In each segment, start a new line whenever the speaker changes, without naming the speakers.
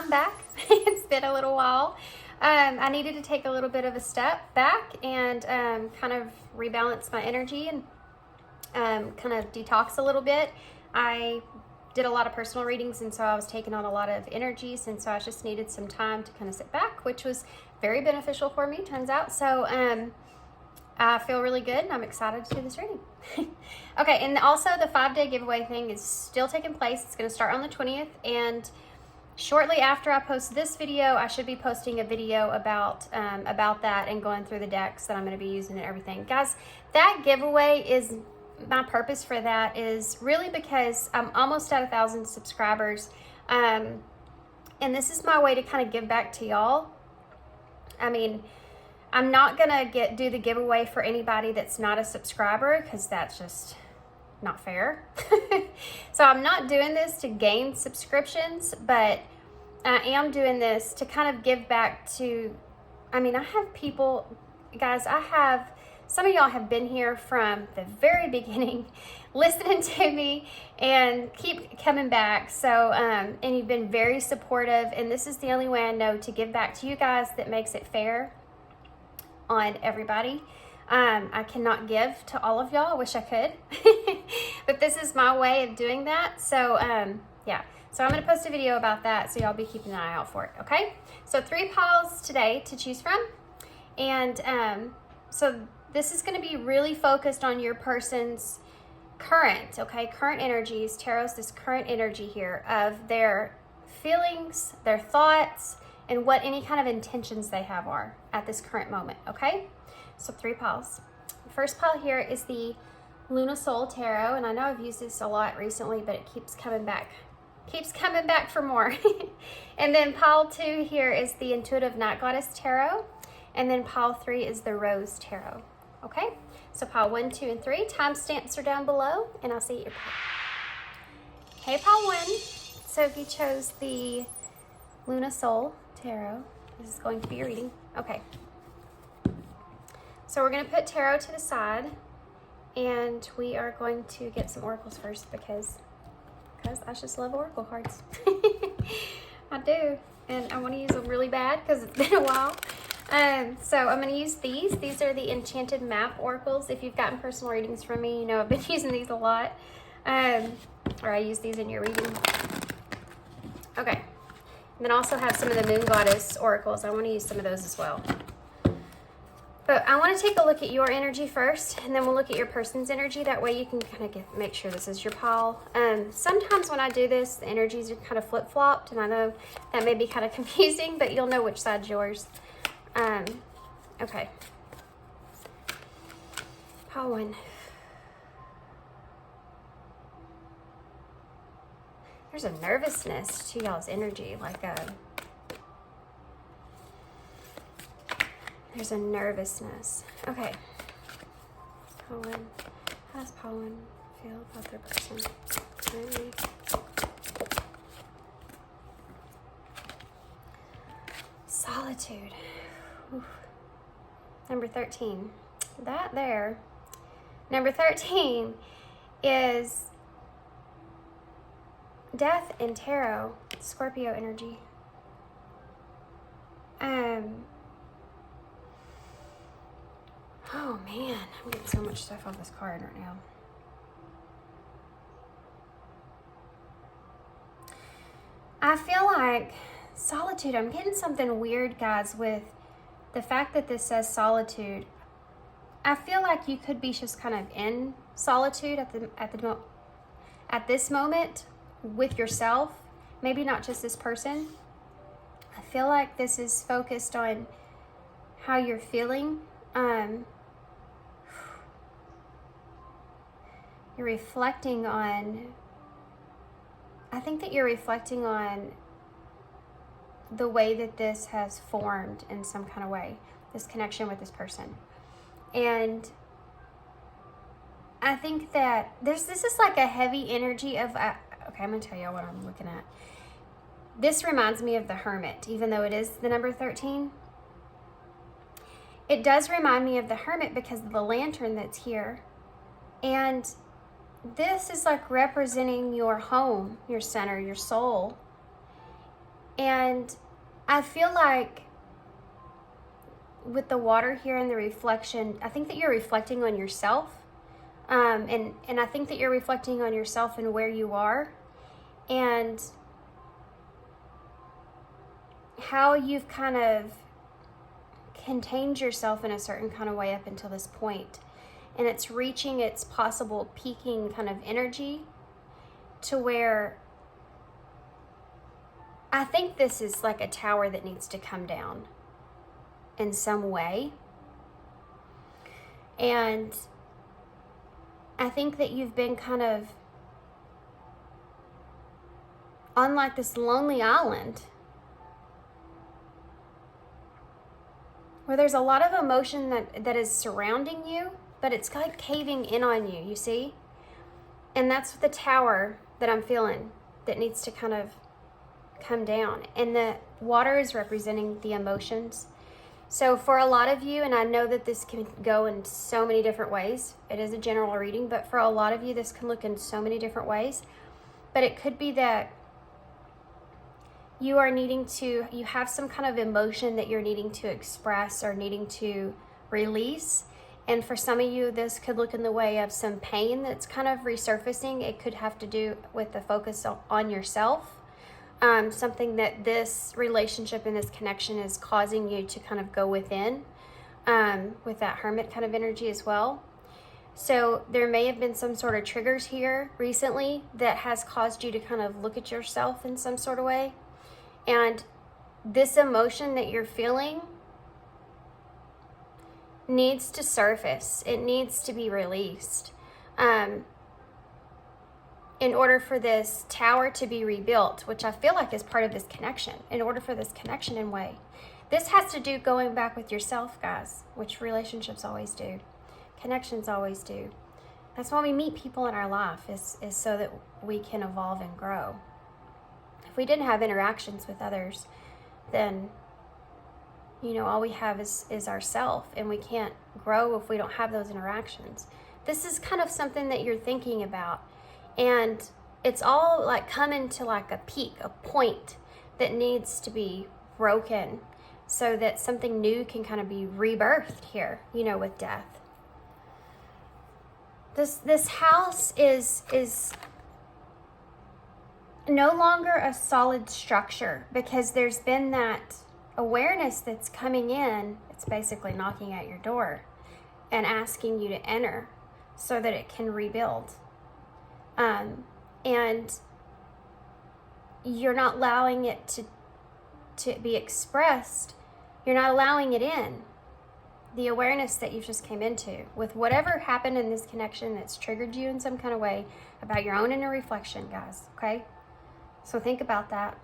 I'm back. It's been a little while. I needed to take a little bit of a step back and kind of rebalance my energy and kind of detox a little bit. I did a lot of personal readings, and so I was taking on a lot of energies, and so I just needed some time to kind of sit back, which was very beneficial for me, turns out. So I feel really good, and I'm excited to do this reading. Okay, and also the 5-day giveaway thing is still taking place. It's going to start on the 20th, and shortly after I post this video, I should be posting a video about that and going through the decks that I'm going to be using and everything. Guys, that giveaway is, my purpose for that is really because I'm almost at 1,000 subscribers, and this is my way to kind of give back to y'all. I mean, I'm not gonna do the giveaway for anybody that's not a subscriber, because that's just not fair. So I'm not doing this to gain subscriptions, but I am doing this to kind of give back to, I mean, I have people, guys, some of y'all have been here from the very beginning, listening to me and keep coming back. So, and you've been very supportive, and this is the only way I know to give back to you guys that makes it fair on everybody. I cannot give to all of y'all. I wish I could, but this is my way of doing that. So, yeah. So I'm going to post a video about that, so y'all be keeping an eye out for it, okay? So 3 piles today to choose from, and so this is going to be really focused on your person's current, okay? Current energies. Tarot's this current energy here of their feelings, their thoughts, and what any kind of intentions they have are at this current moment, okay? So 3 piles. The first pile here is the Luna Soul Tarot, and I know I've used this a lot recently, but it keeps coming back. Keeps coming back for more. And then pile 2 here is the Intuitive Night Goddess Tarot, and then pile 3 is the Rose Tarot, okay? So pile 1, 2, and 3, timestamps are down below, and I'll see you at your pile. Hey, pile 1. So if you chose the Luna Soul Tarot, this is going to be your reading. Okay. So we're going to put tarot to the side, and we are going to get some oracles first because I just love oracle cards. I do, and I want to use them really bad because it's been a while. So I'm going to use these. These are the Enchanted Map Oracles. If you've gotten personal readings from me, you know I've been using these a lot, or I use these in your reading. Okay. And then also have some of the Moon Goddess Oracles. I want to use some of those as well. But I want to take a look at your energy first, and then we'll look at your person's energy. That way you can kind of make sure this is your pile. Sometimes when I do this, the energies are kind of flip-flopped, and I know that may be kind of confusing, but you'll know which side's yours. Okay. Pile 1. There's a nervousness to y'all's energy, like there's a nervousness. Okay. Pile 1. How does pile 1 feel about their person? Maybe. Solitude. Oof. Number 13. That there. Number 13 is Death and Tarot, Scorpio energy. Oh man, I'm getting so much stuff off this card right now. I feel like solitude, I'm getting something weird, guys, with the fact that this says solitude. I feel like you could be just kind of in solitude at this moment with yourself, maybe not just this person. I feel like this is focused on how you're feeling. You're reflecting on, I think that you're reflecting on the way that this has formed in some kind of way, this connection with this person. And I think that this is like a heavy energy of, okay, I'm going to tell you what I'm looking at. This reminds me of the Hermit, even though it is the number 13. It does remind me of the Hermit because of the lantern that's here. And this is like representing your home, your center, your soul. And I feel like with the water here and the reflection, I think that you're reflecting on yourself. And I think that you're reflecting on yourself and where you are and how you've kind of contained yourself in a certain kind of way up until this point. And it's reaching its possible peaking kind of energy to where I think this is like a tower that needs to come down in some way. And I think that you've been kind of on like this lonely island where there's a lot of emotion that is surrounding you, but it's like caving in on you, you see? And that's the tower that I'm feeling that needs to kind of come down. And the water is representing the emotions. So for a lot of you, and I know that this can go in so many different ways. It is a general reading, but for a lot of you, this can look in so many different ways. But it could be that you have some kind of emotion that you're needing to express or needing to release. And for some of you, this could look in the way of some pain that's kind of resurfacing. It could have to do with the focus on yourself. Something that this relationship and this connection is causing you to kind of go within, with that hermit kind of energy as well. So there may have been some sort of triggers here recently that has caused you to kind of look at yourself in some sort of way. And this emotion that you're feeling needs to surface. It needs to be released. In order for this tower to be rebuilt, which I feel like is part of this connection, in order for this connection in way. This has to do going back with yourself, guys, which relationships always do. Connections always do. That's why we meet people in our life, is so that we can evolve and grow. If we didn't have interactions with others, then, all we have is ourself, and we can't grow if we don't have those interactions. This is kind of something that you're thinking about. And it's all like coming to like a peak, a point that needs to be broken so that something new can kind of be rebirthed here, with death. This house is no longer a solid structure because there's been that awareness that's coming in. It's basically knocking at your door and asking you to enter so that it can rebuild. And you're not allowing it to be expressed. You're not allowing it in. The awareness that you just came into with whatever happened in this connection that's triggered you in some kind of way about your own inner reflection, guys, okay? So think about that.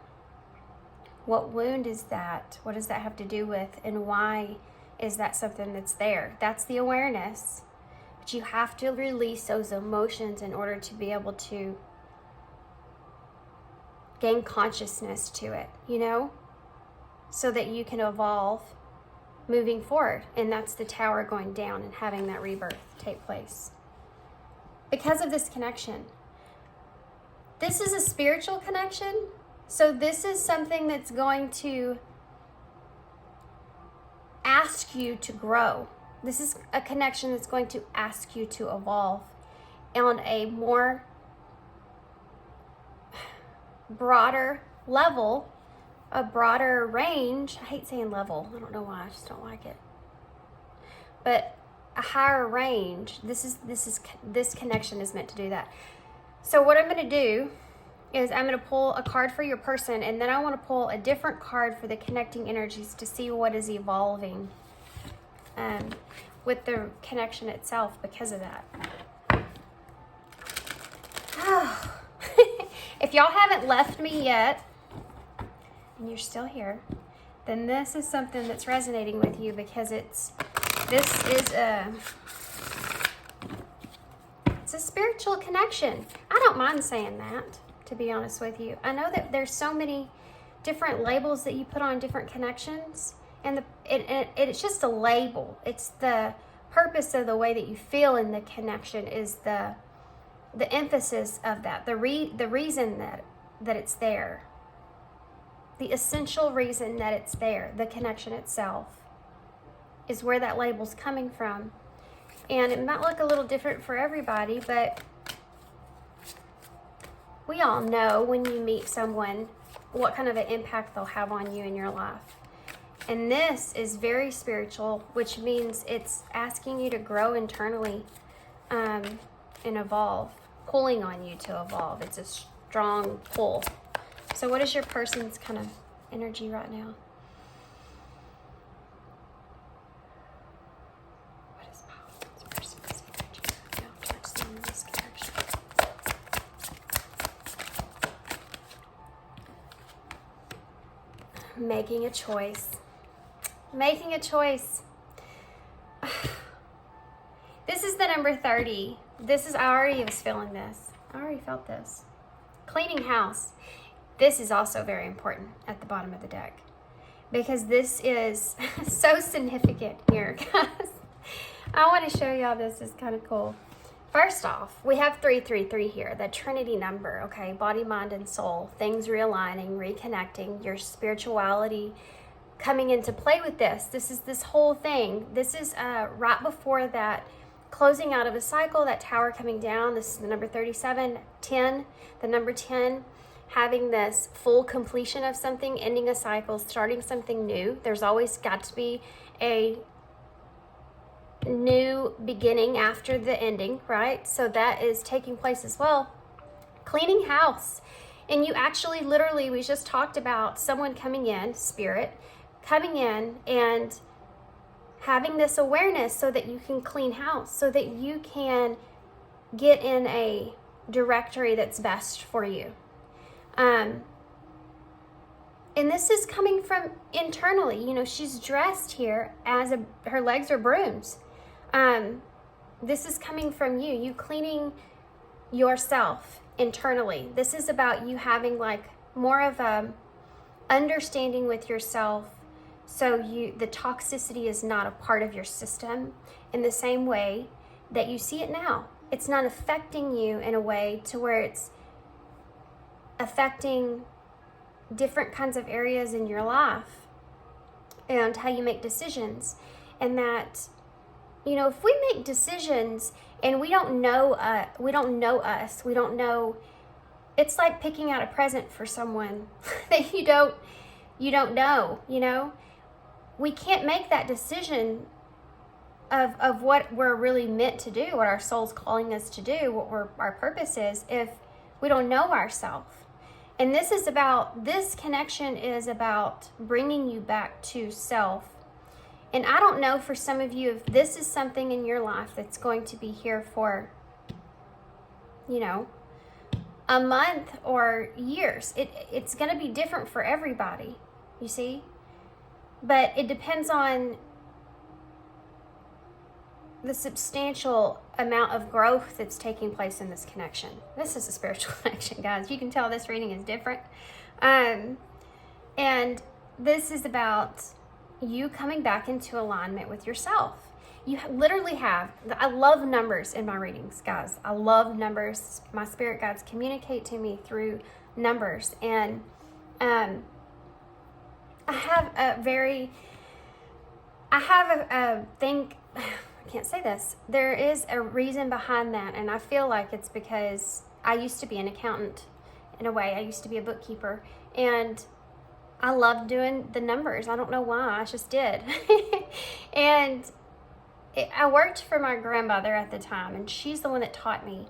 What wound is that? What does that have to do with? And why is that something that's there? That's the awareness. But you have to release those emotions in order to be able to gain consciousness to it, so that you can evolve moving forward. And that's the tower going down and having that rebirth take place. Because of this connection. This is a spiritual connection. So this is something that's going to ask you to grow. This is a connection that's going to ask you to evolve on a more broader level, a broader range. I hate saying level. I don't know why. I just don't like it. But a higher range. This connection is meant to do that. So what I'm going to do is I'm going to pull a card for your person, and then I want to pull a different card for the connecting energies to see what is evolving with the connection itself because of that. If y'all haven't left me yet, and you're still here, then this is something that's resonating with you because it's a spiritual connection. I don't mind saying that, to be honest with you. I know that there's so many different labels that you put on different connections, and it's just a label. It's the purpose of the way that you feel in the connection is the emphasis of that, the reason that it's there. the essential reason that it's there, the connection itself, is where that label's coming from. And it might look a little different for everybody, but we all know when you meet someone what kind of an impact they'll have on you in your life. And this is very spiritual, which means it's asking you to grow internally and evolve, pulling on you to evolve. It's a strong pull. So what is your person's kind of energy right now? What is this person's energy right now towards them in this connection? Making a choice. Making a choice. This is the number 30. I already was feeling this. I already felt this. Cleaning house. This is also very important at the bottom of the deck, because this is so significant here, guys. I want to show y'all this is kind of cool. First off, we have 333 here, the Trinity number, okay? Body, mind, and soul. Things realigning, reconnecting, your spirituality coming into play with this. This is this whole thing. This is right before that closing out of a cycle, that tower coming down. This is the number 37, 10, the number 10, having this full completion of something, ending a cycle, starting something new. There's always got to be a new beginning after the ending, right? So that is taking place as well. Cleaning house. And you actually literally, we just talked about someone coming in, spirit, coming in and having this awareness so that you can clean house, so that you can get in a directory that's best for you. And this is coming from internally. You know, she's dressed here as her legs are brooms. This is coming from you cleaning yourself internally. This is about you having like more of a understanding with yourself, so the toxicity is not a part of your system in the same way that you see it now. It's not affecting you in a way to where it's affecting different kinds of areas in your life and how you make decisions. And that, you know, if we make decisions and we don't know us, we don't know, it's like picking out a present for someone that you don't know, you know. We can't make that decision of what we're really meant to do, what our soul's calling us to do, what our purpose is, if we don't know ourselves. And this connection is about bringing you back to self. And I don't know for some of you if this is something in your life that's going to be here for, you know, a month or years. It's going to be different for everybody, you see? But it depends on the substantial amount of growth that's taking place in this connection. This is a spiritual connection, guys. You can tell this reading is different. And this is about you coming back into alignment with yourself. You literally have, I love numbers in my readings, guys. I love numbers. My spirit guides communicate to me through numbers. And I can't say this. There is a reason behind that, and I feel like it's because I used to be an accountant in a way. I used to be a bookkeeper, and I loved doing the numbers. I don't know why, I just did. And I worked for my grandmother at the time, and she's the one that taught me.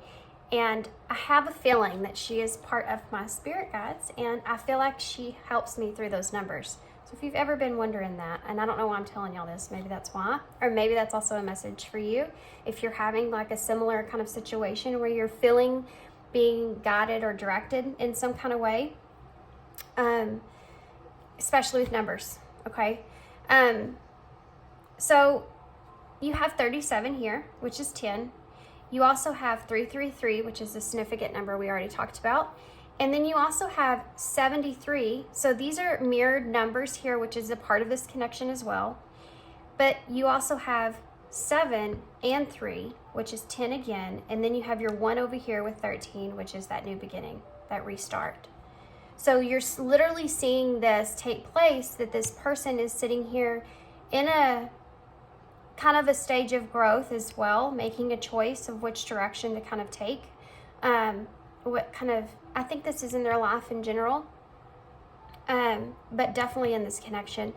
And I have a feeling that she is part of my spirit guides, and I feel like she helps me through those numbers. So if you've ever been wondering that, and I don't know why I'm telling y'all this, maybe that's why, or maybe that's also a message for you. If you're having like a similar kind of situation where you're feeling being guided or directed in some kind of way, especially with numbers, okay? So you have 37 here, which is 10. You also have 333, which is a significant number we already talked about. And then you also have 73. So these are mirrored numbers here, which is a part of this connection as well. But you also have 7 and 3, which is 10 again. And then you have your 1 over here with 13, which is that new beginning, that restart. So you're literally seeing this take place, that this person is sitting here in a kind of a stage of growth as well, making a choice of which direction to kind of take. What kind of, I think this is in their life in general, but definitely in this connection.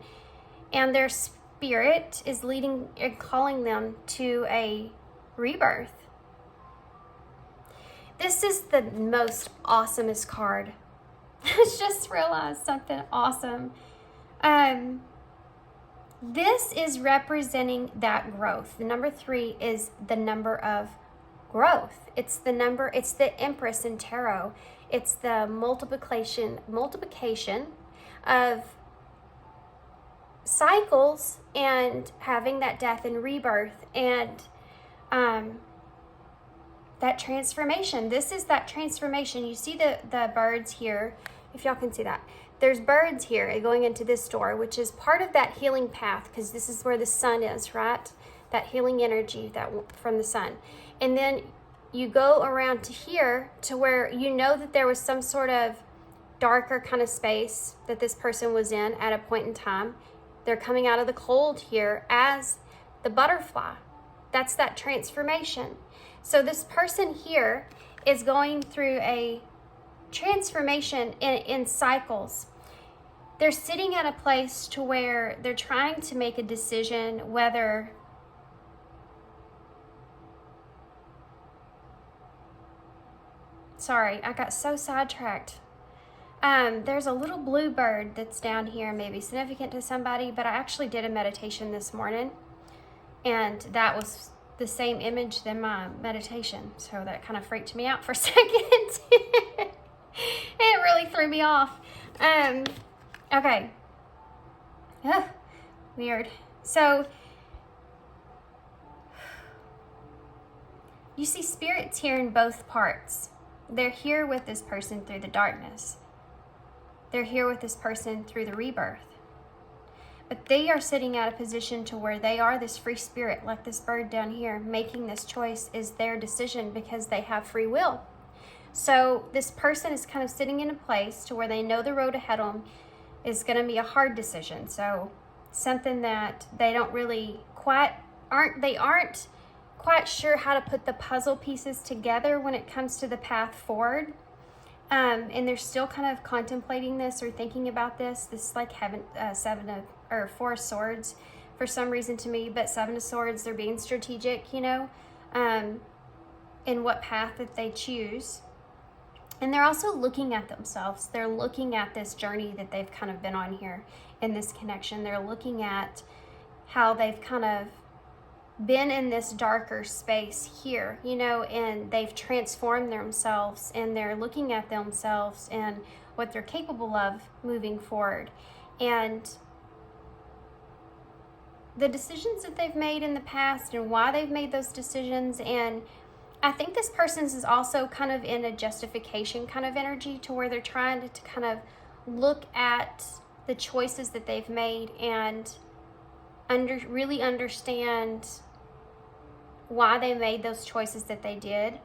And their spirit is leading and calling them to a rebirth. This is the most awesomest card. I just realized something awesome. This is representing that growth. The number 3 is the number of growth. It's the number, it's the Empress in tarot. It's the multiplication of cycles and having that death and rebirth and that transformation. This is that transformation. You see the birds here, if y'all can see that. There's birds here going into this door, which is part of that healing path, because this is where the sun is, right? That healing energy that from the sun. And then you go around to here to where you know that there was some sort of darker kind of space that this person was in at a point in time. They're coming out of the cold here as the butterfly. That's that transformation. So this person here is going through a transformation in cycles. They're sitting at a place to where they're trying to make a decision whether sorry, I got so sidetracked. There's a little blue bird that's down here, maybe significant to somebody, but I actually did a meditation this morning, and that was the same image than my meditation, so that kind of freaked me out for a second. It really threw me off. Okay. Ugh, weird. So you see spirits here in both parts. They're here with this person through the darkness. They're here with this person through the rebirth. But they are sitting at a position to where they are this free spirit, like this bird down here. Making this choice is their decision because they have free will. So this person is kind of sitting in a place to where they know the road ahead of them is going to be a hard decision. So something that they don't really aren't quite sure how to put the puzzle pieces together when it comes to the path forward. And they're still kind of contemplating this or thinking about this. This is like having 4 of swords for some reason to me, but 7 of swords, they're being strategic, you know, in what path that they choose. And they're also looking at themselves. They're looking at this journey that they've kind of been on here in this connection. They're looking at how they've kind of been in this darker space here, you know, and they've transformed themselves, and they're looking at themselves and what they're capable of moving forward. And the decisions that they've made in the past and why they've made those decisions. And I think this person's is also kind of in a justification kind of energy to where they're trying to kind of look at the choices that they've made and really understand why they made those choices that they did.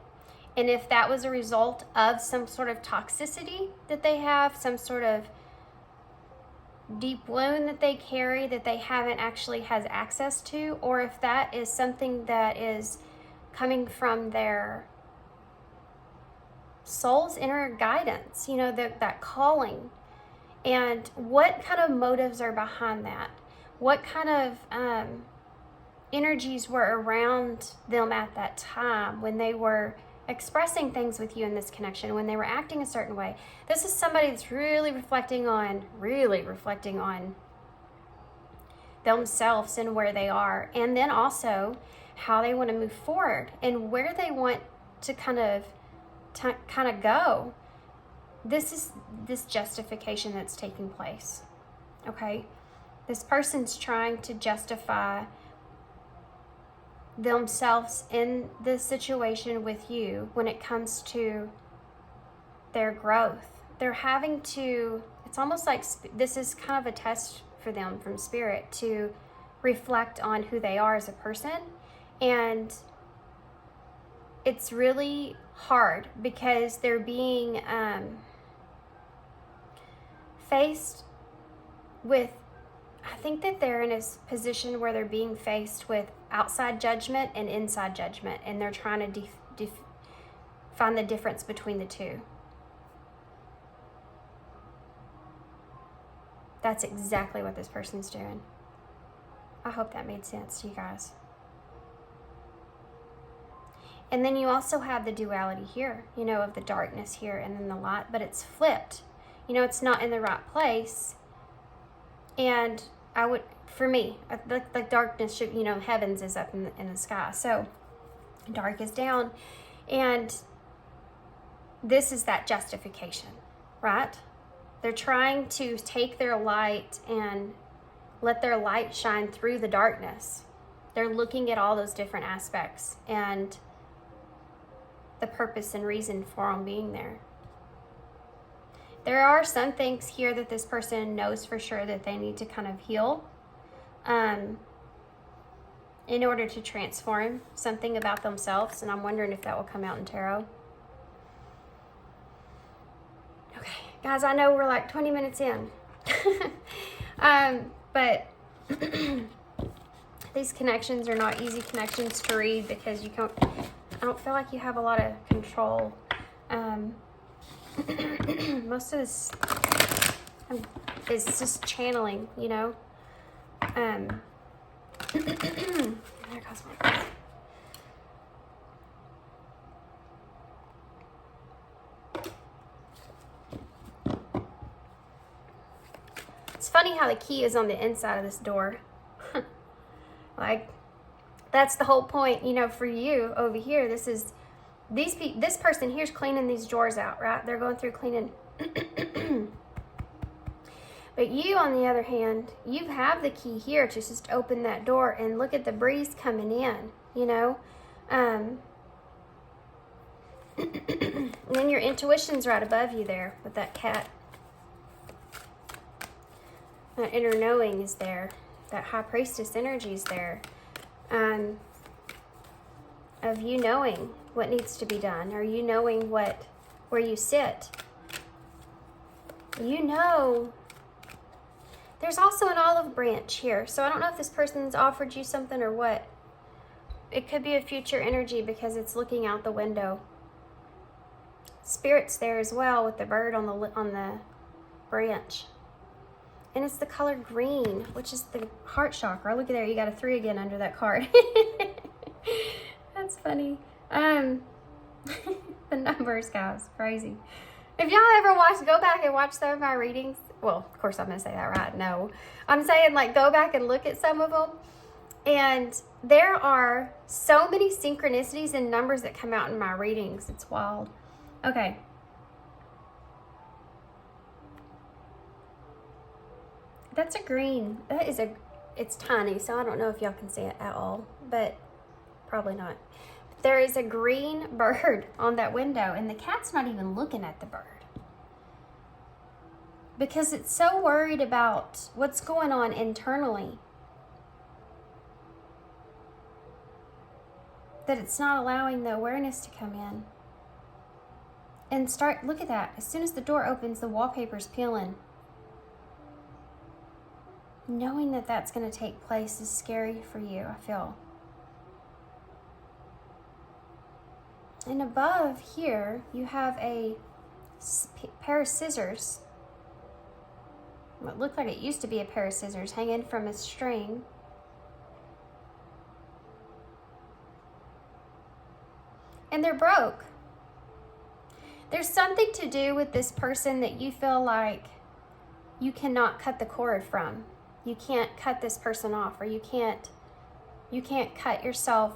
And if that was a result of some sort of toxicity that they have, some sort of deep wound that they carry that they haven't actually has access to, or if that is something that is coming from their soul's inner guidance, you know, that calling, and what kind of motives are behind that, what kind of energies were around them at that time when they were expressing things with you in this connection, when they were acting a certain way. This is somebody that's really reflecting on themselves and where they are, and then also how they want to move forward and where they want to kind of go. This is this justification that's taking place. Okay, this person's trying to justify themselves in this situation with you when it comes to their growth. They're having to, it's almost like this is kind of a test for them from spirit to reflect on who they are as a person. And it's really hard because they're being faced with, I think that they're in a position where they're being faced with outside judgment and inside judgment, and they're trying to find the difference between the two. That's exactly what this person's doing. I hope that made sense to you guys. And then you also have the duality here, you know, of the darkness here and then the light, but it's flipped. You know, it's not in the right place. And I would, for me, like darkness should, you know, heavens is up in the sky. So dark is down. And this is that justification, right? They're trying to take their light and let their light shine through the darkness. They're looking at all those different aspects and the purpose and reason for them being there. There are some things here that this person knows for sure that they need to kind of heal in order to transform something about themselves. And I'm wondering if that will come out in tarot. Okay, guys, I know we're like 20 minutes in. But these connections are not easy connections to read because I don't feel like you have a lot of control. Most of this is just channeling, you know. There goes my... It's funny how the key is on the inside of this door. Like, that's the whole point, you know, for you over here. This person here's cleaning these drawers out, right? They're going through cleaning. But you, on the other hand, you have the key here to just open that door and look at the breeze coming in, you know? And then your intuition's right above you there with that cat. That inner knowing is there. That high priestess energy is there. Of you knowing what needs to be done, or you knowing where you sit. You know. There's also an olive branch here. So I don't know if this person's offered you something or what. It could be a future energy because it's looking out the window. Spirit's there as well with the bird on the branch. And it's the color green, which is the heart chakra. Look at there, you got a 3 again under that card. That's funny. The numbers, guys, crazy. If y'all ever go back and watch some of my readings, well, of course I'm gonna say that, right? No. I'm saying, like, go back and look at some of them. And there are so many synchronicities and numbers that come out in my readings. It's wild. Okay. That's a green. It's tiny, so I don't know if y'all can see it at all, but probably not. There is a green bird on that window, and the cat's not even looking at the bird because it's so worried about what's going on internally that it's not allowing the awareness to come in. And look at that. As soon as the door opens, the wallpaper's peeling. Knowing that that's going to take place is scary for you, I feel. And above here, you have a pair of scissors. What looked like it used to be a pair of scissors hanging from a string. And they're broke. There's something to do with this person that you feel like you cannot cut the cord from. You can't cut this person off, or you can't cut yourself.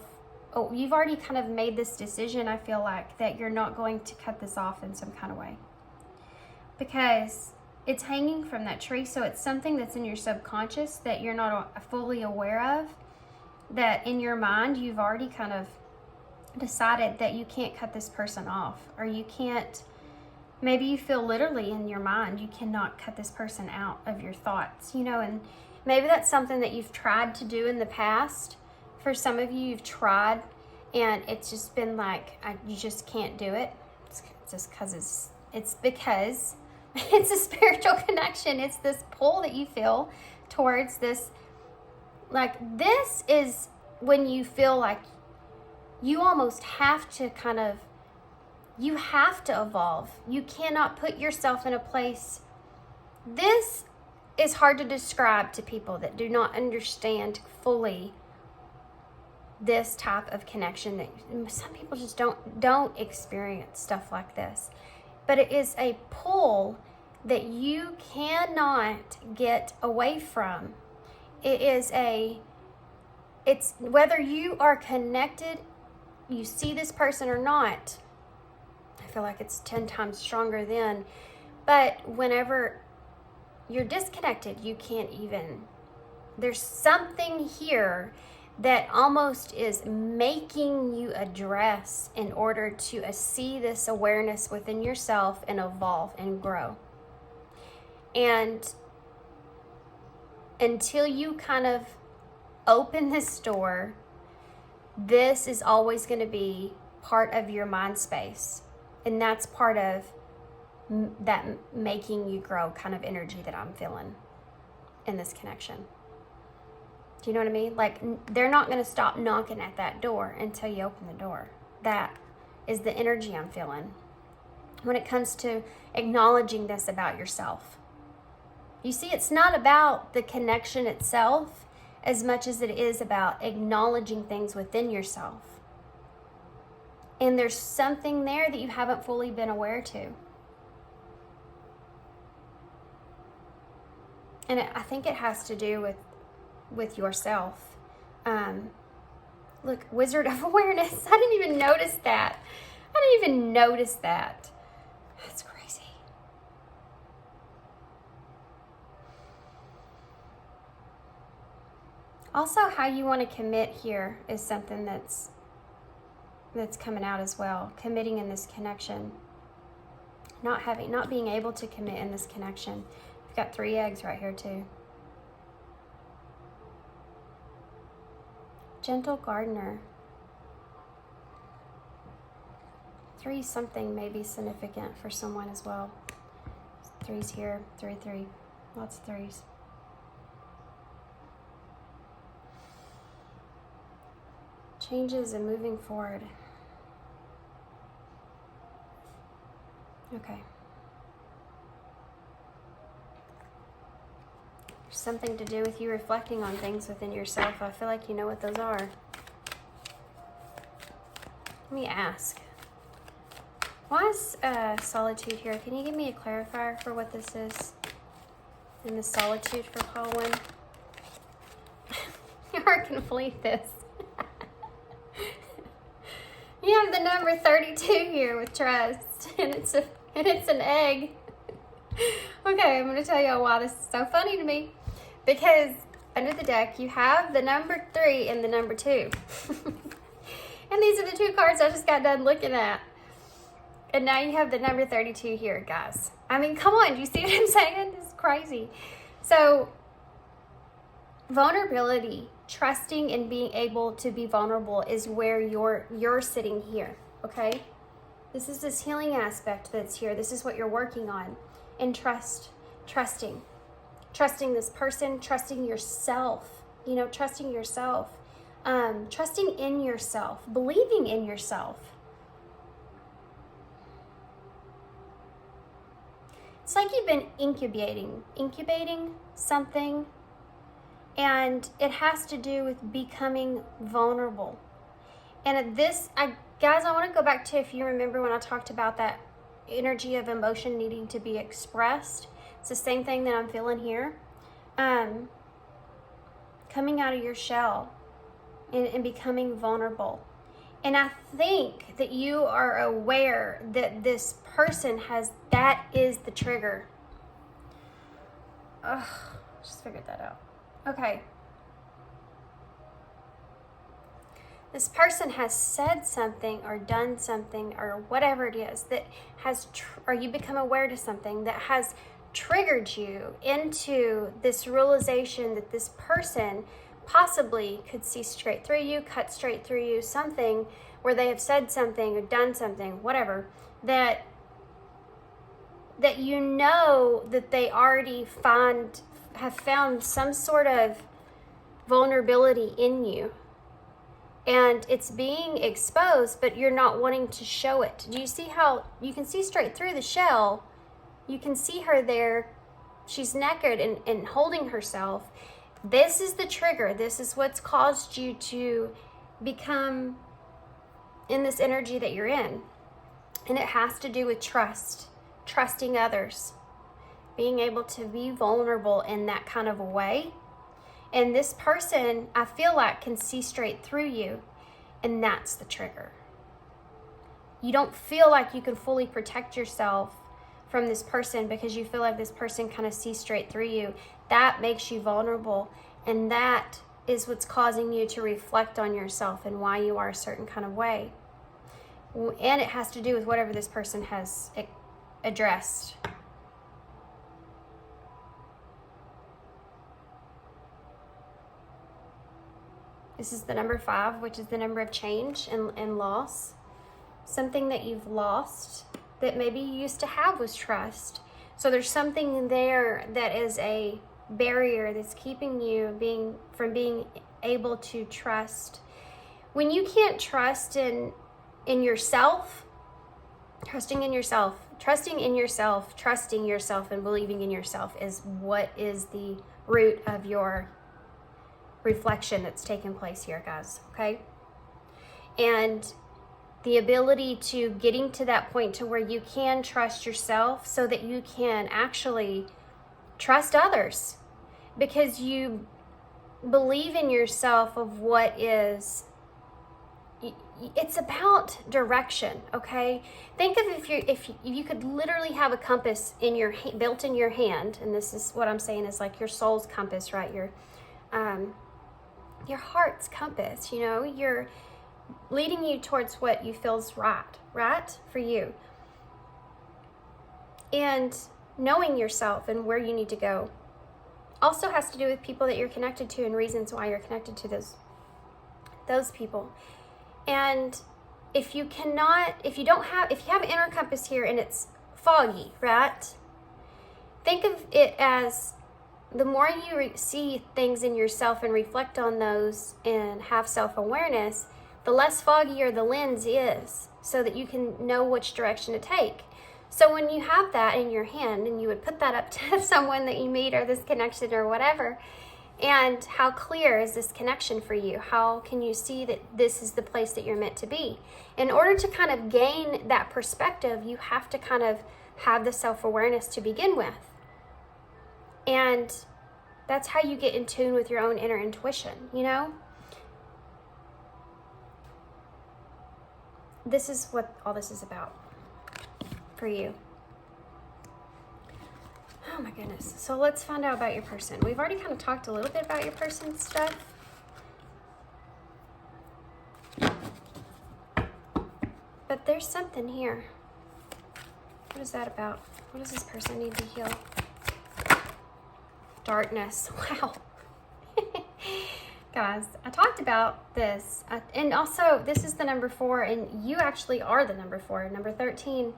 Oh, you've already kind of made this decision, I feel like, that you're not going to cut this off in some kind of way. Because it's hanging from that tree, so it's something that's in your subconscious that you're not fully aware of, that in your mind you've already kind of decided that you can't cut this person off, or you can't. Maybe you feel literally in your mind you cannot cut this person out of your thoughts, you know, and maybe that's something that you've tried to do in the past. For some of you, you've tried and it's just been like, you just can't do it. It's just because it's because It's a spiritual connection. It's this pull that you feel towards this. Like, this is when you feel like you almost have to you have to evolve. You cannot put yourself in a place. This is hard to describe to people that do not understand fully this type of connection. That some people just don't experience stuff like this. But it is a pull that you cannot get away from. It's whether you are connected, you see this person or not. I feel like it's 10 times stronger then. But whenever you're disconnected, you can't even. There's something here that almost is making you address in order to see this awareness within yourself and evolve and grow. And until you kind of open this door, this is always going to be part of your mind space. And that's part of that making you grow kind of energy that I'm feeling in this connection. Do you know what I mean? Like, they're not going to stop knocking at that door until you open the door. That is the energy I'm feeling when it comes to acknowledging this about yourself. You see, it's not about the connection itself as much as it is about acknowledging things within yourself. And there's something there that you haven't fully been aware to. And I think it has to do with yourself. Look, Wizard of Awareness. I didn't even notice that. That's crazy. Also, how you want to commit here is something that's coming out as well. Committing in this connection. Not being able to commit in this connection. We've got 3 eggs right here too. Gentle gardener. 3 something may be significant for someone as well. 3's here. 3. Lots of 3s. Changes and moving forward. Okay. There's something to do with you reflecting on things within yourself. I feel like you know what those are. Let me ask. Why is solitude here? Can you give me a clarifier for what this is? In the solitude for pile 1? Your heart can complete this. You have the number 32 here with trust, and it's an egg. Okay, I'm going to tell you why this is so funny to me. Because under the deck, you have the number 3 and the number 2. And these are the 2 cards I just got done looking at. And now you have the number 32 here, guys. I mean, come on, do you see what I'm saying? This is crazy. So, vulnerability, trusting and being able to be vulnerable is where you're sitting here, okay? This is this healing aspect that's here. This is what you're working on. And trusting this person, trusting yourself, trusting yourself, trusting in yourself, believing in yourself. It's like you've been incubating something. And it has to do with becoming vulnerable. And guys, I want to go back to, if you remember when I talked about that energy of emotion needing to be expressed. It's the same thing that I'm feeling here. Coming out of your shell and becoming vulnerable. And I think that you are aware that this person that is the trigger. Ugh, just figured that out. Okay. This person has said something or done something or whatever it is that has, or you become aware to something that has triggered you into this realization that this person possibly could see straight through you, cut straight through you, something where they have said something or done something, whatever, that that you know that they already have found some sort of vulnerability in you. And it's being exposed, but you're not wanting to show it. Do you see how you can see straight through the shell? You can see her there. She's naked and holding herself. This is the trigger. This is what's caused you to become in this energy that you're in. And it has to do with trust, trusting others, being able to be vulnerable in that kind of a way. And this person, I feel like, can see straight through you, and that's the trigger. You don't feel like you can fully protect yourself from this person because you feel like this person kind of sees straight through you. That makes you vulnerable, and that is what's causing you to reflect on yourself and why you are a certain kind of way. And it has to do with whatever this person has addressed. This is the number 5, which is the number of change and loss. Something that you've lost that maybe you used to have was trust. So there's something there that is a barrier that's keeping you from being able to trust. When you can't trust in yourself, trusting in yourself and believing in yourself is what is the root of your reflection that's taking place here, guys, okay? And the ability to getting to that point to where you can trust yourself so that you can actually trust others because you believe in yourself of what is. It's about direction, okay? Think of if you could literally have a compass built in your hand, and this is what I'm saying is like your soul's compass, right? Your heart's compass, you're leading you towards what you feel's right for you. And knowing yourself and where you need to go also has to do with people that you're connected to and reasons why you're connected to those people. And if you have an inner compass here and it's foggy, right? Think of it as the more you see things in yourself and reflect on those and have self-awareness, the less foggier the lens is so that you can know which direction to take. So when you have that in your hand and you would put that up to someone that you meet or this connection or whatever, and how clear is this connection for you? How can you see that this is the place that you're meant to be? In order to kind of gain that perspective, you have to kind of have the self-awareness to begin with. And that's how you get in tune with your own inner intuition, This is what all this is about for you. Oh my goodness. So let's find out about your person. We've already kind of talked a little bit about your person's stuff. But there's something here. What is that about? What does this person need to heal? Darkness. Wow. Guys, I talked about this. And also, this is the number 4, and you actually are the number 4. Number 13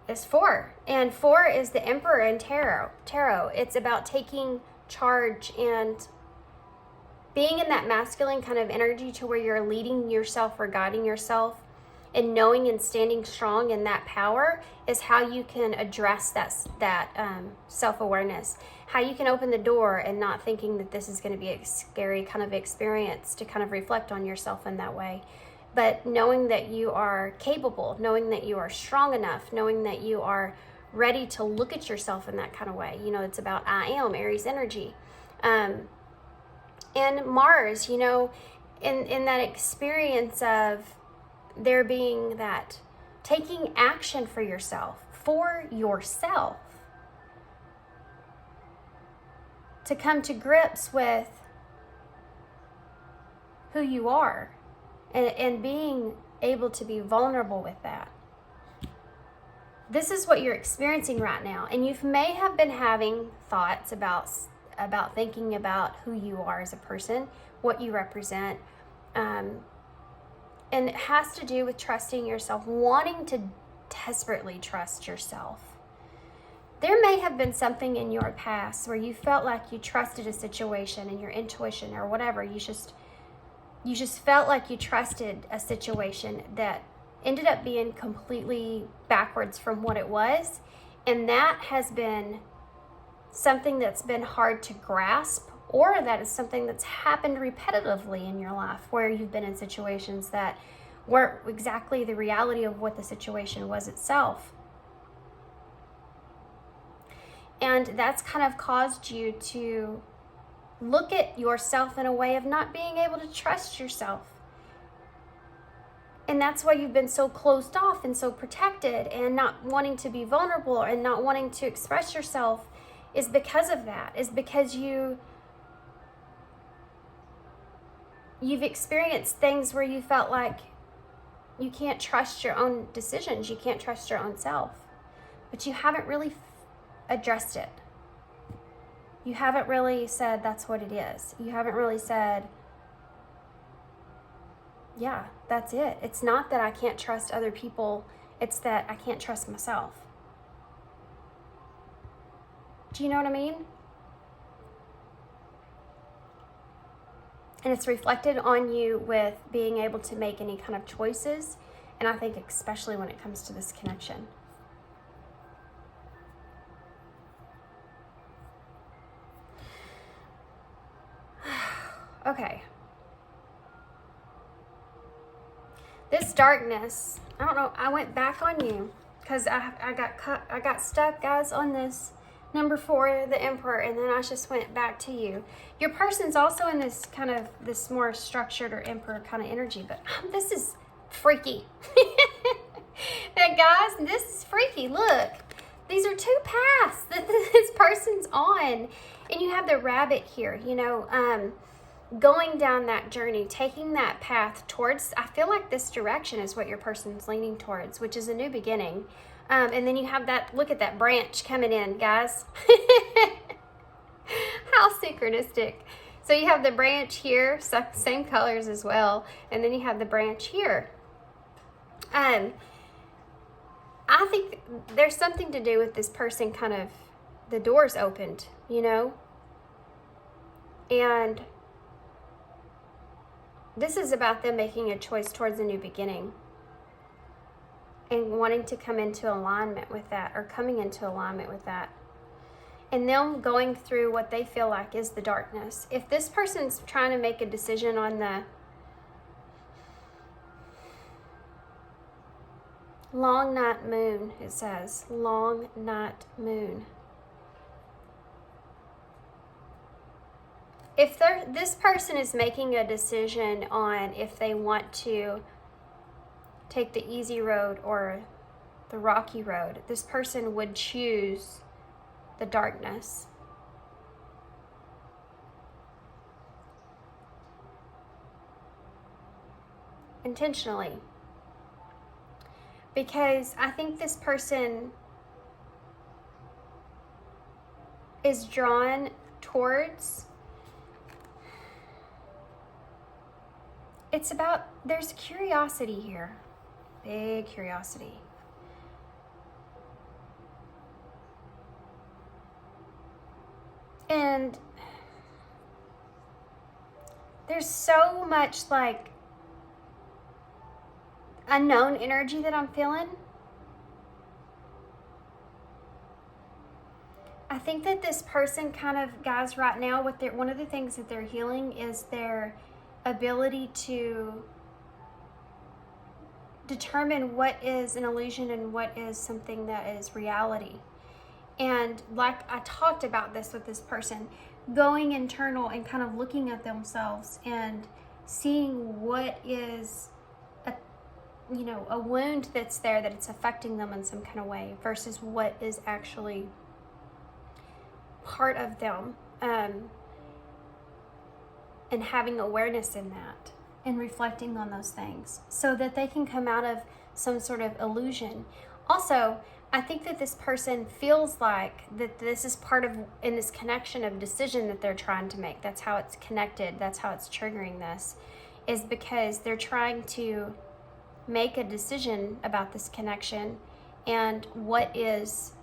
is 4. And 4 is the Emperor in tarot. It's about taking charge and being in that masculine kind of energy to where you're leading yourself or guiding yourself, and knowing and standing strong in that power is how you can address that self-awareness. How you can open the door and not thinking that this is going to be a scary kind of experience to kind of reflect on yourself in that way. But knowing that you are capable, knowing that you are strong enough, knowing that you are ready to look at yourself in that kind of way. It's about I am, Aries energy. And Mars, in that experience of there being that taking action for yourself, to come to grips with who you are and being able to be vulnerable with that. This is what you're experiencing right now. And you may have been having thoughts about thinking about who you are as a person, what you represent. And it has to do with trusting yourself, wanting to desperately trust yourself. There may have been something in your past where you felt like you trusted a situation and your intuition or whatever. You just felt like you trusted a situation that ended up being completely backwards from what it was. And that has been something that's been hard to grasp, or that is something that's happened repetitively in your life where you've been in situations that weren't exactly the reality of what the situation was itself. And that's kind of caused you to look at yourself in a way of not being able to trust yourself. And that's why you've been so closed off and so protected and not wanting to be vulnerable and not wanting to express yourself, is because of that. Is because you've experienced things where you felt like you can't trust your own decisions. You can't trust your own self. But you haven't really addressed it. You haven't really said that's what it is. You haven't really said, yeah, that's it. It's not that I can't trust other people. It's that I can't trust myself. Do you know what I mean? And it's reflected on you with being able to make any kind of choices. And I think especially when it comes to this connection. Okay. This darkness, I don't know, I went back on you because I got stuck, guys, on this number 4, the Emperor, and then I just went back to you. Your person's also in this kind of, this more structured or Emperor kind of energy, but this is freaky. Now, guys, this is freaky. Look, these are 2 paths that this person's on, and you have the rabbit here, you know, going down that journey, taking that path towards, I feel like this direction is what your person's leaning towards, which is a new beginning. And then you have that, look at that branch coming in, guys. How synchronistic. So you have the branch here, same colors as well. And then you have the branch here. I think there's something to do with this person kind of, the doors opened, you know? And this is about them making a choice towards a new beginning and wanting to come into alignment with that, or coming into alignment with that. And them going through what they feel like is the darkness. If this person's trying to make a decision on the long night moon, it says, long night moon. If this person is making a decision on if they want to take the easy road or the rocky road, this person would choose the darkness. Intentionally. Because I think this person is drawn towards, it's about, there's curiosity here, big curiosity. And there's so much like unknown energy that I'm feeling. I think that this person kind of, guys, right now, one of the things that they're healing is their ability to determine what is an illusion and what is something that is reality. And like I talked about this with this person, going internal and kind of looking at themselves and seeing what is a wound that's there, that it's affecting them in some kind of way, versus what is actually part of them, and having awareness in that and reflecting on those things so that they can come out of some sort of illusion. Also, I think that this person feels like that this is part of, in this connection of decision that they're trying to make. That's how it's connected. That's how it's triggering this, is because they're trying to make a decision about this connection and what is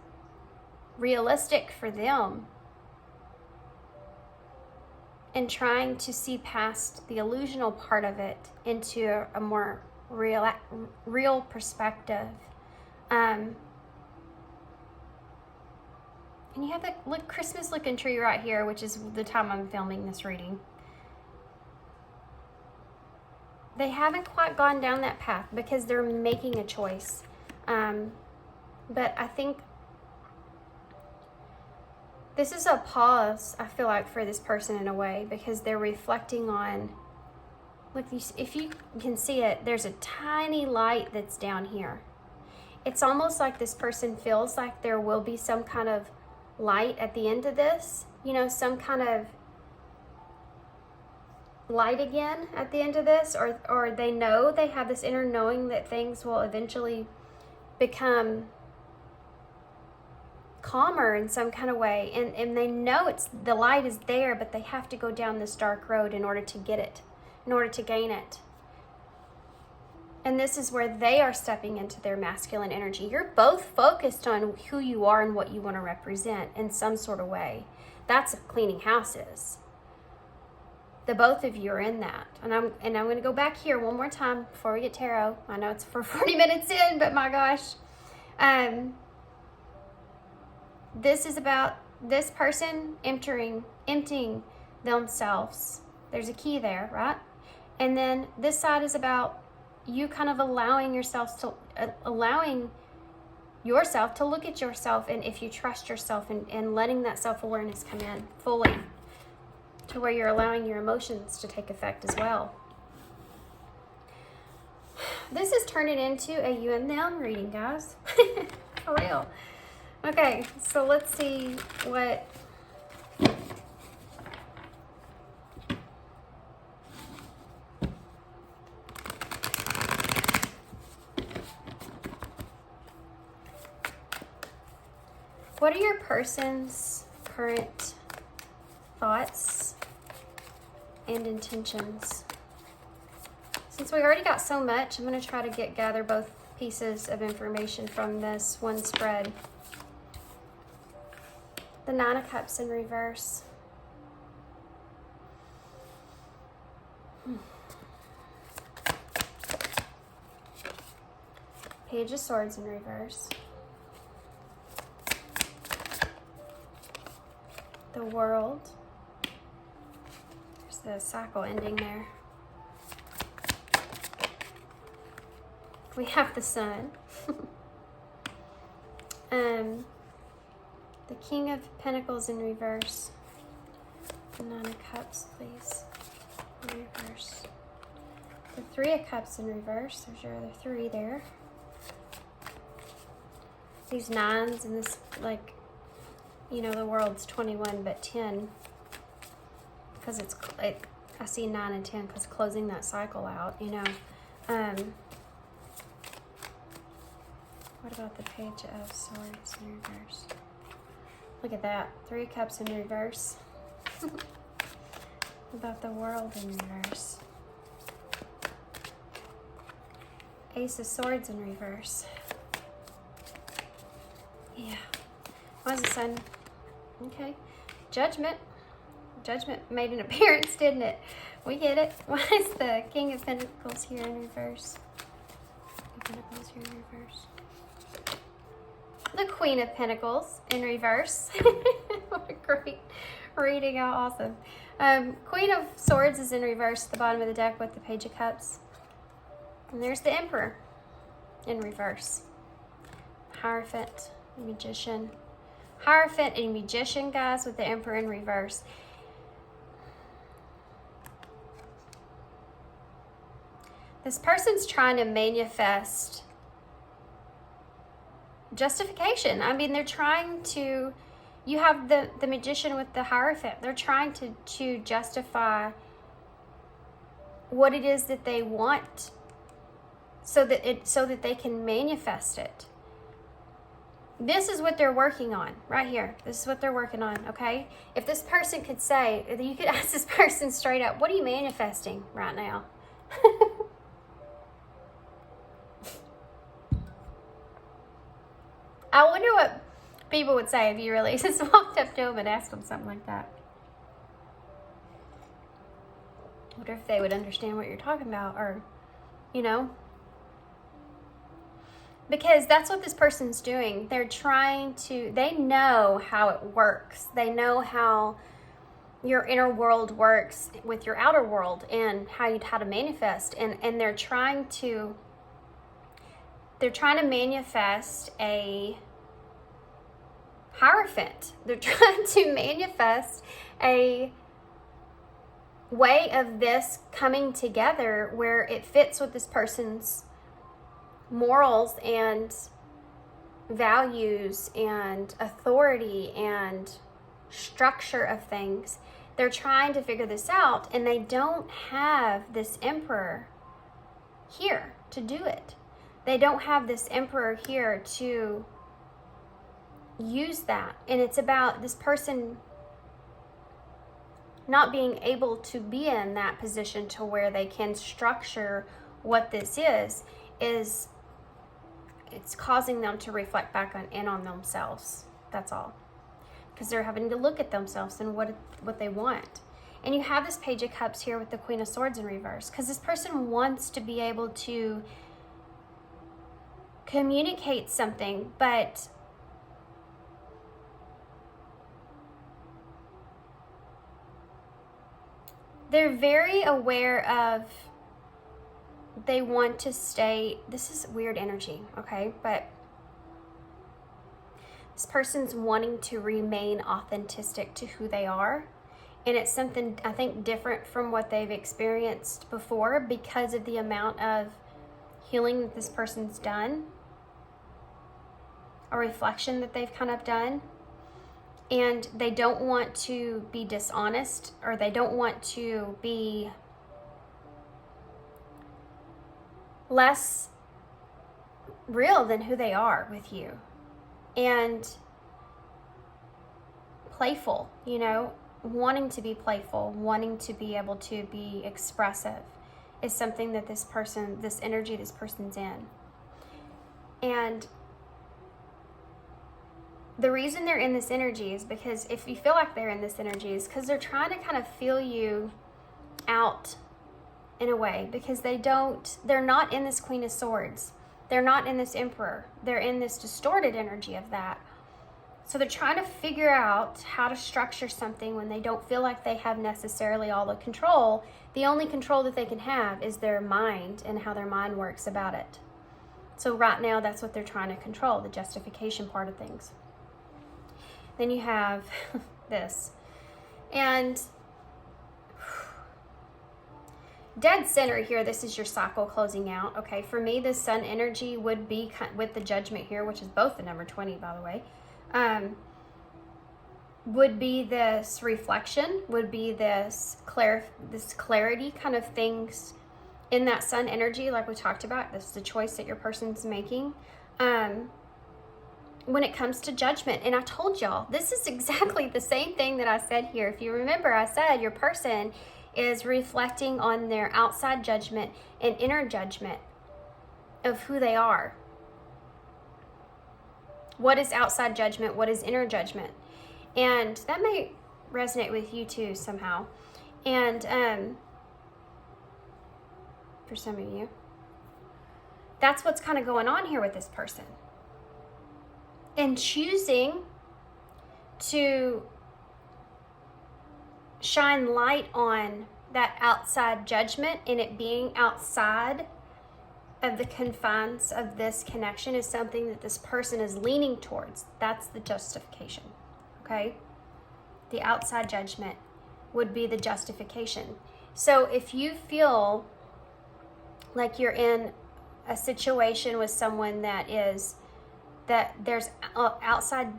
realistic for them, and trying to see past the illusional part of it into a more real perspective. And you have that Christmas looking tree right here, which is the time I'm filming this reading. They haven't quite gone down that path because they're making a choice. But I think this is a pause, I feel like, for this person in a way, because they're reflecting on, look, if you can see it, there's a tiny light that's down here. It's almost like this person feels like there will be some kind of light at the end of this, you know, some kind of light again at the end of this, or they know, they have this inner knowing that things will eventually become calmer in some kind of way, and they know the light is there, but they have to go down this dark road in order to get it, in order to gain it. And this is where they are stepping into their masculine energy. You're both focused on who you are and what you want to represent in some sort of way. That's what cleaning houses. The both of you are in that. And I'm going to go back here one more time before we get tarot. I know it's for 40 minutes in, but my gosh. This is about this person emptying themselves. There's a key there, right? And then this side is about you kind of allowing yourself to look at yourself, and if you trust yourself, and letting that self-awareness come in fully to where you're allowing your emotions to take effect as well. This is turning into a you and them reading, guys. For real. Okay, so let's see what are your person's current thoughts and intentions? Since we already got so much, I'm going to try to gather both pieces of information from this one spread. The Nine of Cups in reverse. Page of Swords in reverse. The World. There's the cycle ending there. We have the Sun. The King of Pentacles in reverse. The Nine of Cups, please. In reverse. The Three of Cups in reverse. There's your other three there. These nines and this, like, you know, the world's 21 but 10, because I see 9 and 10 because closing that cycle out, you know. What about the Page of Swords in reverse? Look at that, 3 of Cups in reverse. What about the World in reverse? Ace of Swords in reverse. Yeah. Why's the Sun? Okay. Judgment. Judgment made an appearance, didn't it? We get it. Why is the King of Pentacles here in reverse? King of Pentacles here in reverse. The Queen of Pentacles in reverse. What a great reading. How awesome. Queen of Swords is in reverse at the bottom of the deck with the Page of Cups. And there's the Emperor in reverse. Hierophant, Magician. Hierophant and Magician, guys, with the Emperor in reverse. This person's trying to manifest justification. I mean, they're trying to, you have the Magician with the Hierophant. They're trying to justify what it is that they want so that they can manifest it. This is what they're working on right here. This is what they're working on, okay? If this person could say, you could ask this person straight up, what are you manifesting right now? I people would say if you really just walked up to them and asked them something like that. I wonder if they would understand what you're talking about, or, you know. Because that's what this person's doing. They're trying to, they know how it works. They know how your inner world works with your outer world and how to manifest. And they're trying to manifest a Hierophant. They're trying to manifest a way of this coming together where it fits with this person's morals and values and authority and structure of things. They're trying to figure this out, and they don't have this emperor here to do it. They don't have this emperor here to use that. And it's about this person not being able to be in that position to where they can structure what this is it's causing them to reflect back on themselves. That's all. Because they're having to look at themselves and what they want. And you have this Page of Cups here with the Queen of Swords in reverse, because this person wants to be able to communicate something, but they're very aware of, they want to stay, this is weird energy, okay? But this person's wanting to remain authentic to who they are. And it's something, I think, different from what they've experienced before because of the amount of healing that this person's done, a reflection that they've kind of done. And they don't want to be dishonest, or they don't want to be less real than who they are with you. And playful, you know, wanting to be playful, wanting to be able to be expressive is something that this person, this energy this person's in. And the reason they're in this energy is because, if you feel like they're in this energy, is because they're trying to kind of feel you out in a way, because they're not in this Queen of Swords. They're not in this Emperor. They're in this distorted energy of that. So they're trying to figure out how to structure something when they don't feel like they have necessarily all the control. The only control that they can have is their mind and how their mind works about it. So right now, that's what they're trying to control, the justification part of things. Then you have this. And dead center here, this is your cycle closing out. Okay, for me, the Sun energy would be with the Judgment here, which is both the number 20, by the way. Would be this reflection, would be this clarity kind of things in that Sun energy, like we talked about. This is a choice that your person's making. When it comes to judgment, and I told y'all, this is exactly the same thing that I said here. If you remember, I said your person is reflecting on their outside judgment and inner judgment of who they are. What is outside judgment? What is inner judgment? And that may resonate with you too somehow. And for some of you, that's what's kind of going on here with this person. And choosing to shine light on that outside judgment and it being outside of the confines of this connection is something that this person is leaning towards. That's the justification, okay? The outside judgment would be the justification. So if you feel like you're in a situation with someone that there's outside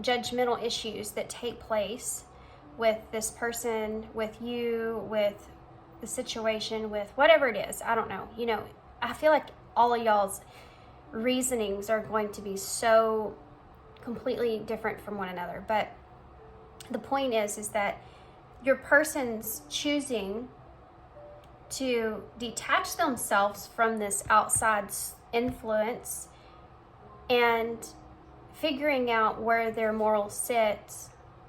judgmental issues that take place with this person, with you, with the situation, with whatever it is, I don't know. You know, I feel like all of y'all's reasonings are going to be so completely different from one another. But the point is that your person's choosing to detach themselves from this outside influence and figuring out where their morals sit,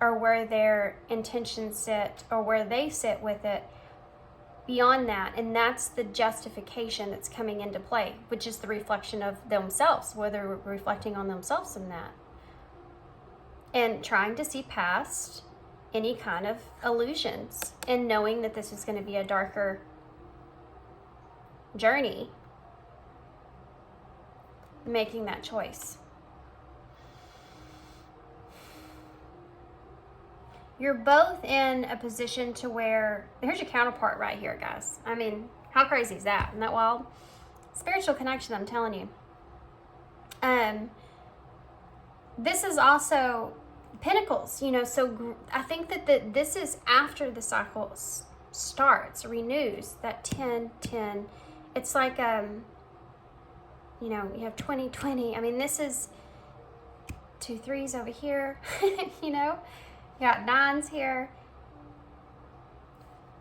or where their intentions sit, or where they sit with it beyond that. And that's the justification that's coming into play, which is the reflection of themselves, where they're reflecting on themselves in that. And trying to see past any kind of illusions, and knowing that this is going to be a darker journey, making that choice. You're both in a position to where, here's your counterpart right here, guys. I mean, how crazy is that? Isn't that wild? Spiritual connection, I'm telling you. This is also Pentacles, you know, so I think that this is after the cycle starts, renews, that 10, 10. It's like, you know, you have 20, 20. I mean, this is 2 3s over here, you know. You got 9s here.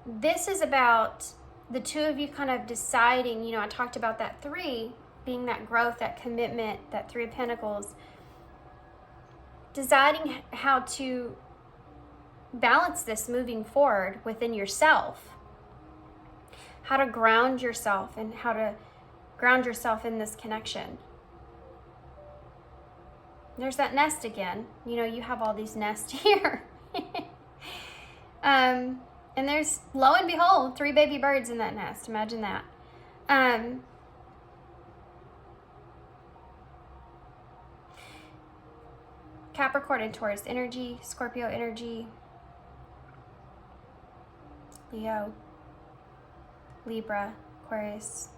This is about the two of you kind of deciding, you know, I talked about that 3 being that growth, that commitment, that 3 of Pentacles. Deciding how to balance this moving forward within yourself. How to ground yourself, and how to ground yourself in this connection. There's that nest again. You know, you have all these nests here. And there's, lo and behold, 3 baby birds in that nest. Imagine that. Capricorn and Taurus energy, Scorpio energy, Leo, Libra, Aquarius.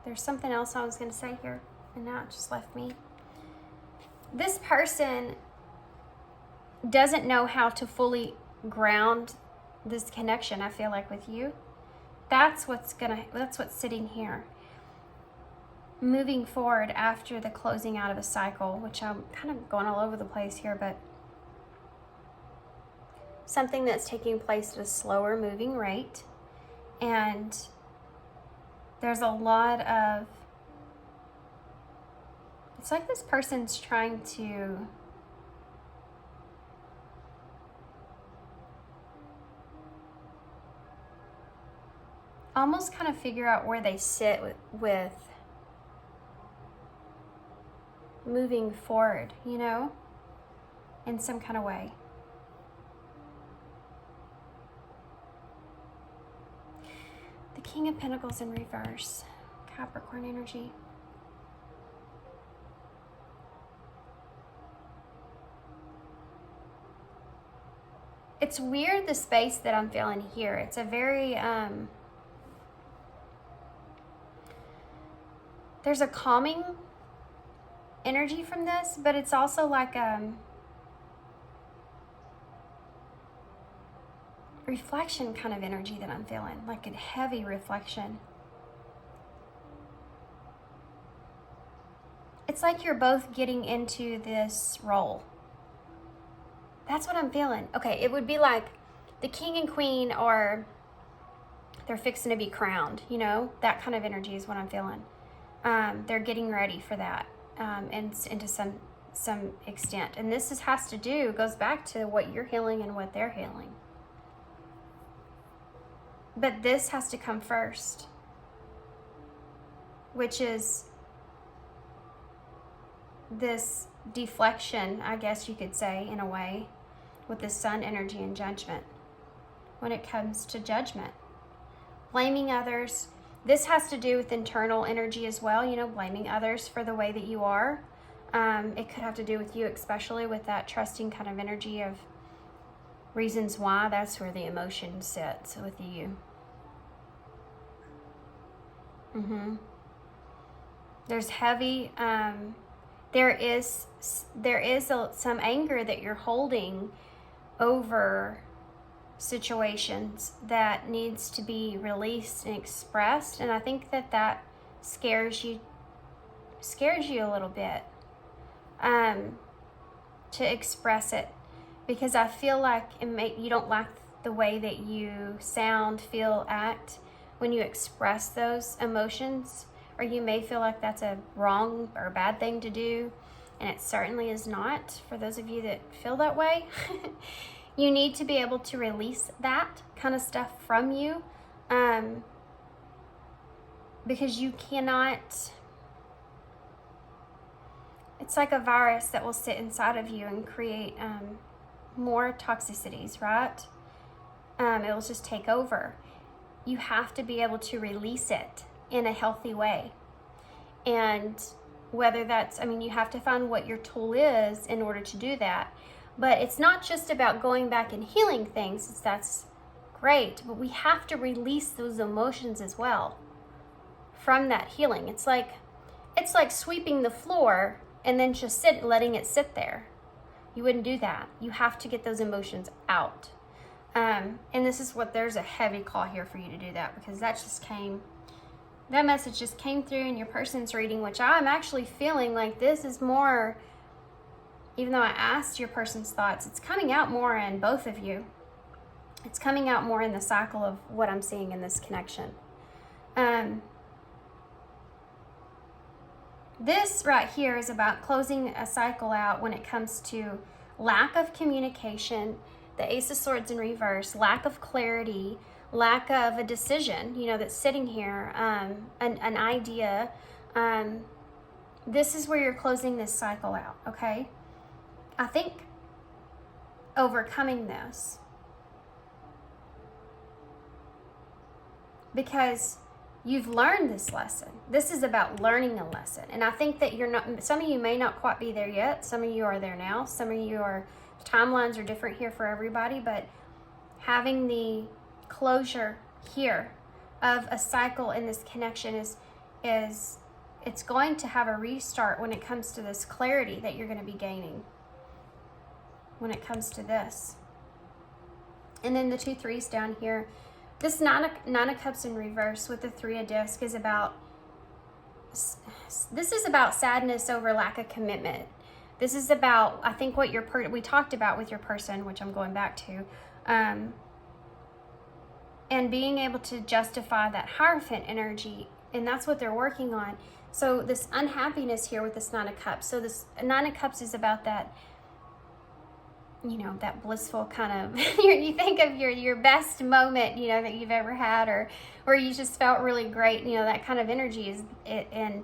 There's something else I was going to say here, and now it just left me. This person doesn't know how to fully ground this connection, I feel like, with you. That's what's sitting here. Moving forward after the closing out of a cycle, which I'm kind of going all over the place here, but something that's taking place at a slower moving rate. And there's a lot of, it's like this person's trying to almost kind of figure out where they sit with moving forward, you know, in some kind of way. The King of Pentacles in reverse, Capricorn energy. It's weird, the space that I'm feeling here. It's a very, there's a calming energy from this, but it's also like reflection kind of energy that I'm feeling, like a heavy reflection. It's like you're both getting into this role. That's what I'm feeling. Okay, it would be like the king and queen, or they're fixing to be crowned, you know? That kind of energy is what I'm feeling. They're getting ready for that. And to some extent, and this goes back to what you're healing and what they're healing. But this has to come first, which is this deflection, I guess you could say, in a way, with the sun energy and judgment. When it comes to judgment, blaming others. This has to do with internal energy as well, you know, blaming others for the way that you are. It could have to do with you, especially with that trusting kind of energy of reasons why. That's where the emotion sits with you. There's heavy, there is some anger that you're holding over situations that needs to be released and expressed, and I think that scares you a little bit to express it, because I feel like you don't like the way that you sound, feel, act when you express those emotions or you may feel like that's a wrong or bad thing to do, and it certainly is not for those of you that feel that way. You need to be able to release that kind of stuff from you, because you cannot, it's like a virus that will sit inside of you and create more toxicities, right? It will just take over. You have to be able to release it in a healthy way. And whether that's, I mean, you have to find what your tool is in order to do that. But it's not just about going back and healing things. That's great, but we have to release those emotions as well from that healing. It's like sweeping the floor and then just letting it sit there. You wouldn't do that. You have to get those emotions out. And this is what, there's a heavy call here for you to do that, because that message just came through in your person's reading, which I'm actually feeling like this is more, even though I asked your person's thoughts, it's coming out more in both of you. It's coming out more in the cycle of what I'm seeing in this connection. This right here is about closing a cycle out when it comes to lack of communication, the Ace of Swords in reverse, lack of clarity, lack of a decision, that's sitting here, an idea. This is where you're closing this cycle out, okay? I think overcoming this, because you've learned this lesson. This is about learning a lesson. And I think that some of you may not quite be there yet. Some of you are there now. Some of you timelines are different here for everybody, but having the closure here of a cycle in this connection is it's going to have a restart when it comes to this clarity that you're going to be gaining when it comes to this. And then the 2 3s down here. This Nine of Cups in reverse with the 3 of Discs is about sadness over lack of commitment. This is about, I think, what we talked about with your person, which I'm going back to, and being able to justify that Hierophant energy, and that's what they're working on. So this unhappiness here with this 9 of Cups. So this 9 of Cups is about that, that blissful kind of, you think of your best moment, that you've ever had, or you just felt really great, that kind of energy is it, and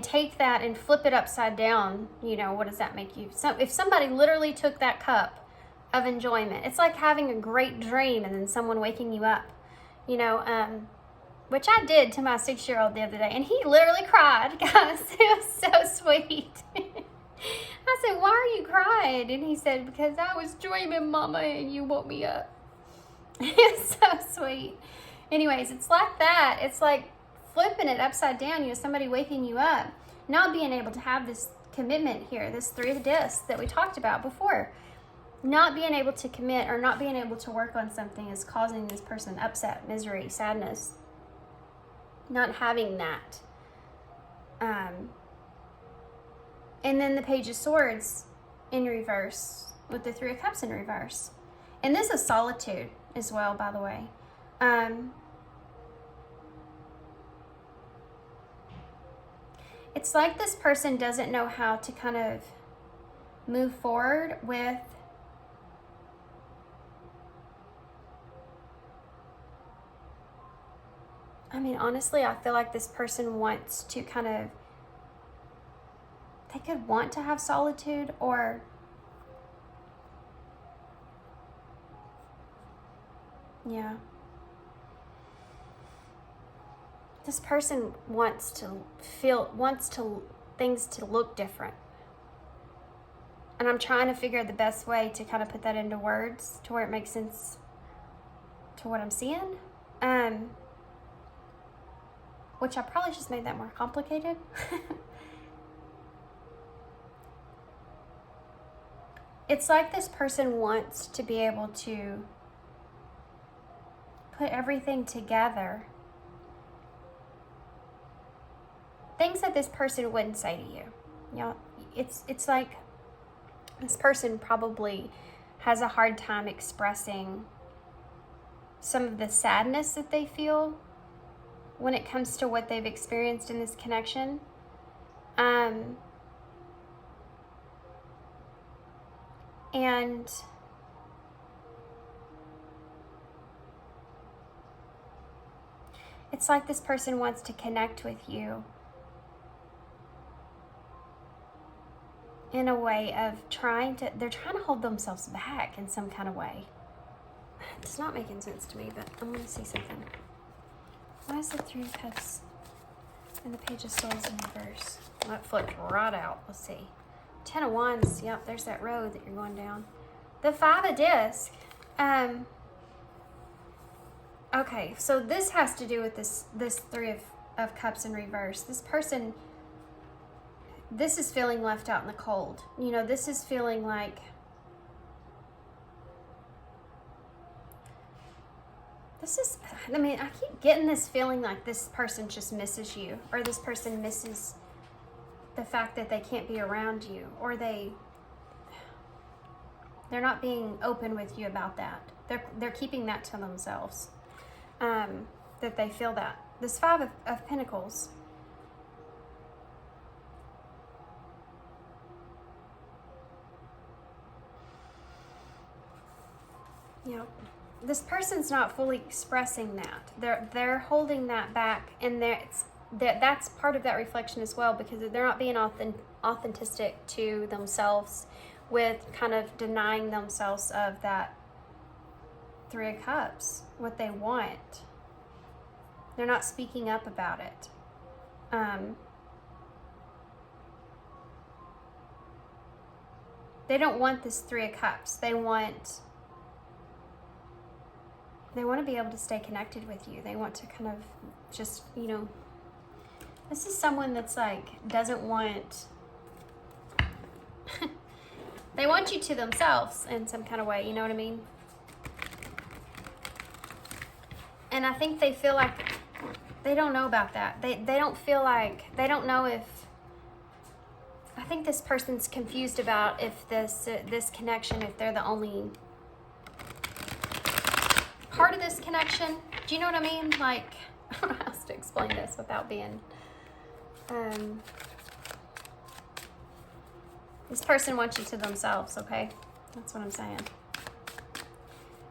take that and flip it upside down. What does that make you? So if somebody literally took that cup of enjoyment, it's like having a great dream and then someone waking you up, which I did to my 6-year-old the other day, and he literally cried, guys. It was so sweet. I said, "Why are you crying?" And he said, "Because I was dreaming, Mama, and you woke me up." It's so sweet. Anyways, it's like that. It's like flipping it upside down, somebody waking you up, not being able to have this commitment here, this 3 of Discs that we talked about before. Not being able to commit or not being able to work on something is causing this person upset, misery, sadness. Not having that. And then the Page of Swords in reverse with the 3 of Cups in reverse. And this is solitude as well, by the way. It's like this person doesn't know how to kind of move forward with honestly, I feel like this person wants to they could want to have solitude, or this person wants things to look different. And I'm trying to figure out the best way to kind of put that into words to where it makes sense to what I'm seeing. Which I probably just made that more complicated. It's like this person wants to be able to put everything together. Things that this person wouldn't say to you. It's like this person probably has a hard time expressing some of the sadness that they feel when it comes to what they've experienced in this connection. And it's like this person wants to connect with you in a way of they're trying to hold themselves back in some kind of way. It's not making sense to me, but I'm going to see something. Why is the Three of Cups and the Page of Swords in reverse? Well, that flipped right out. Let's see. Ten of Wands. Yep, there's that road that you're going down. The Five of Discs. Okay, so this has to do with this Three of Cups in reverse. This person, this is feeling left out in the cold. You know, this is feeling like I keep getting this feeling like this person just misses you, or this person misses the fact that they can't be around you, or they're not being open with you about that. They're keeping that to themselves. That they feel that. This Five of Pentacles. You know, this person's not fully expressing that. They're holding that back, and that's part of that reflection as well, because they're not being authentic to themselves, with kind of denying themselves of that Three of Cups, what they want. They're not speaking up about it. They don't want this Three of Cups. They want to be able to stay connected with you. They want to kind of just, you know, this is someone that's like, doesn't want, they want you to themselves in some kind of way, you know what I mean? And I think they feel like they don't know about that. They don't feel like, they don't know if, I think this person's confused about if this connection, if they're the only part of this connection. Do you know what I mean? Like, I don't know how else to explain this without being, this person wants you to themselves, okay? That's what I'm saying.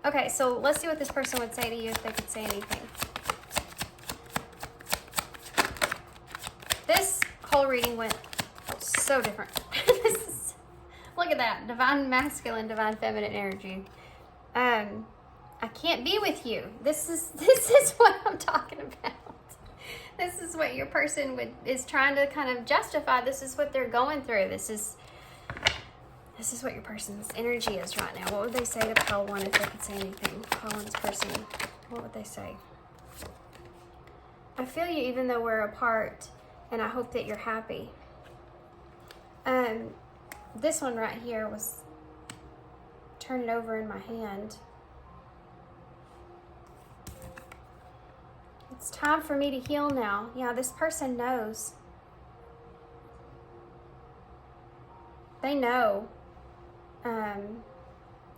Okay, so let's see what this person would say to you if they could say anything. This whole reading went so different. Look at that. Divine masculine, divine feminine energy. I can't be with you. This is what I'm talking about. This is what your person is trying to kind of justify. This is what they're going through. This is what your person's energy is right now. What would they say to Pile 1 if they could say anything? Pile 1's person, what would they say? I feel you even though we're apart, and I hope that you're happy. This one right here was, turn it over in my hand. It's time for me to heal now. Yeah, this person knows. They know.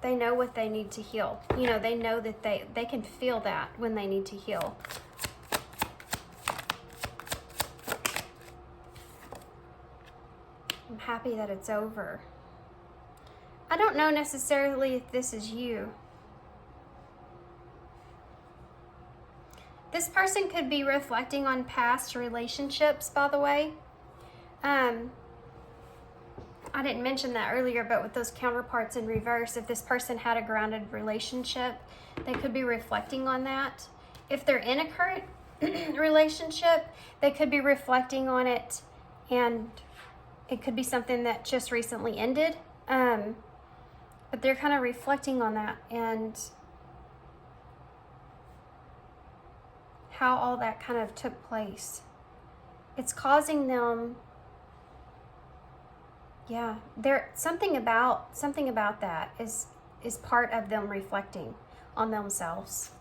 They know what they need to heal. You know, they know that they can feel that when they need to heal. I'm happy that it's over. I don't know necessarily if this is you. This person could be reflecting on past relationships, by the way. I didn't mention that earlier, but with those counterparts in reverse, if this person had a grounded relationship, they could be reflecting on that. If they're in a current relationship, they could be reflecting on it, and it could be something that just recently ended. But they're kind of reflecting on that and how all that kind of took place. It's causing them, yeah, there something about that is part of them reflecting on themselves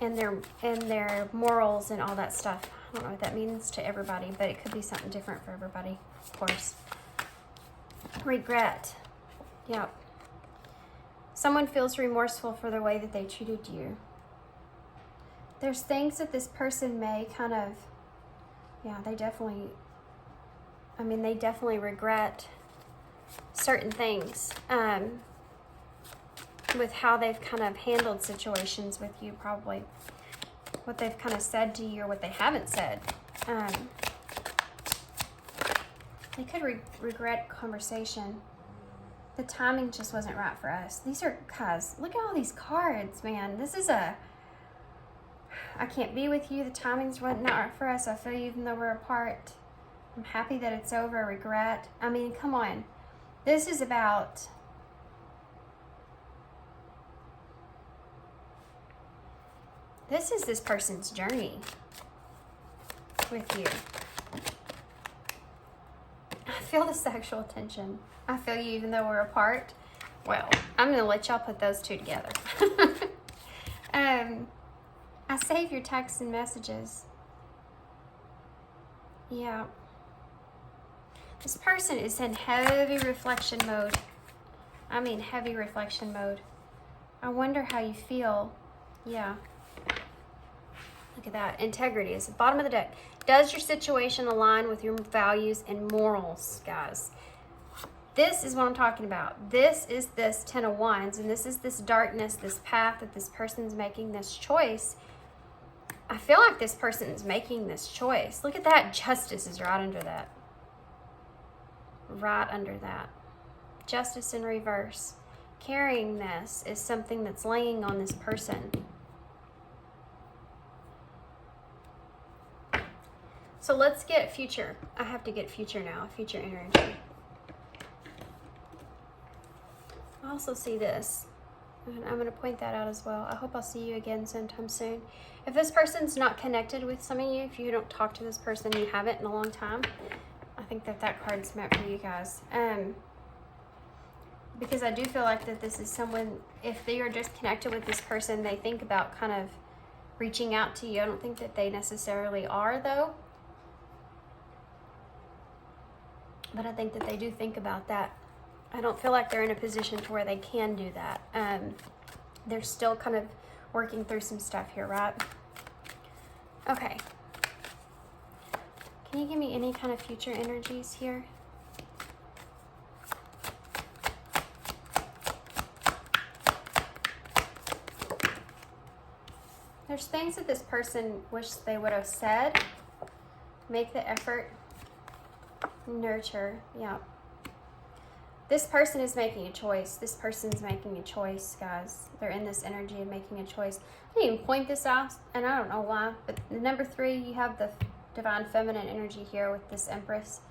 and their morals and all that stuff. I don't know what that means to everybody, but it could be something different for everybody, of course. Regret. Yep. Someone feels remorseful for the way that they treated you. there's things that this person may kind of, yeah, they definitely regret certain things with how they've kind of handled situations with you, probably what they've kind of said to you or what they haven't said. They could regret conversation. The timing just wasn't right for us. These are, guys, look at all these cards, man. This is I can't be with you. The timing's not right for us. I feel you even though we're apart. I'm happy that it's over. Regret. I mean, come on. This is about... This is this person's journey with you. I feel the sexual tension. I feel you even though we're apart. Well, I'm going to let y'all put those two together. I save your texts and messages. Yeah. This person is in heavy reflection mode. I mean heavy reflection mode. I wonder how you feel. Yeah. Look at that. Integrity is at the bottom of the deck. Does your situation align with your values and morals, guys? This is what I'm talking about. This is this 10 of Wands, and this is this darkness, this path that this person's making this choice. I feel like this person's making this choice. Look at that. Justice is right under that. Right under that. Justice in reverse. Carrying this is something that's laying on this person. So let's get future. I have to get future now, future energy. I also see this, and I'm going to point that out as well. I hope I'll see you again sometime soon. If this person's not connected with some of you, if you don't talk to this person, you haven't in a long time, I think that that card's meant for you guys. Because I do feel like that this is someone, if they are just connected with this person, they think about kind of reaching out to you. I don't think that they necessarily are, though. But I think that they do think about that. I don't feel like they're in a position to where they can do that. They're still kind of working through some stuff here, right? Okay. Can you give me any kind of future energies here? There's things that this person wishes they would have said. Make the effort. Nurture. Yeah. This person is making a choice. This person's making a choice, guys. They're in this energy of making a choice. I didn't even point this out, and I don't know why, but the number 3, you have the divine feminine energy here with this Empress.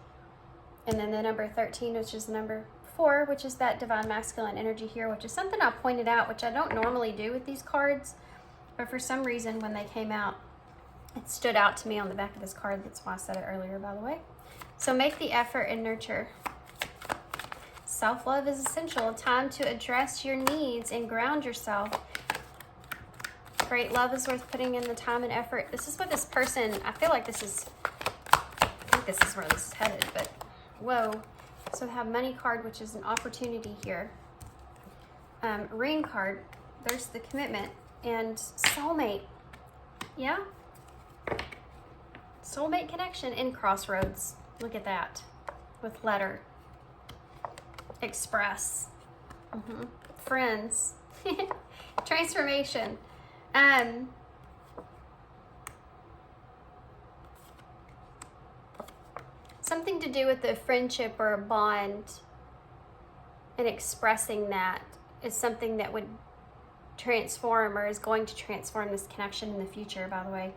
And then the number 13, which is the number 4, which is that divine masculine energy here, which is something I pointed out, which I don't normally do with these cards. But for some reason, when they came out, it stood out to me on the back of this card. That's why I said it earlier, by the way. So make the effort and nurture. Self-love is essential. A time to address your needs and ground yourself. Great love is worth putting in the time and effort. This is what this person, I feel like this is, I think this is where this is headed, but whoa. So we have money card, which is an opportunity here. Ring card, there's the commitment. And soulmate. Yeah? Soulmate connection in crossroads. Look at that. With letter. Express. Friends. Transformation. Something to do with a friendship or a bond, and expressing that is something that would transform or is going to transform this connection in the future, by the way.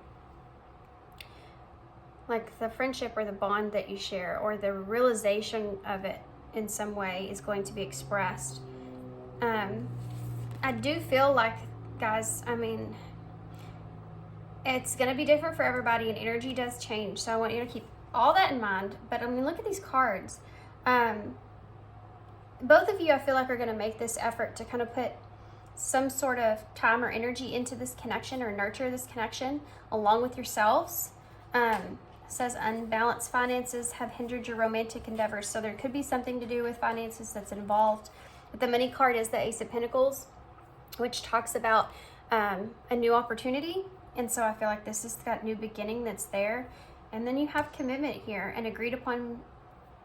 Like the friendship or the bond that you share or the realization of it in some way is going to be expressed. I do feel like, guys, I mean, it's going to be different for everybody and energy does change. So I want you to keep all that in mind. But I mean, look at these cards. Both of you, I feel like, are going to make this effort to kind of put some sort of time or energy into this connection or nurture this connection along with yourselves. It says unbalanced finances have hindered your romantic endeavors. So there could be something to do with finances that's involved. But the money card is the Ace of Pentacles, which talks about a new opportunity And so I feel like this is that new beginning that's there. And then you have commitment here and agreed upon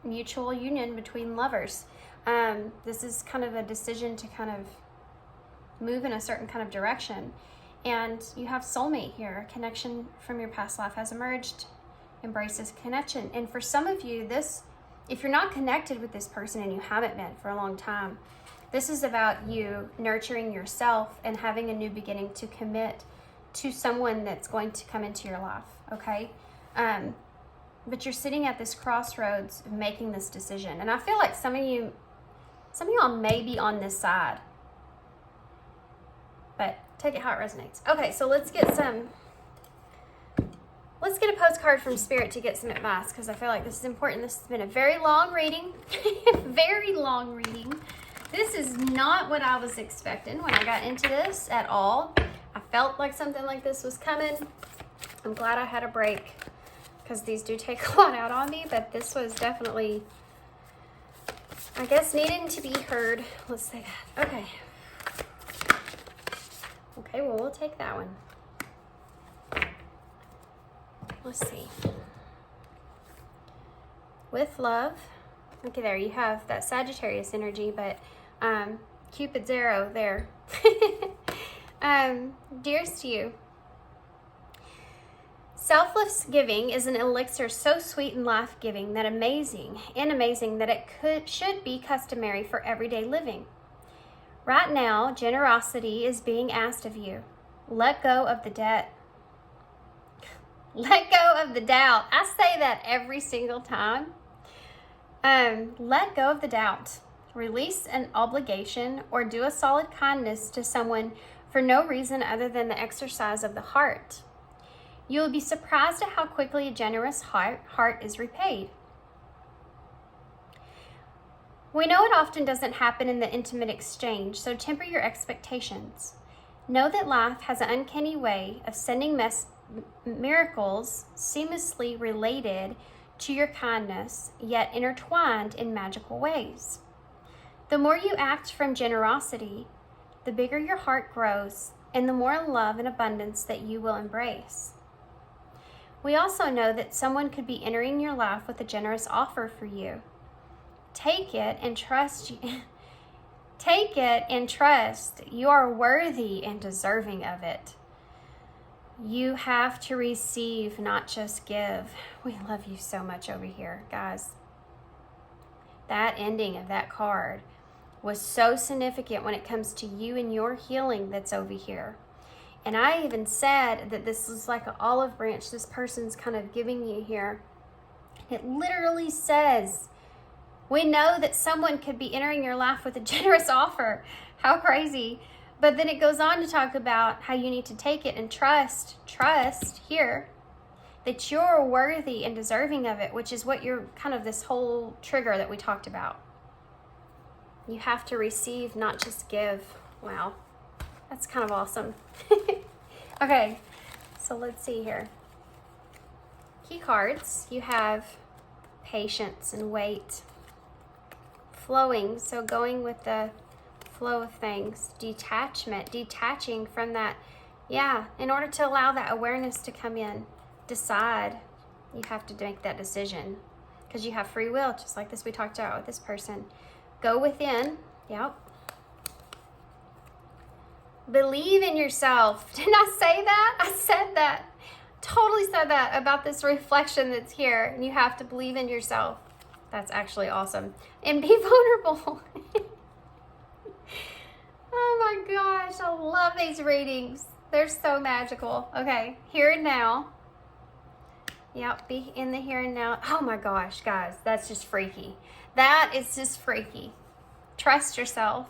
mutual union between lovers. This is kind of a decision to kind of move in a certain kind of direction. And you have soulmate here. A connection from your past life has emerged. Embrace this connection. And for some of you, this, if you're not connected with this person and you haven't been for a long time, this is about you nurturing yourself and having a new beginning to commit to someone that's going to come into your life, okay? But you're sitting at this crossroads of making this decision. And I feel like some of y'all may be on this side. But take it how it resonates. Okay, so let's get a postcard from Spirit to get some advice, because I feel like this is important. This has been a very long reading. Very long reading. This is not what I was expecting when I got into this at all. I felt like something like this was coming. I'm glad I had a break, because these do take a lot out on me, but this was definitely, I guess, needing to be heard. Let's say that. Okay. Okay, well, we'll take that one. Let's see. With love. Okay, there you have that Sagittarius energy, but Cupid's arrow there. Dearest you, selfless giving is an elixir so sweet and life-giving that amazing that it should be customary for everyday living. Right now, generosity is being asked of you. Let go of the debt. Let go of the doubt. I say that every single time. Let go of the doubt. Release an obligation or do a solid kindness to someone for no reason other than the exercise of the heart. You will be surprised at how quickly a generous heart is repaid. We know it often doesn't happen in the intimate exchange, so temper your expectations. Know that life has an uncanny way of sending miracles seamlessly related to your kindness, yet intertwined in magical ways. The more you act from generosity, the bigger your heart grows, and the more love and abundance that you will embrace. We also know that someone could be entering your life with a generous offer for you. Take it and trust. Take it and trust you are worthy and deserving of it. You have to receive, not just give. We love you so much over here, guys. That ending of that card was so significant when it comes to you and your healing that's over here. And I even said that this is like an olive branch this person's kind of giving you here. It literally says, we know that someone could be entering your life with a generous offer. How crazy. But then it goes on to talk about how you need to take it and trust here that you're worthy and deserving of it, which is what you're kind of this whole trigger that we talked about. You have to receive, not just give. Wow. That's kind of awesome. Okay, so let's see here. Key cards. You have patience and wait. Flowing, so going with the flow of things. Detachment, detaching from that. Yeah, in order to allow that awareness to come in, decide. You have to make that decision because you have free will, just like this we talked about with this person. Go within. Yep. Believe in yourself. Didn't I say that? I said that. Totally said that about this reflection that's here. And you have to believe in yourself. That's actually awesome. And be vulnerable. Oh my gosh, I love these readings. They're so magical. Okay, here and now. Yep, be in the here and now. Oh my gosh, guys, that's just freaky. That is just freaky. Trust yourself.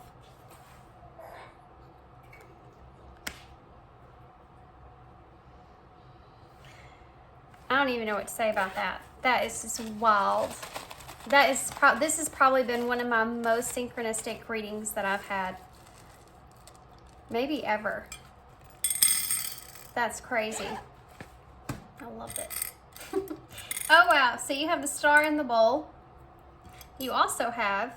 I don't even know what to say about that. That is just wild. This has probably been one of my most synchronistic readings that I've had. Maybe ever. That's crazy. I love it. Oh wow, so you have the star in the bowl. You also have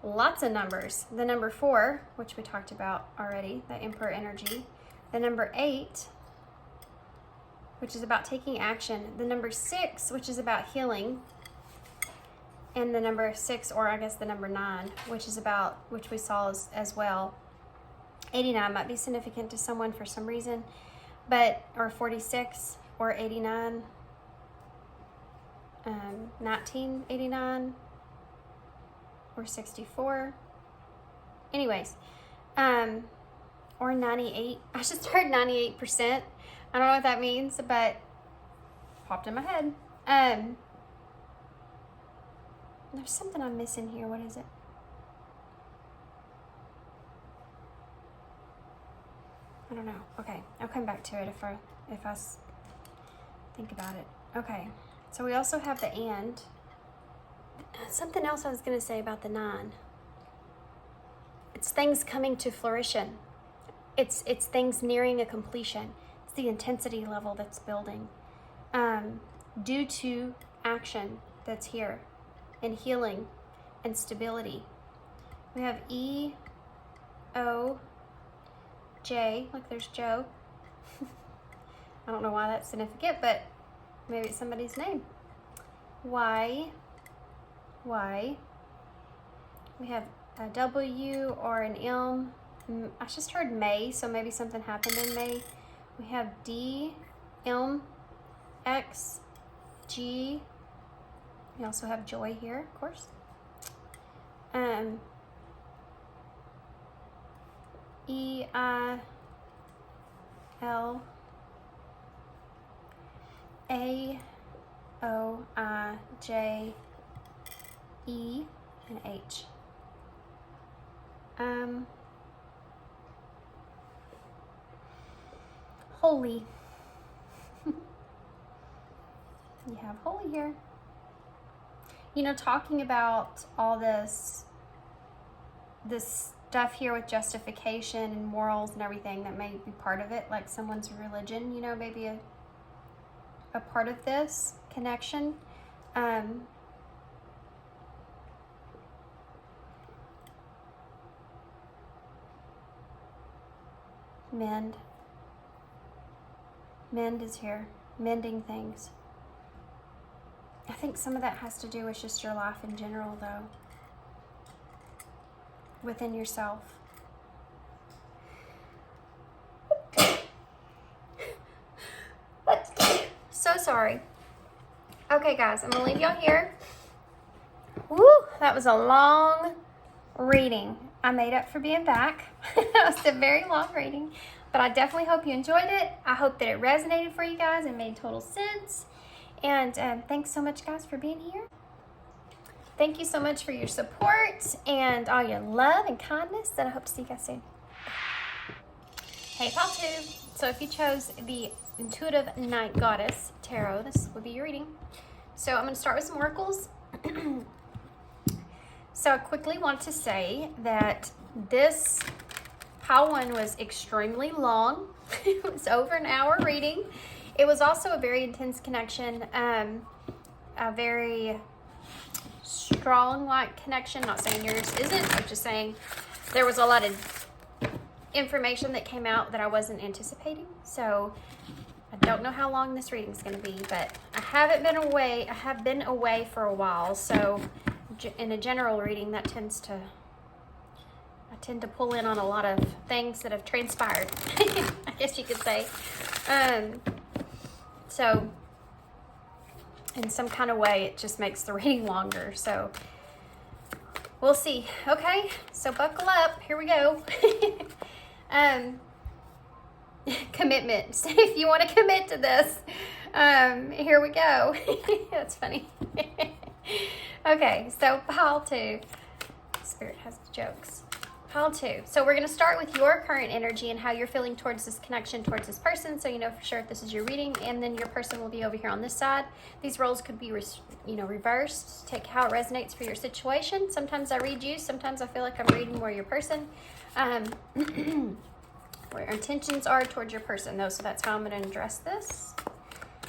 lots of numbers. The number 4, which we talked about already, the Emperor energy. The number 8, which is about taking action. The number 6, which is about healing. And the number 6, or I guess the number 9, which is about, which we saw as well. 89 might be significant to someone for some reason, but, or 46, or 89, 1989, or 64. Anyways, or 98. I just heard 98%. I don't know what that means, but popped in my head. There's something I'm missing here. What is it? I don't know. Okay, I'll come back to it if I think about it. Okay, so we also have the and. Something else I was going to say about the 9. It's things coming to fruition. It's things nearing a completion. It's the intensity level that's building. Due to action that's here, and healing, and stability. We have E, O, J, look, there's Joe. I don't know why that's significant, but maybe it's somebody's name. Y. We have a W or an M. I just heard May, so maybe something happened in May. We have D, M, X, G. We also have joy here, of course. E, I, L, A, O, I, J, E, and H. Holy. You have holy here. You know, talking about all this stuff here with justification and morals and everything that may be part of it, like someone's religion, you know, maybe a part of this connection. Mend is here, mending things. I think some of that has to do with just your life in general, though, within yourself. So sorry. Okay, guys, I'm gonna leave y'all here. Woo, that was a long reading. I made up for being back. That was a very long reading, but I definitely hope you enjoyed it. I hope that it resonated for you guys and made total sense. And thanks so much, guys, for being here. Thank you so much for your support and all your love and kindness. And I hope to see you guys soon. Hey, Pal 2. So if you chose the Intuitive Night Goddess Tarot, this would be your reading. So I'm going to start with some oracles. So I quickly want to say that this Pile 1 was extremely long. It was over an hour reading. It was also a very intense connection, a very strong connection. Not saying yours isn't, I'm just saying there was a lot of information that came out that I wasn't anticipating. So I don't know how long this reading is going to be, but I have been away for a while. So in a general reading, I tend to pull in on a lot of things that have transpired, I guess you could say. So in some kind of way, it just makes the reading longer. So we'll see. Okay, so buckle up. Here we go. Commitment. If you want to commit to this, here we go. That's funny. Okay, so Pile 2. Spirit has jokes. Pile 2. So we're going to start with your current energy and how you're feeling towards this connection, towards this person, so you know for sure if this is your reading, and then your person will be over here on this side. These roles could be reversed. Take how it resonates for your situation. Sometimes I read you. Sometimes I feel like I'm reading more your person. Where your intentions are towards your person, though, so that's how I'm going to address this.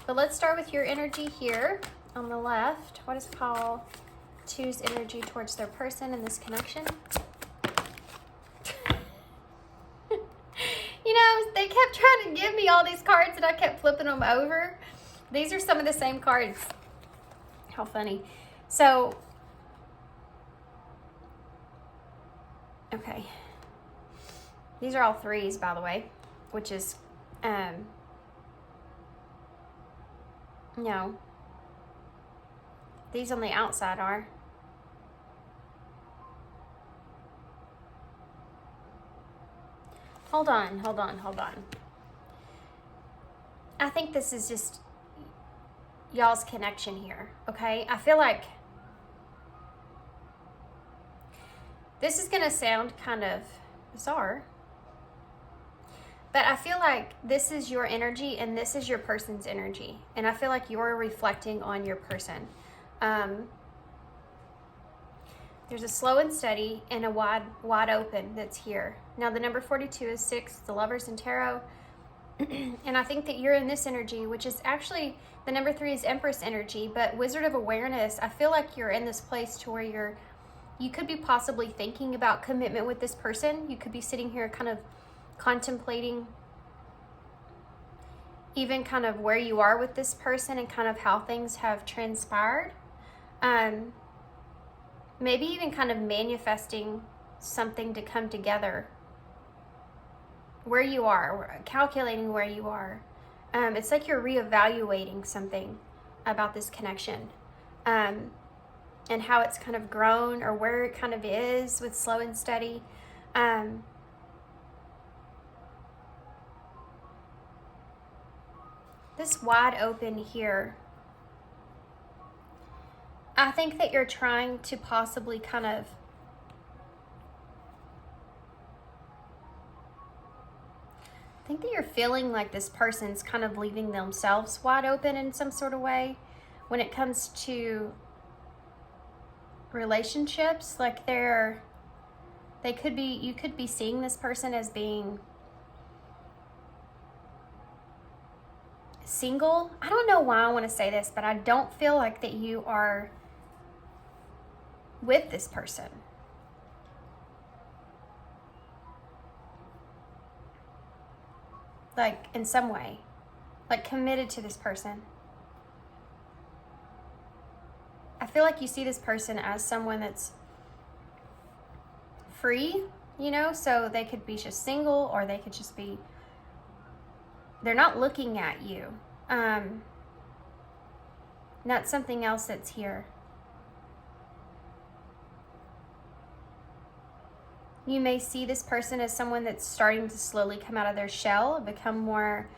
But let's start with your energy here on the left. What is Pile 2's energy towards their person in this connection? You know, they kept trying to give me me all these cards and I kept flipping them over. These are some of the same cards. How funny. So, okay. These are all threes, by the way, which is, no. These on the outside are. Hold on. I think this is just y'all's connection here, okay? I feel like this is gonna sound kind of bizarre, but I feel like this is your energy and this is your person's energy. And I feel like you're reflecting on your person. There's a slow and steady and a wide open that's here. Now the number 42 is 6, the Lovers in Tarot. And I think that you're in this energy, which is actually, the number 3 is Empress energy, but Wizard of Awareness, I feel like you're in this place to where you could be possibly thinking about commitment with this person. You could be sitting here kind of contemplating even kind of where you are with this person and kind of how things have transpired. Maybe even kind of manifesting something to come together. Where you are, calculating where you are. It's like you're reevaluating something about this connection. And how it's kind of grown or where it kind of is with slow and steady. This wide open here, I think that you're trying to possibly kind of I think that you're feeling like this person's kind of leaving themselves wide open in some sort of way when it comes to relationships. Like you could be seeing this person as being single. I don't know why I want to say this, but I don't feel like that you are with this person. Like in some way, like committed to this person. I feel like you see this person as someone that's free, you know, so they could be just single or they could just be, they're not looking at you. Not something else that's here. You may see this person as someone that's starting to slowly come out of their shell, become more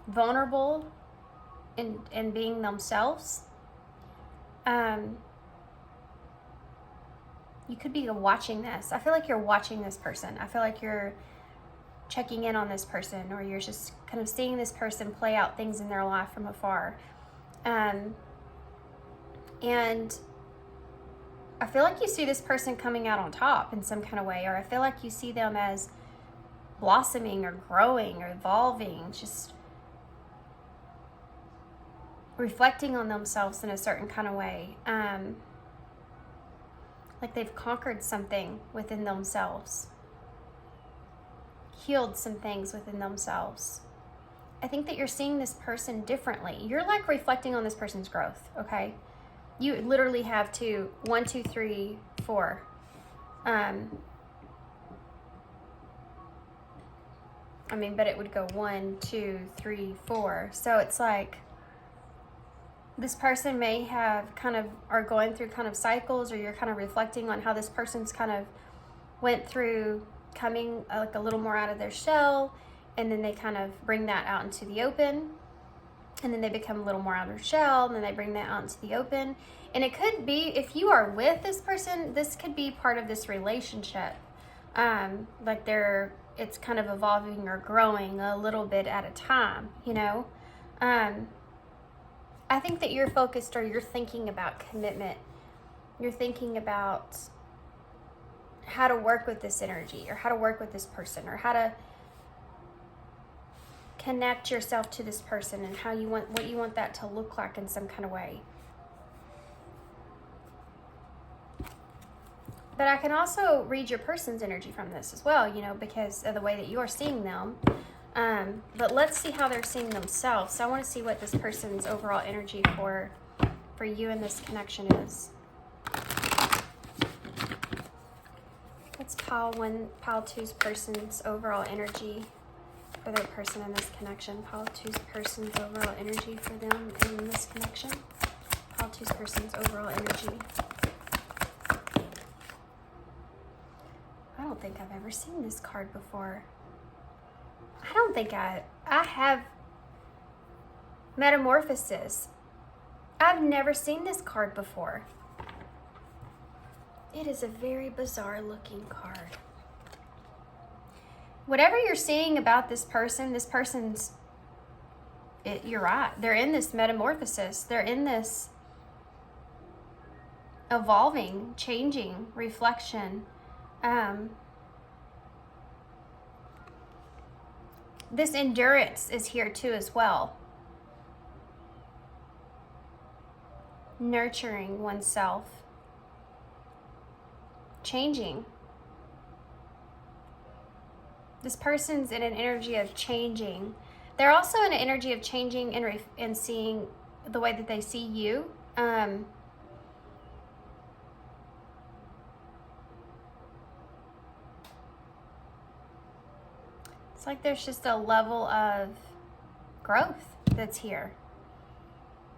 vulnerable in being themselves. You could be watching this. I feel like you're watching this person. I feel like you're checking in on this person, or you're just kind of seeing this person play out things in their life from afar. And I feel like you see this person coming out on top in some kind of way, or I feel like you see them as blossoming or growing or evolving, just reflecting on themselves in a certain kind of way. Like they've conquered something within themselves, healed some things within themselves. I think that you're seeing this person differently. You're like reflecting on this person's growth, okay? You literally have 1, 2, 3, 4. But it would go 1, 2, 3, 4. So it's like this person may have are going through kind of cycles, or you're kind of reflecting on how this person's kind of went through coming like a little more out of their shell, and then they kind of bring that out into the open. And then they become a little more out of their shell, and then they bring that out into the open. And it could be, if you are with this person, this could be part of this relationship. Like it's kind of evolving or growing a little bit at a time, you know? I think that you're focused, or you're thinking about commitment. You're thinking about how to work with this energy, or how to work with this person, or how to connect yourself to this person, and what you want that to look like in some kind of way. But I can also read your person's energy from this as well, you know, because of the way that you are seeing them. But let's see how they're seeing themselves. So I want to see what this person's overall energy for you in this connection is. Let's pile 2's person's overall energy for their person in this connection. Pile 2's person's overall energy for them in this connection. Pile 2's person's overall energy. I don't think I've ever seen this card before. I don't think I have Metamorphosis. I've never seen this card before. It is a very bizarre looking card. Whatever you're seeing about this person's, you're right. They're in this metamorphosis. They're in this evolving, changing, reflection. This endurance is here too as well. Nurturing oneself. Changing. This person's in an energy of changing. They're also in an energy of changing and seeing the way that they see you. It's like there's just a level of growth that's here.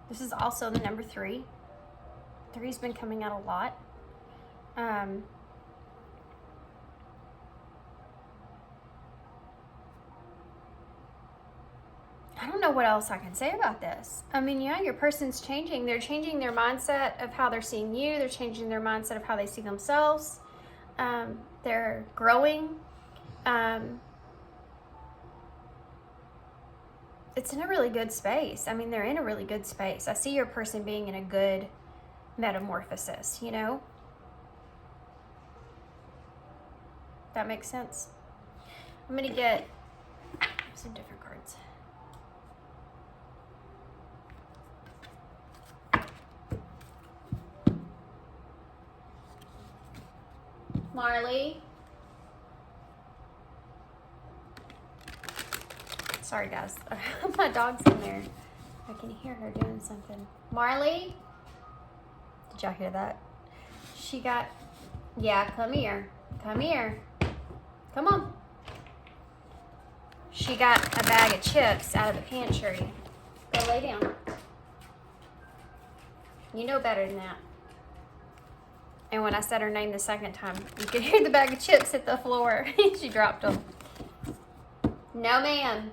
This is also the number 3. 3's been coming out a lot. I don't know what else I can say about this. I mean, yeah, your person's changing. They're changing their mindset of how they're seeing you. They're changing their mindset of how they see themselves. They're growing. It's in a really good space. I mean, they're in a really good space. I see your person being in a good metamorphosis, you know? That makes sense. I'm going to get some different cards. Marley. Sorry, guys. My dog's in there. I can hear her doing something. Marley? Did y'all hear that? She got... Yeah, come here. Come here. Come on. She got a bag of chips out of the pantry. Go lay down. You know better than that. And when I said her name the second time, you could hear the bag of chips hit the floor. She dropped them. No, ma'am.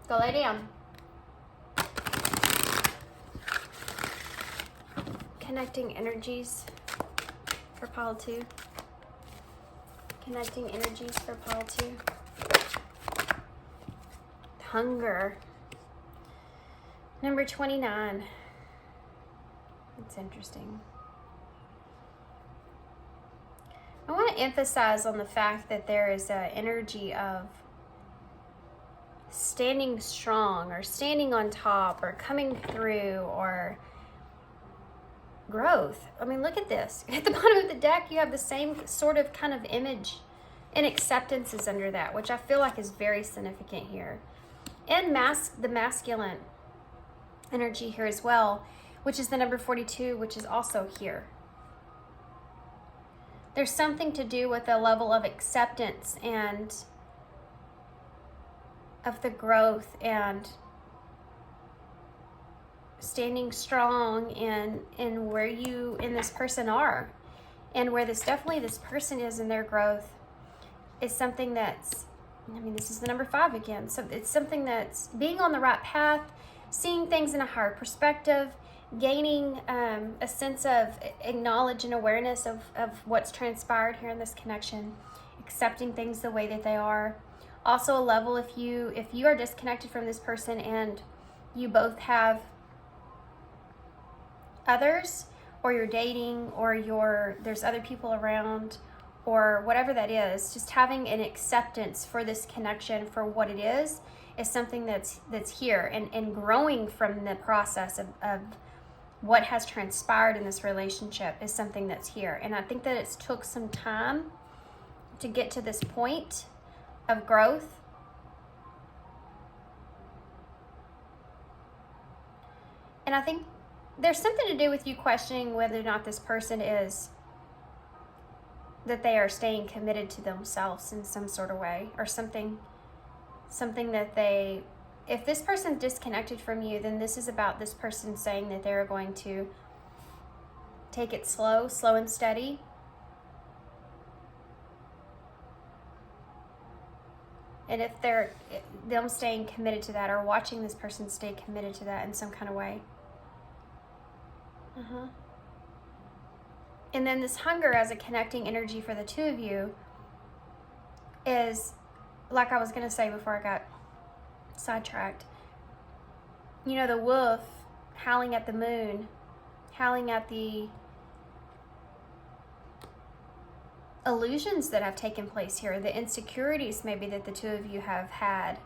Go lay down. Connecting energies for pile 2. Connecting energies for pile 2. Hunger. Number 29. It's interesting. I want to emphasize on the fact that there is an energy of standing strong or standing on top or coming through or growth. I mean, look at this. At the bottom of the deck, you have the same sort of kind of image, and acceptance is under that, which I feel like is very significant here. And the masculine energy here as well, which is the number 42, which is also here. There's something to do with a level of acceptance and of the growth and standing strong in where you and this person are, and where this person is in their growth is something that's, I mean, this is the number 5 again. So it's something that's being on the right path, seeing things in a higher perspective, gaining a sense of knowledge and awareness of what's transpired here in this connection, accepting things the way that they are. Also a level, if you are disconnected from this person and you both have others, or you're dating, or there's other people around, or whatever that is, just having an acceptance for this connection for what it is something that's here, and growing from the process of what has transpired in this relationship is something that's here. And I think that it's took some time to get to this point. of growth. And I think there's something to do with you questioning whether or not this person is, that they are staying committed to themselves in some sort of way, or something that they, if this person's disconnected from you, then this is about this person saying that they're going to take it slow and steady. And if they're, them staying committed to that, or watching this person stay committed to that in some kind of way. And then this hunger as a connecting energy for the two of you is, like I was going to say before I got sidetracked, you know, the wolf howling at the moon, howling at the illusions that have taken place here, the insecurities maybe that the two of you have had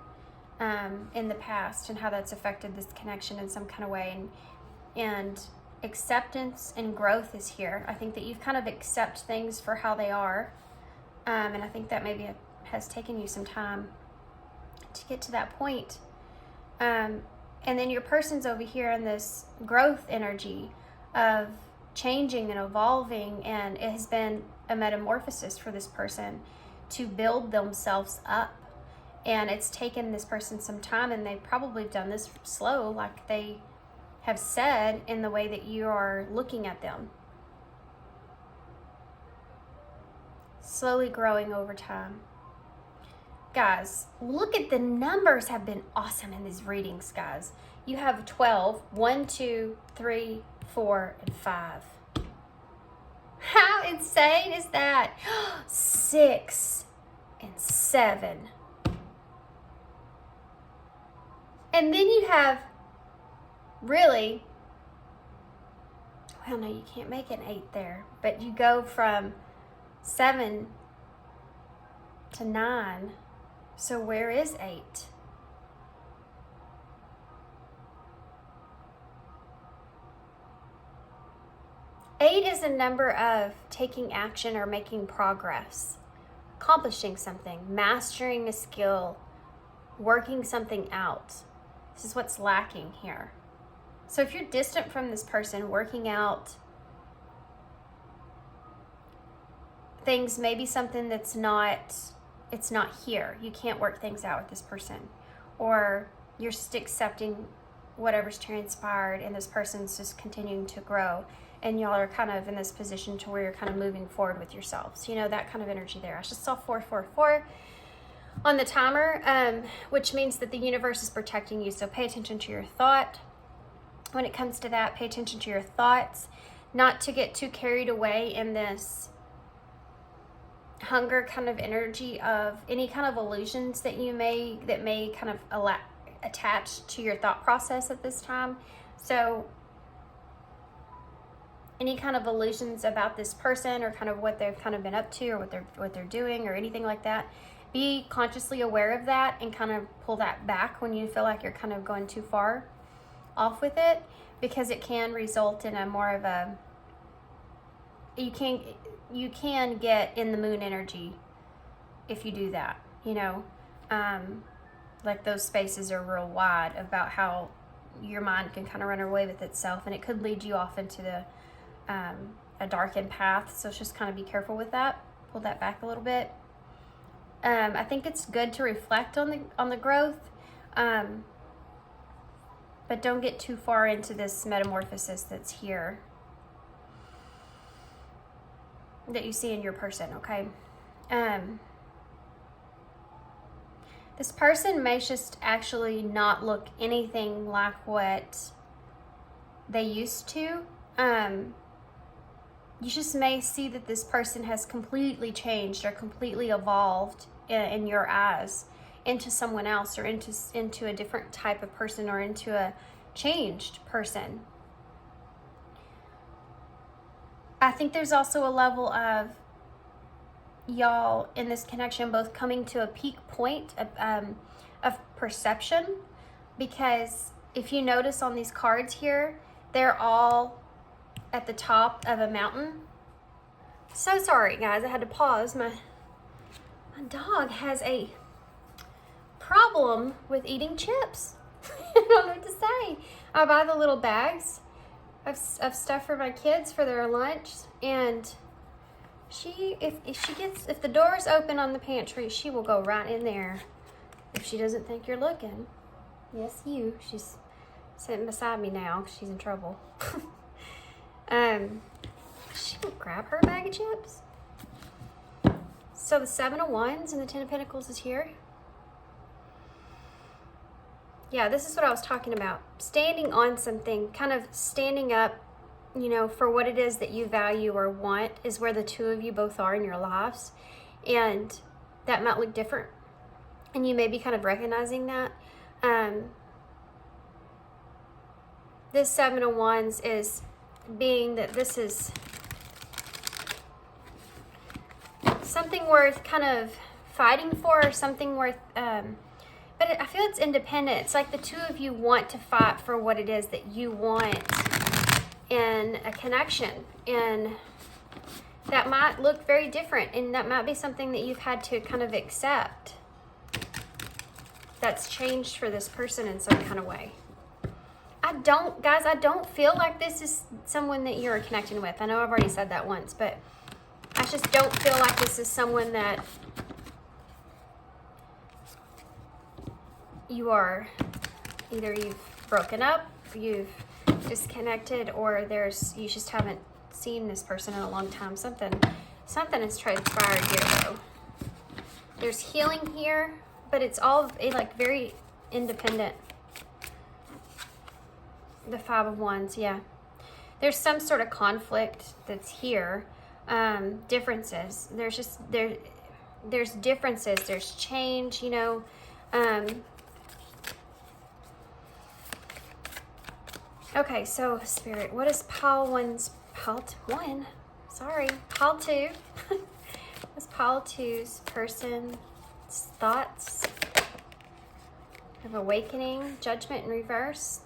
in the past, and how that's affected this connection in some kind of way. And acceptance and growth is here. I think that you've kind of accept things for how they are, and I think that maybe has taken you some time to get to that point. And then your person's over here in this growth energy of changing and evolving, and it has been a metamorphosis for this person to build themselves up. And it's taken this person some time, and they've probably done this slow, like they have said, in the way that you are looking at them. Slowly growing over time. Guys, look at the numbers have been awesome in these readings, guys. You have 12, 1, 2, 3, 4, and 5. How insane is that? 6 and 7. And then you have, really, well, no, you can't make an 8 there, but you go from 7 to 9. So where is 8? Eight is a number of taking action or making progress, accomplishing something, mastering a skill, working something out. This is what's lacking here. So if you're distant from this person, working out things, maybe something that's not, it's not here. You can't work things out with this person. Or you're just accepting whatever's transpired, and this person's just continuing to grow. And y'all are kind of in this position to where you're kind of moving forward with yourselves. You know, that kind of energy there. I just saw 444 on the timer, which means that the universe is protecting you. So pay attention to your thought. When it comes to that, pay attention to your thoughts. Not to get too carried away in this hunger kind of energy of any kind of illusions that may kind of attach to your thought process at this time. So any kind of illusions about this person, or kind of what they've kind of been up to, or what they're doing, or anything like that, be consciously aware of that and kind of pull that back when you feel like you're kind of going too far off with it, because it can result in a more of a, you can get in the moon energy if you do that, you know. Like those spaces are real wide about how your mind can kind of run away with itself, and it could lead you off into the a darkened path. So just kind of be careful with that. Pull that back a little bit. I think it's good to reflect on the growth, but don't get too far into this metamorphosis that's here, that you see in your person. Okay. This person may just actually not look anything like what they used to. You just may see that this person has completely changed or completely evolved in your eyes into someone else, or into a different type of person, or into a changed person. I think there's also a level of y'all in this connection both coming to a peak point of perception, because if you notice on these cards here, they're all at the top of a mountain. So sorry guys, I had to pause. My dog has a problem with eating chips. I don't know what to say. I buy the little bags of stuff for my kids for their lunch, and if the door's open on the pantry, she will go right in there if she doesn't think you're looking. Yes, you. She's sitting beside me now. She's in trouble. She will grab her bag of chips. So the 7 of Wands and the 10 of Pentacles is here. Yeah, this is what I was talking about. Standing on something, kind of standing up, you know, for what it is that you value or want is where the two of you both are in your lives. And that might look different. And you may be kind of recognizing that. This 7 of Wands is being that this is something worth kind of fighting for, or something worth, but I feel it's independent. It's like the two of you want to fight for what it is that you want in a connection. And that might look very different. And that might be something that you've had to kind of accept. That's changed for this person in some kind of way. I don't feel like this is someone that you're connecting with. I know I've already said that once, but I just don't feel like this is someone that you are, either you've broken up, you've disconnected, or you just haven't seen this person in a long time. Something has transpired here though. There's healing here, but it's all like very independent. The 5 of Wands, yeah. There's some sort of conflict that's here. Differences. There's differences. There's change, you know. Okay, so Spirit, what is Pile 2? What's Pile 2's person's thoughts of awakening, judgment in reverse?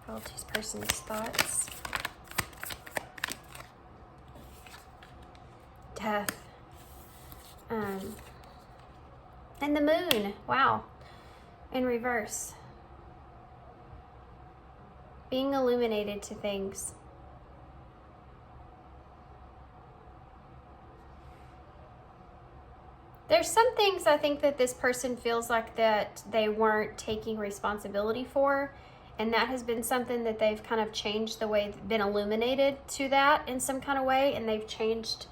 Pile 2's person's thoughts. Death. And the Moon. Wow. In reverse. Being illuminated to things. There's some things I think that this person feels like that they weren't taking responsibility for, and that has been something that they've kind of changed the way, been illuminated to that in some kind of way, and they've changed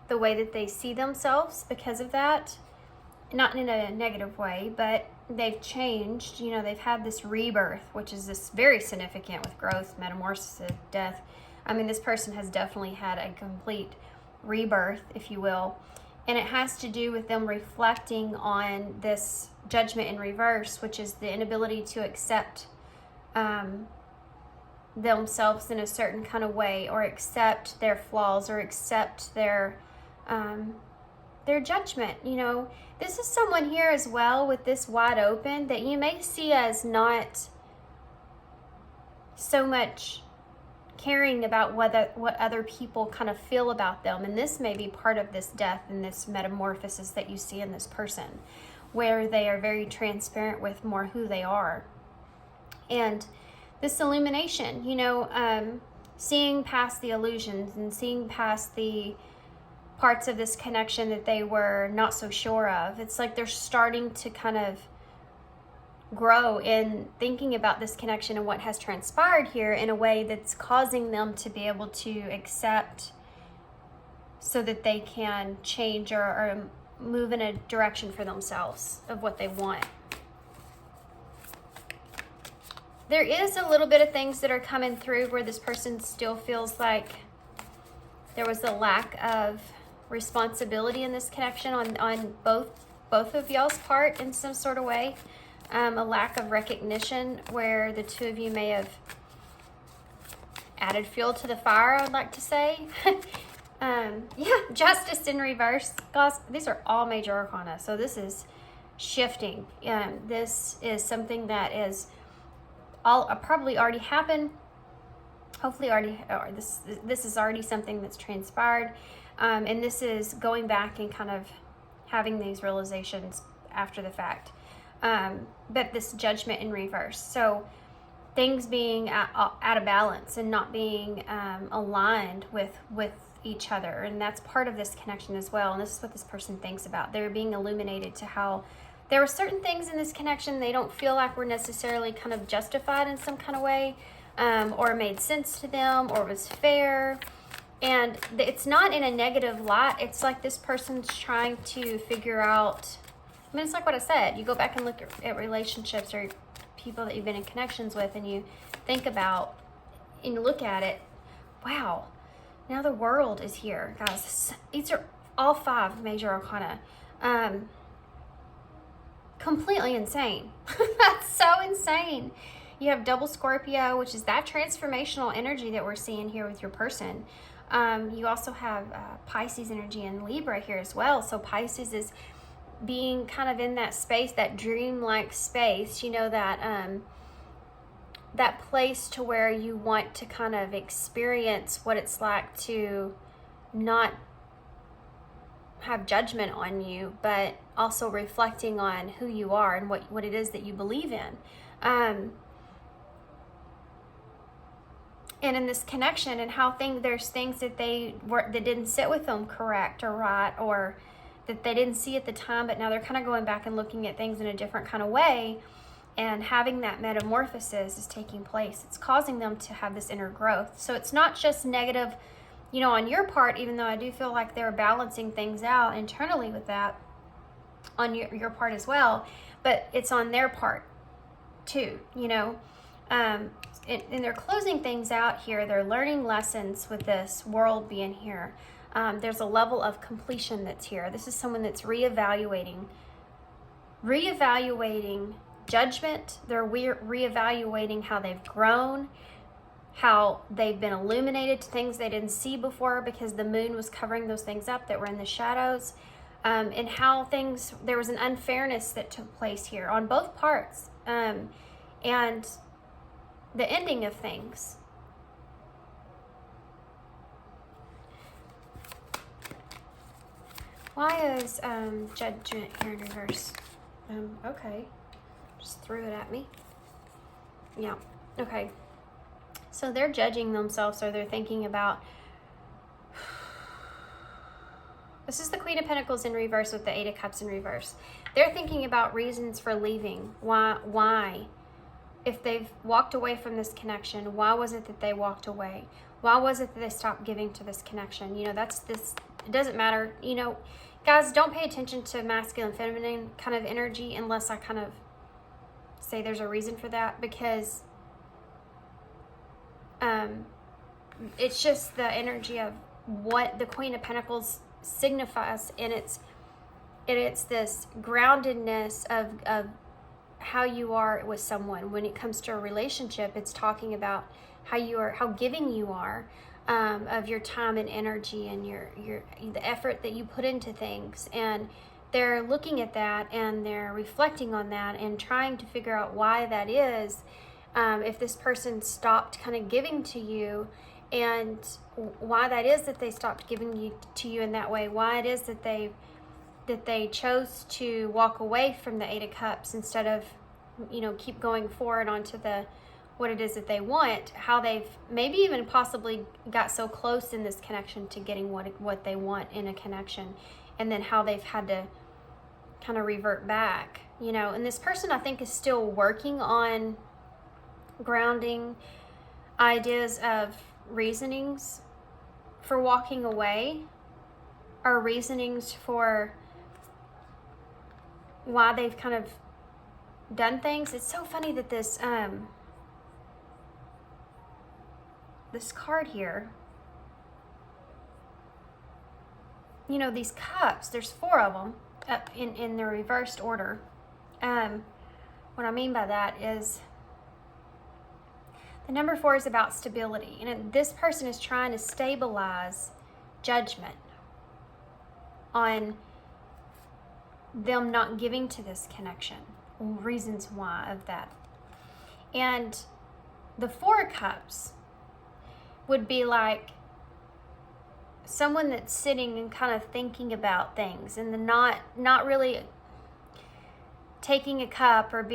the way that they see themselves because of that. Not in a negative way, but they've changed. You know, they've had this rebirth, which is this very significant with growth, metamorphosis, death. I mean, this person has definitely had a complete rebirth, if you will. And it has to do with them reflecting on this judgment in reverse, which is the inability to accept themselves in a certain kind of way, or accept their flaws, or accept their judgment. You know, this is someone here as well with this wide open that you may see as not so much caring about what other people kind of feel about them. And this may be part of this death and this metamorphosis that you see in this person, where they are very transparent with more who they are. And this illumination, you know, seeing past the illusions and seeing past the parts of this connection that they were not so sure of. It's like they're starting to kind of grow in thinking about this connection and what has transpired here in a way that's causing them to be able to accept, so that they can change or move in a direction for themselves of what they want. There is a little bit of things that are coming through where this person still feels like there was a lack of responsibility in this connection on both of y'all's part in some sort of way. A lack of recognition where the two of you may have added fuel to the fire, I would like to say. Yeah, Justice in reverse. Guys, these are all major arcana, so this is shifting. This is something that is probably already happened. Hopefully this is already something that's transpired. And this is going back and kind of having these realizations after the fact. But this judgment in reverse. So things being out of balance and not being aligned with each other. And that's part of this connection as well. And this is what this person thinks about. They're being illuminated to how there were certain things in this connection they don't feel like were necessarily kind of justified in some kind of way, or made sense to them, or was fair. And it's not in a negative light. It's like this person's trying to figure out, I mean, it's like what I said. You go back and look at relationships or people that you've been in connections with, and you think about and you look at it, wow, now the world is here, guys. These are all 5 major arcana. Completely insane. That's so insane. You have double Scorpio, which is that transformational energy that we're seeing here with your person. You also have Pisces energy and Libra here as well. So Pisces is being kind of in that space, that dreamlike space, you know, that place to where you want to kind of experience what it's like to not have judgment on you, but also reflecting on who you are and what it is that you believe in. And in this connection and how there's things that that didn't sit with them correct or right, or that they didn't see at the time, but now they're kind of going back and looking at things in a different kind of way, and having that metamorphosis is taking place. It's causing them to have this inner growth. So it's not just negative, you know, on your part, even though I do feel like they're balancing things out internally with that on your part as well, but it's on their part too, you know. And they're closing things out here. They're learning lessons with this world being here. There's a level of completion that's here. This is someone that's reevaluating judgment. They're reevaluating how they've grown, how they've been illuminated to things they didn't see before because the moon was covering those things up that were in the shadows, and how there was an unfairness that took place here on both parts, and the ending of things. Why is judgment here in reverse? Okay, just threw it at me. Yeah, okay. So they're judging themselves, or they're thinking about, this is the Queen of Pentacles in reverse with the 8 of Cups in reverse. They're thinking about reasons for leaving. Why? If they've walked away from this connection, why was it that they walked away? Why was it that they stopped giving to this connection? You know, that's this, it doesn't matter. You know, guys, don't pay attention to masculine, feminine kind of energy unless I kind of say there's a reason for that, because it's just the energy of what the Queen of Pentacles signifies, and it's this groundedness of how you are with someone. When it comes to a relationship, it's talking about how giving you are, of your time and energy and the effort that you put into things. And they're looking at that and they're reflecting on that and trying to figure out why that is. If this person stopped kind of giving to you, and why that is that they stopped giving to you in that way, why it is that they chose to walk away from the 8 of Cups instead of, you know, keep going forward onto what it is that they want, how they've maybe even possibly got so close in this connection to getting what they want in a connection, and then how they've had to kind of revert back, you know. And this person, I think, is still working on grounding ideas of reasonings for walking away, or reasonings for why they've kind of done things. It's so funny that this card here, you know, these cups, there's 4 of them in the reversed order. What I mean by that is the number 4 is about stability, and this person is trying to stabilize judgment on them not giving to this connection, reasons why of that. And the 4 of Cups would be like someone that's sitting and kind of thinking about things, and not really, taking a cup or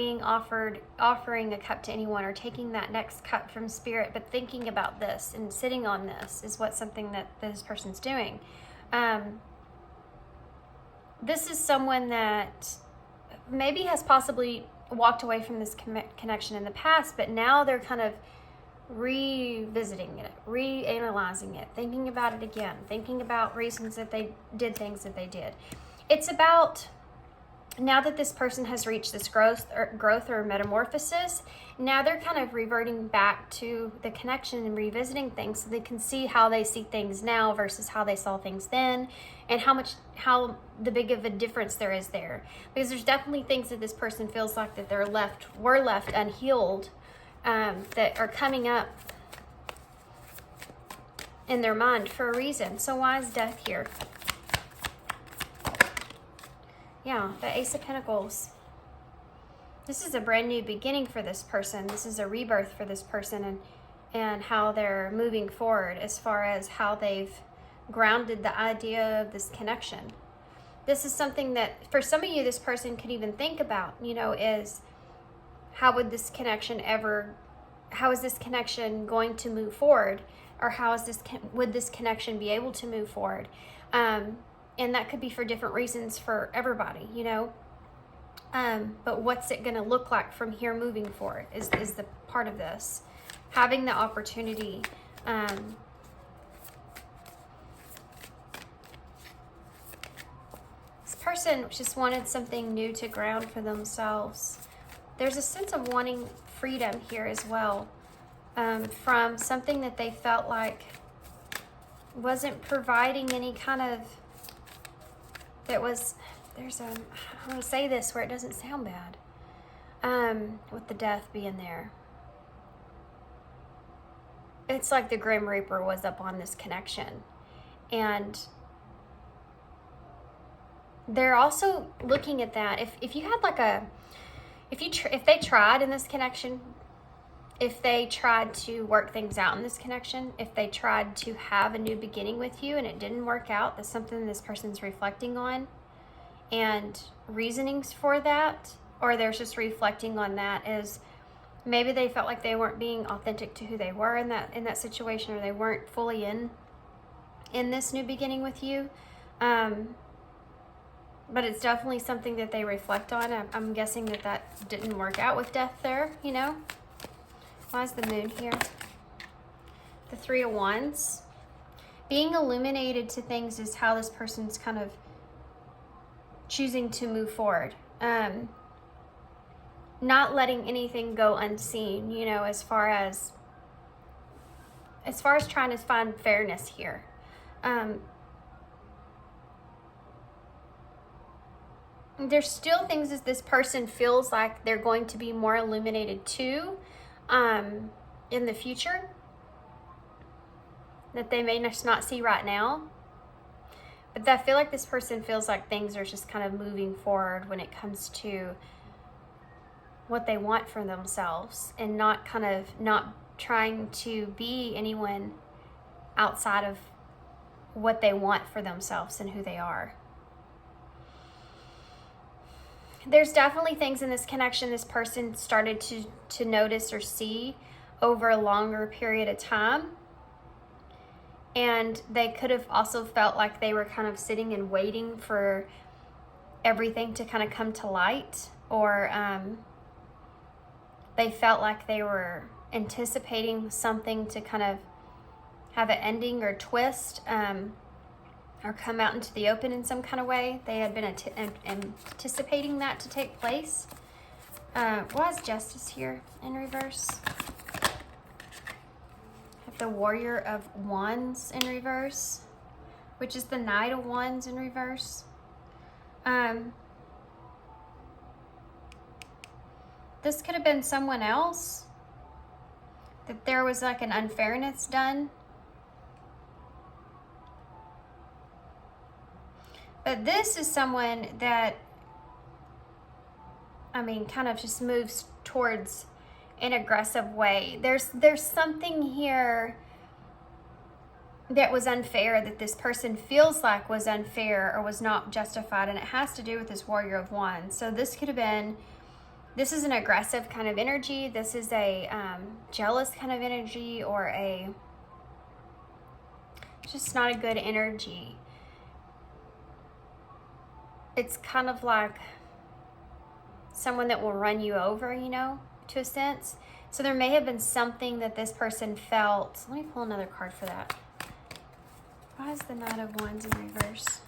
offering a cup to anyone, or taking that next cup from Spirit, but thinking about this and sitting on this is something that this person's doing. This is someone that maybe has possibly walked away from this connection in the past, but now they're kind of revisiting it, reanalyzing it, thinking about it again, thinking about reasons that they did things that they did. It's about, now that this person has reached this growth or metamorphosis, now they're kind of reverting back to the connection and revisiting things so they can see how they see things now versus how they saw things then, and how the big of a difference there is there. Because there's definitely things that this person feels like that were left unhealed, that are coming up in their mind for a reason. So why is Death here? Yeah, the Ace of Pentacles. This is a brand new beginning for this person. This is a rebirth for this person, and how they're moving forward as far as how they've grounded the idea of this connection. This is something that for some of you, this person could even think about, is how is this connection going to move forward? Or would this connection be able to move forward? And that could be for different reasons for everybody, but what's it going to look like from here moving forward is the part of this. Having the opportunity. This person just wanted something new to ground for themselves. There's a sense of wanting freedom here as well, from something that they felt like wasn't providing any kind of, I'm going to say this where it doesn't sound bad, with the Death being there. It's like the Grim Reaper was up on this connection. And they're also looking at that. If you had like if they tried in this connection, if they tried to work things out in this connection, if they tried to have a new beginning with you and it didn't work out, that's something this person's reflecting on and reasonings for that, or they're just reflecting on that as maybe they felt like they weren't being authentic to who they were in that situation, or they weren't fully in this new beginning with you. But it's definitely something that they reflect on. I'm guessing that didn't work out with Death there, Why is the Moon here? The Three of Wands. Being illuminated to things is how this person's kind of choosing to move forward. Not letting anything go unseen, as far as trying to find fairness here. There's still things that this person feels like they're going to be more illuminated to in the future that they may just not see right now. But I feel like this person feels like things are just kind of moving forward when it comes to what they want for themselves, and not trying to be anyone outside of what they want for themselves and who they are. There's definitely things in this connection this person started to notice or see over a longer period of time. And they could have also felt like they were kind of sitting and waiting for everything to kind of come to light, or they felt like they were anticipating something to kind of have an ending or twist, or come out into the open in some kind of way. They had been anticipating that to take place. Why is Justice here in reverse? Have the Warrior of Wands in reverse, which is the Knight of Wands in reverse. This could have been someone else, that there was like an unfairness done. But this is someone that, kind of just moves towards an aggressive way. There's something here that was unfair, that this person feels like was unfair or was not justified, and it has to do with this Warrior of Wands. So this could have been, this is an aggressive kind of energy. This is a jealous kind of energy, or a just not a good energy. It's kind of like someone that will run you over, you know, to a sense. So there may have been something that this person felt. Let me pull another card for that. Why is the Knight of Wands in reverse?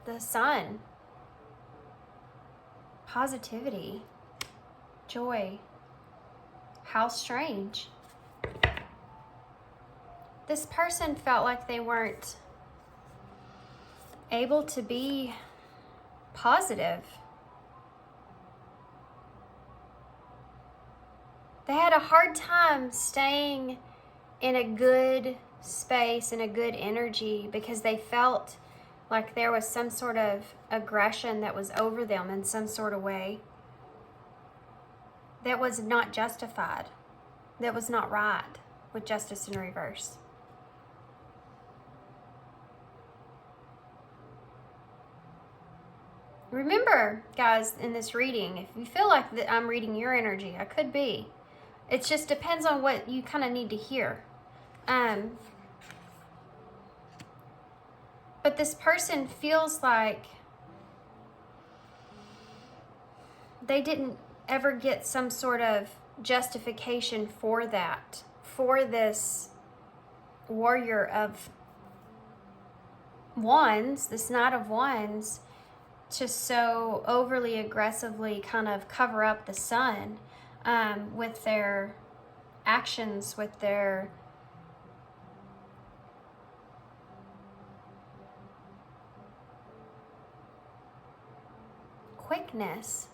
The Sun. Positivity. Joy. How strange. This person felt like they weren't able to be positive. They had a hard time staying in a good space, in a good energy, because they felt like there was some sort of aggression that was over them in some sort of way that was not justified, that was not right, with Justice in reverse. Remember, guys, in this reading, if you feel like that I'm reading your energy, I could be. It just depends on what you kind of need to hear. But this person feels like they didn't ever get some sort of justification for that, for this Warrior of Wands, this Knight of Wands, to so overly aggressively kind of cover up the Sun with their actions, with their quickness.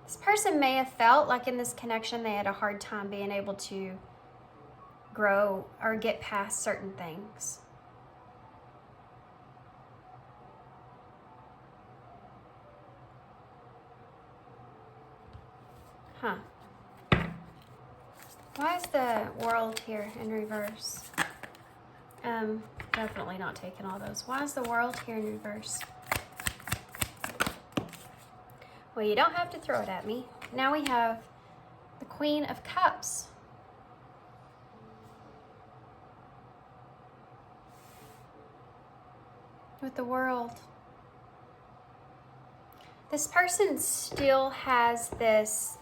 This person may have felt like in this connection they had a hard time being able to grow or get past certain things. Huh. Why is the World here in reverse? Definitely not taking all those. Why is the World here in reverse? Well, you don't have to throw it at me. Now we have the Queen of Cups. With the World. This person still has this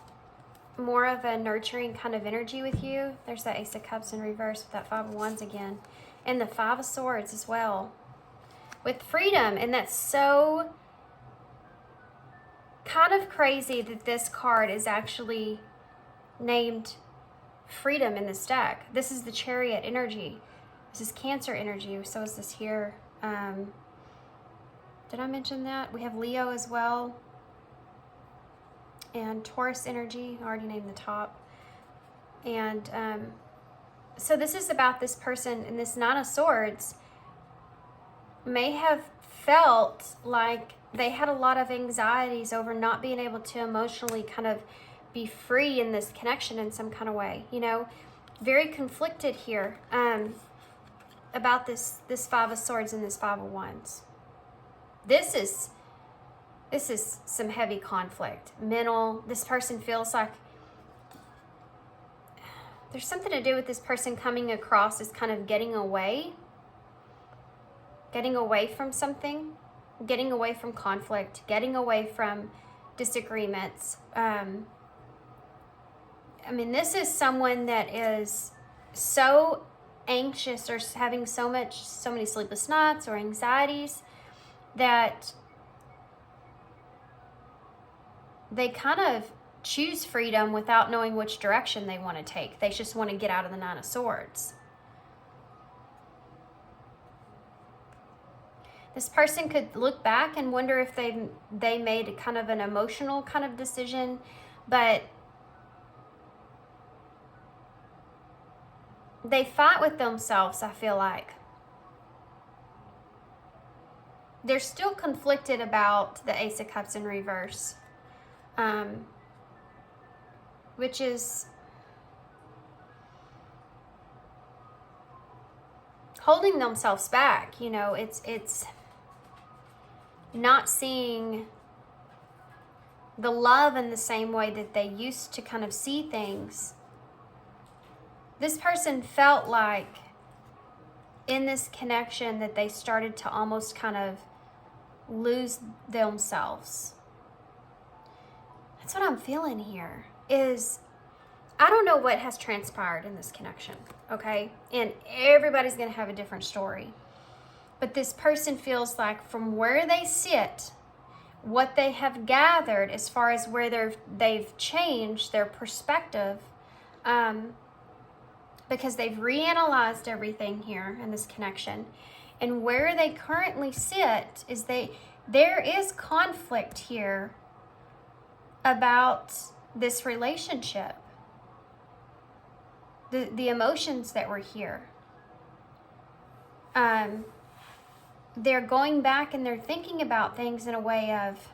more of a nurturing kind of energy with you. There's that Ace of Cups in reverse with that Five of Wands again. And the Five of Swords as well. With freedom. And that's so kind of crazy that this card is actually named freedom in this deck. This is the Chariot energy. This is Cancer energy. So is this here. Did I mention that? We have Leo as well. And Taurus energy. I already named the top. And so this is about this person, and this Nine of Swords may have felt like they had a lot of anxieties over not being able to emotionally kind of be free in this connection in some kind of way. You know, very conflicted here about this Five of Swords and this Five of Wands. This is some heavy conflict. Mental. This person feels like there's something to do with this person coming across as kind of getting away from something, getting away from conflict, getting away from disagreements. I mean, this is someone that is so anxious or having so many sleepless nights or anxieties that they kind of choose freedom without knowing which direction they want to take. They just want to get out of the Nine of Swords. This person could look back and wonder if they made kind of an emotional kind of decision, but they fight with themselves, I feel like. They're still conflicted about the Ace of Cups in reverse. Which is holding themselves back. You know, it's not seeing the love in the same way that they used to kind of see things. This person felt like in this connection that they started to almost kind of lose themselves. That's what I'm feeling here. Is I don't know what has transpired in this connection, okay? And everybody's going to have a different story. But this person feels like from where they sit, what they have gathered as far as where they've changed their perspective, because they've reanalyzed everything here in this connection. And where they currently sit is there is conflict here about this relationship. The emotions that were here. They're going back and they're thinking about things in a way of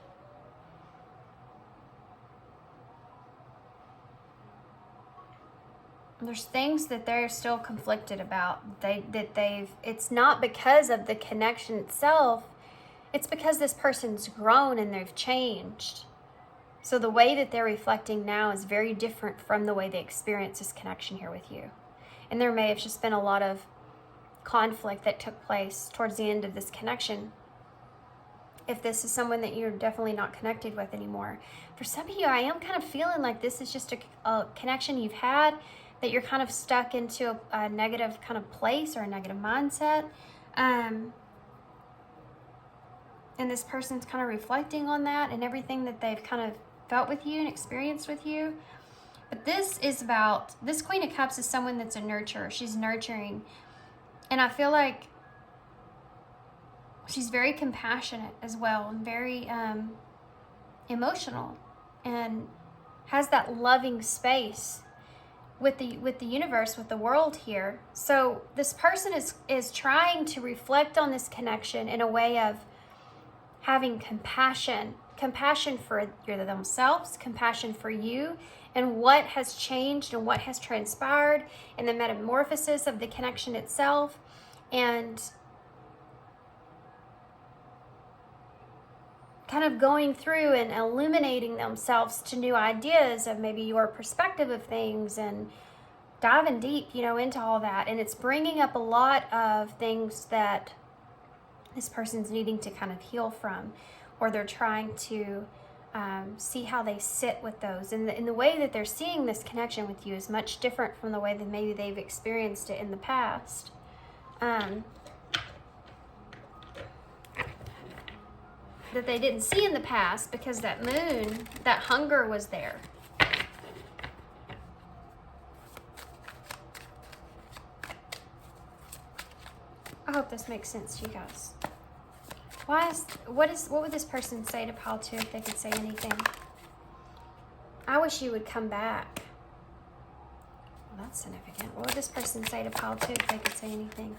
there's things that they're still conflicted about. It's not because of the connection itself. It's because this person's grown and they've changed. So the way that they're reflecting now is very different from the way they experienced this connection here with you. And there may have just been a lot of conflict that took place towards the end of this connection. If this is someone that you're definitely not connected with anymore. For some of you, I am kind of feeling like this is just a connection you've had that you're kind of stuck into a negative kind of place or a negative mindset. And this person's kind of reflecting on that and everything that they've kind of felt with you and experienced with you. But this Queen of Cups is someone that's a nurturer. She's nurturing. And I feel like she's very compassionate as well and very emotional and has that loving space with the universe, with the world here. So this person is trying to reflect on this connection in a way of having compassion for themselves, compassion for you, and what has changed and what has transpired and the metamorphosis of the connection itself, and kind of going through and illuminating themselves to new ideas of maybe your perspective of things and diving deep, into all that. And it's bringing up a lot of things that this person's needing to kind of heal from, or they're trying to see how they sit with those. And the way that they're seeing this connection with you is much different from the way that maybe they've experienced it in the past. That they didn't see in the past because that moon, that hunger was there. I hope this makes sense to you guys. What would this person say to pile 2 if they could say anything? I wish you would come back. Well, that's significant. What would this person say to pile 2 if they could say anything?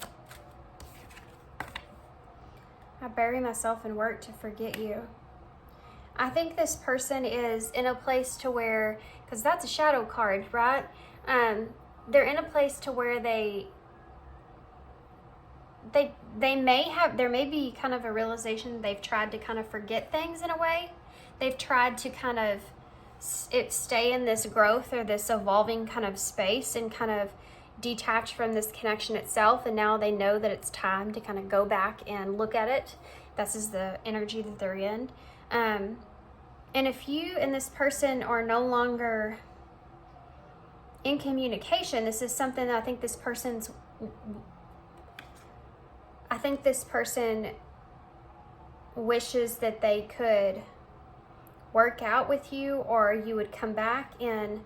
I bury myself in work to forget you. I think this person is in a place to where, because that's a shadow card, right? They're in a place to where there may be kind of a realization they've tried to kind of forget things in a way. They've tried to kind of stay in this growth or this evolving kind of space and kind of detach from this connection itself, and now they know that it's time to kind of go back and look at it. This is the energy that they're in. And if you and this person are no longer in communication, this is something that I think this person wishes that they could work out with you, or you would come back in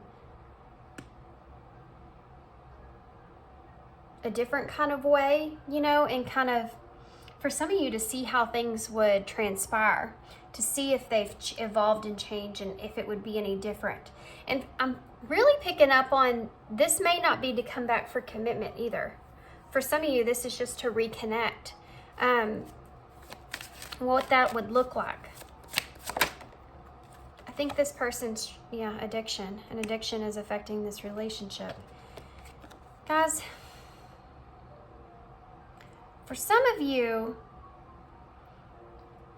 a different kind of way, and kind of for some of you to see how things would transpire, to see if they've evolved and changed and if it would be any different. And I'm really picking up on this may not be to come back for commitment either. For some of you, this is just to reconnect. What that would look like. I think this person's, addiction. And addiction is affecting this relationship. Guys, For some of you,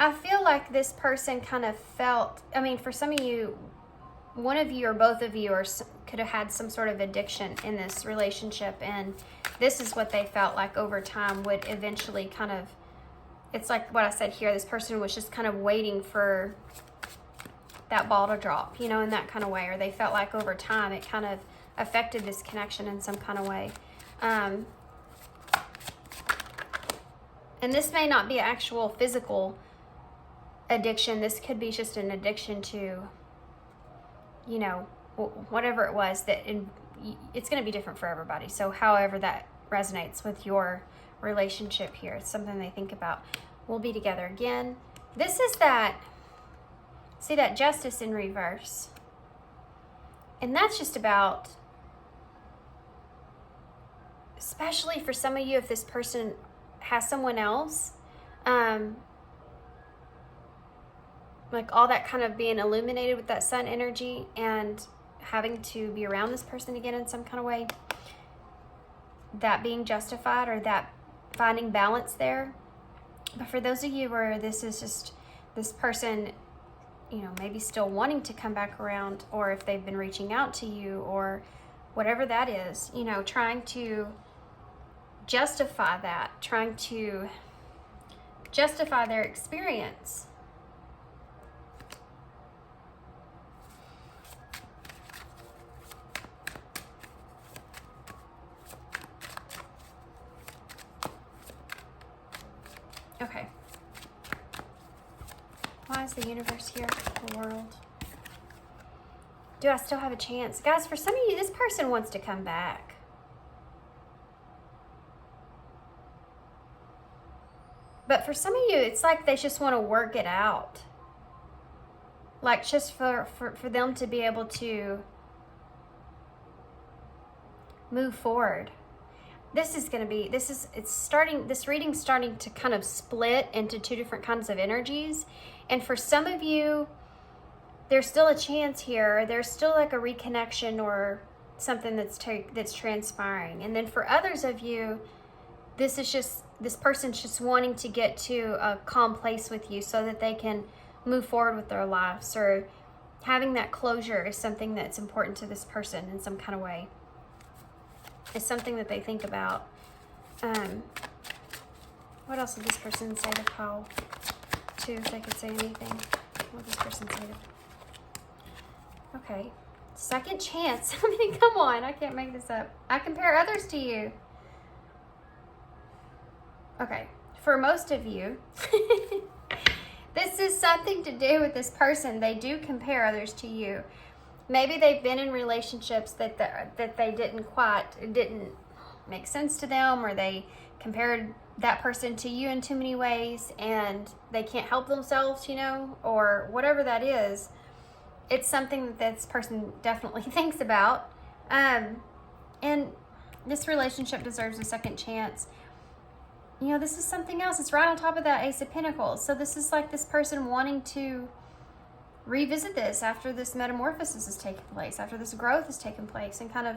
I feel like this person kind of felt, I mean, for some of you, one of you or both of you could have had some sort of addiction in this relationship, and this is what they felt like over time would eventually kind of, it's like what I said here, this person was just kind of waiting for that ball to drop, you know, in that kind of way, or they felt like over time it kind of affected this connection in some kind of way. And this may not be actual physical addiction. This could be just an addiction to, you know, whatever it was that it's going to be different for everybody. So however that resonates with your relationship here, it's something they think about. We'll be together again. This is that, see that justice in reverse. And that's just about, especially for some of you, if this person has someone else, like all that kind of being illuminated with that sun energy and having to be around this person again in some kind of way, that being justified or that finding balance there. But for those of you where this is just this person, you know, maybe still wanting to come back around, or if they've been reaching out to you or whatever that is, you know, trying to justify that, trying to justify their experience. Okay. Why is the universe here? The world. Do I still have a chance? Guys, for some of you, this person wants to come back. But for some of you, it's like they just want to work it out. Like just for them to be able to move forward. This reading's starting to kind of split into two different kinds of energies. And for some of you, there's still a chance here. There's still like a reconnection or something that's transpiring. And then for others of you, this person's just wanting to get to a calm place with you so that they can move forward with their lives, or having that closure is something that's important to this person in some kind of way. It's something that they think about. What else did this person say to Paul, too, if they could say anything? What did this person say to... Okay. Second chance. I mean, come on. I can't make this up. I compare others to you. Okay. For most of you, this is something to do with this person. They do compare others to you. Maybe they've been in relationships that they didn't make sense to them, or they compared that person to you in too many ways and they can't help themselves, you know, or whatever that is. It's something that this person definitely thinks about. And this relationship deserves a second chance. You know, this is something else. It's right on top of that Ace of Pentacles. So this is like this person wanting to revisit this after this metamorphosis has taken place, after this growth has taken place, and kind of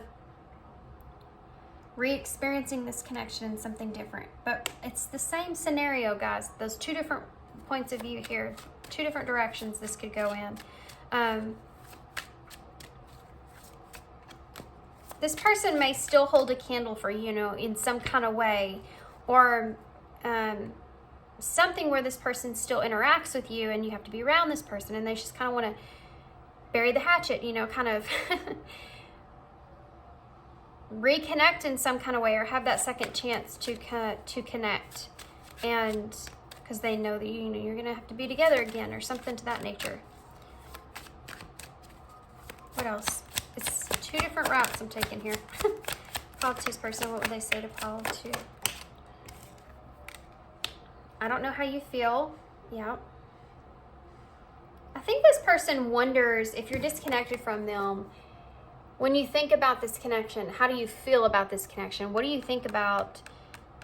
re-experiencing this connection in something different. But it's the same scenario, guys. Those two different points of view here, two different directions this could go in. This person may still hold a candle for you, you know, in some kind of way, or something where this person still interacts with you and you have to be around this person, and they just kind of want to bury the hatchet, you know, kind of reconnect in some kind of way, or have that second chance to connect, and because they know that you know you're gonna have to be together again, or something to that nature. What else? It's two different routes I'm taking here. Paul 2's person, what would they say to Paul 2? I don't know how you feel. Yeah. I think this person wonders if you're disconnected from them. When you think about this connection, how do you feel about this connection? What do you think about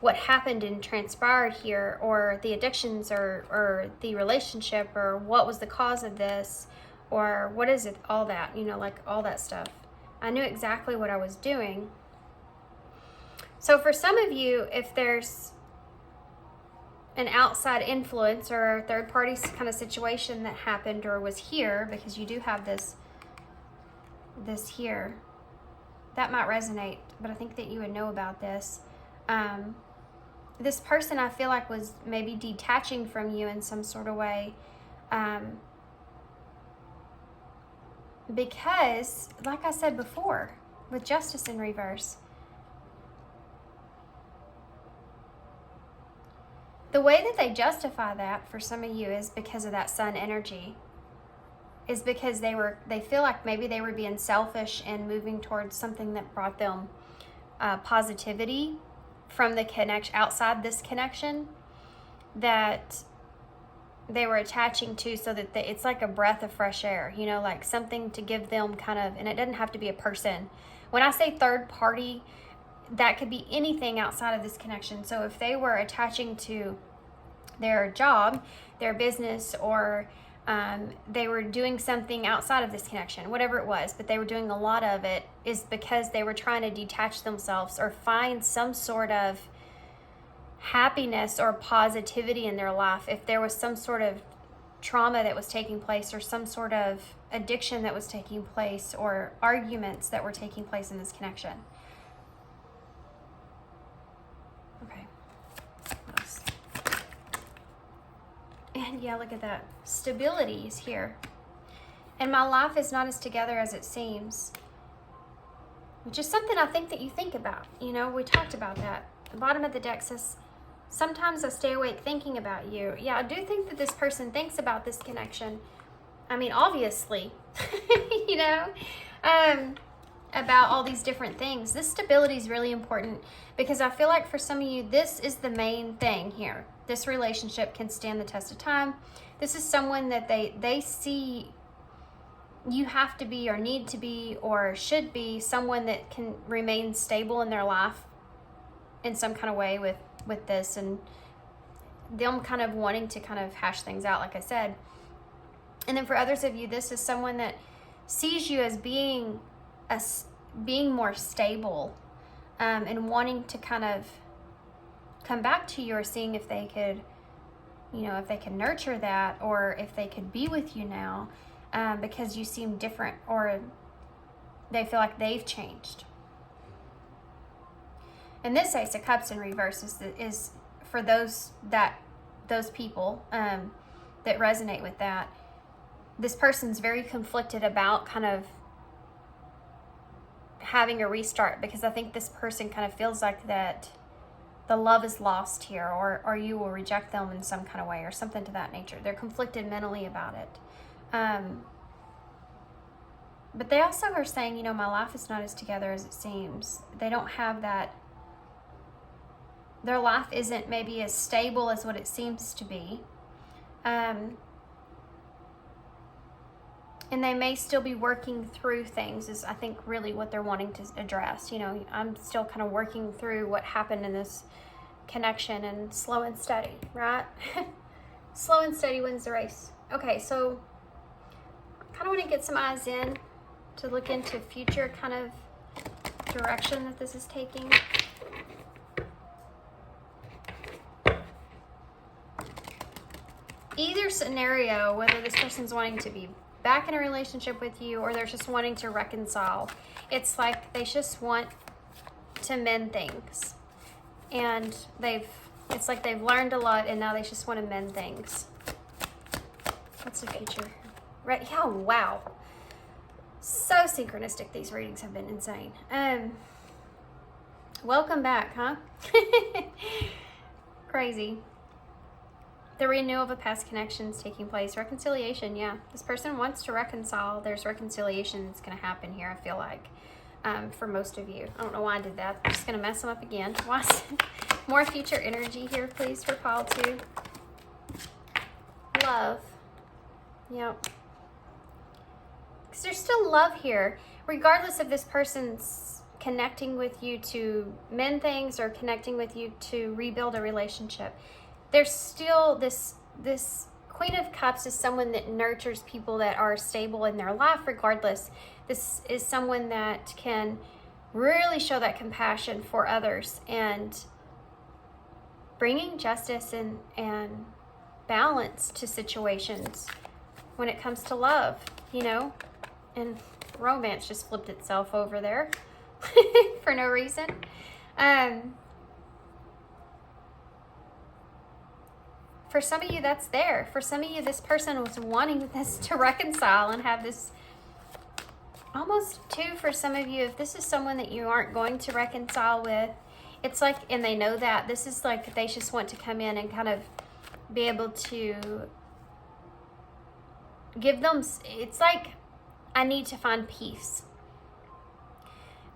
what happened and transpired here, or the addictions, or the relationship, or what was the cause of this, or what is it, all that, you know, like all that stuff. I knew exactly what I was doing. So for some of you, if there's an outside influence or a third party kind of situation that happened or was here, because you do have this here, that might resonate, but I think that you would know about this. This person, I feel like, was maybe detaching from you in some sort of way, because, like I said before, with justice in reverse, the way that they justify that for some of you is because of that sun energy, is because they feel like maybe they were being selfish and moving towards something that brought them positivity from the connection outside this connection that they were attaching to, so that it's like a breath of fresh air, you know, like something to give them kind of, and it doesn't have to be a person. When I say third party, that could be anything outside of this connection. So if they were attaching to their job, their business, or they were doing something outside of this connection, whatever it was, but they were doing a lot of it, is because they were trying to detach themselves or find some sort of happiness or positivity in their life. If there was some sort of trauma that was taking place, or some sort of addiction that was taking place, or arguments that were taking place in this connection. Okay. What else? And yeah, look at that. Stability is here. And my life is not as together as it seems. Which is something I think that you think about. You know, we talked about that. The bottom of the deck says, sometimes I stay awake thinking about you. Yeah, I do think that this person thinks about this connection. I mean, obviously, you know, about all these different things. This stability is really important, because I feel like for some of you, this is the main thing here. This relationship can stand the test of time. This is someone that they see you have to be, or need to be, or should be someone that can remain stable in their life in some kind of way with this, and them kind of wanting to kind of hash things out, like I said. And then for others of you, this is someone that sees you as being more stable, and wanting to kind of come back to you, or seeing if they could, you know, if they can nurture that, or if they could be with you now, because you seem different, or they feel like they've changed. And this Ace of Cups in reverse is for those people that resonate with that. This person's very conflicted about kind of having a restart, because I think this person kind of feels like that the love is lost here, or you will reject them in some kind of way, or something to that nature. They're conflicted mentally about it. But they also are saying, you know, my life is not as together as it seems. They don't have that. Their life isn't maybe as stable as what it seems to be. And they may still be working through things, is I think really what they're wanting to address. You know, I'm still kind of working through what happened in this connection, and slow and steady, right? Slow and steady wins the race. Okay, so I kind of want to get some eyes in to look into future kind of direction that this is taking. Either scenario, whether this person's wanting to be back in a relationship with you, or they're just wanting to reconcile, it's like they just want to mend things, and it's like they've learned a lot, and now they just want to mend things. What's the future? Right? Yeah, wow. So synchronistic. These readings have been insane. Welcome back, huh? Crazy. The renewal of a past connection is taking place. Reconciliation, yeah. This person wants to reconcile. There's reconciliation that's going to happen here, I feel like, for most of you. I don't know why I did that. I'm just going to mess them up again. More future energy here, please, for pile 2. Love. Yep. Because there's still love here. Regardless of this person's connecting with you to mend things, or connecting with you to rebuild a relationship, there's still this Queen of Cups is someone that nurtures people that are stable in their life regardless. This is someone that can really show that compassion for others, and bringing justice and balance to situations when it comes to love, you know, and romance just flipped itself over there for no reason. For some of you, that's there. For some of you, this person was wanting this to reconcile and have this almost too. For some of you, if this is someone that you aren't going to reconcile with, it's like, and they know that, this is like they just want to come in and kind of be able to give them, it's like, I need to find peace.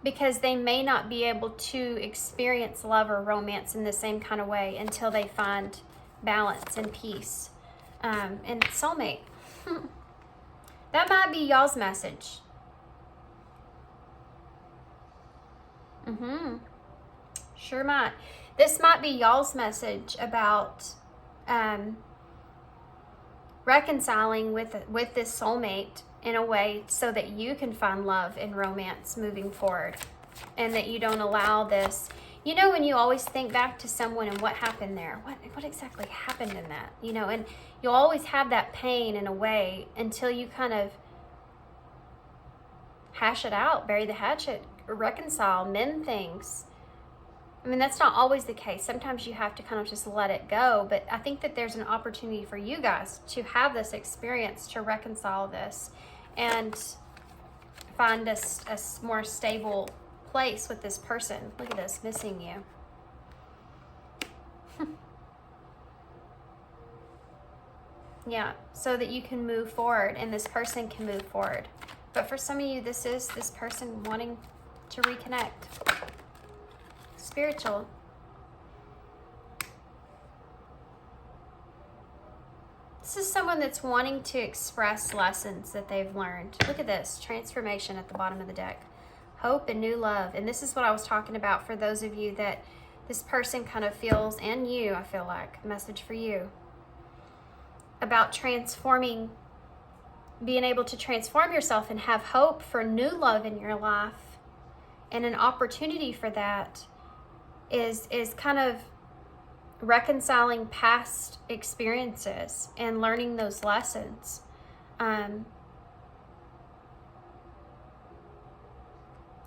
Because they may not be able to experience love or romance in the same kind of way until they find balance and peace. And soulmate. That might be y'all's message. Sure might. This might be y'all's message about reconciling with this soulmate in a way so that you can find love and romance moving forward, and that you don't allow this, you know, when you always think back to someone and what happened there, what exactly happened in that, you know, and you always have that pain in a way until you kind of hash it out, bury the hatchet, reconcile, mend things. I mean, that's not always the case. Sometimes you have to kind of just let it go. But I think that there's an opportunity for you guys to have this experience, to reconcile this and find a more stable place with this person. Look at this, missing you. Yeah, so that you can move forward and this person can move forward. But for some of you, this is this person wanting to reconnect. Spiritual. This is someone that's wanting to express lessons that they've learned. Look at this, transformation at the bottom of the deck. Hope and new love. And this is what I was talking about for those of you that this person kind of feels, and you, I feel like, a message for you. About transforming, being able to transform yourself and have hope for new love in your life. And an opportunity for that is kind of reconciling past experiences and learning those lessons.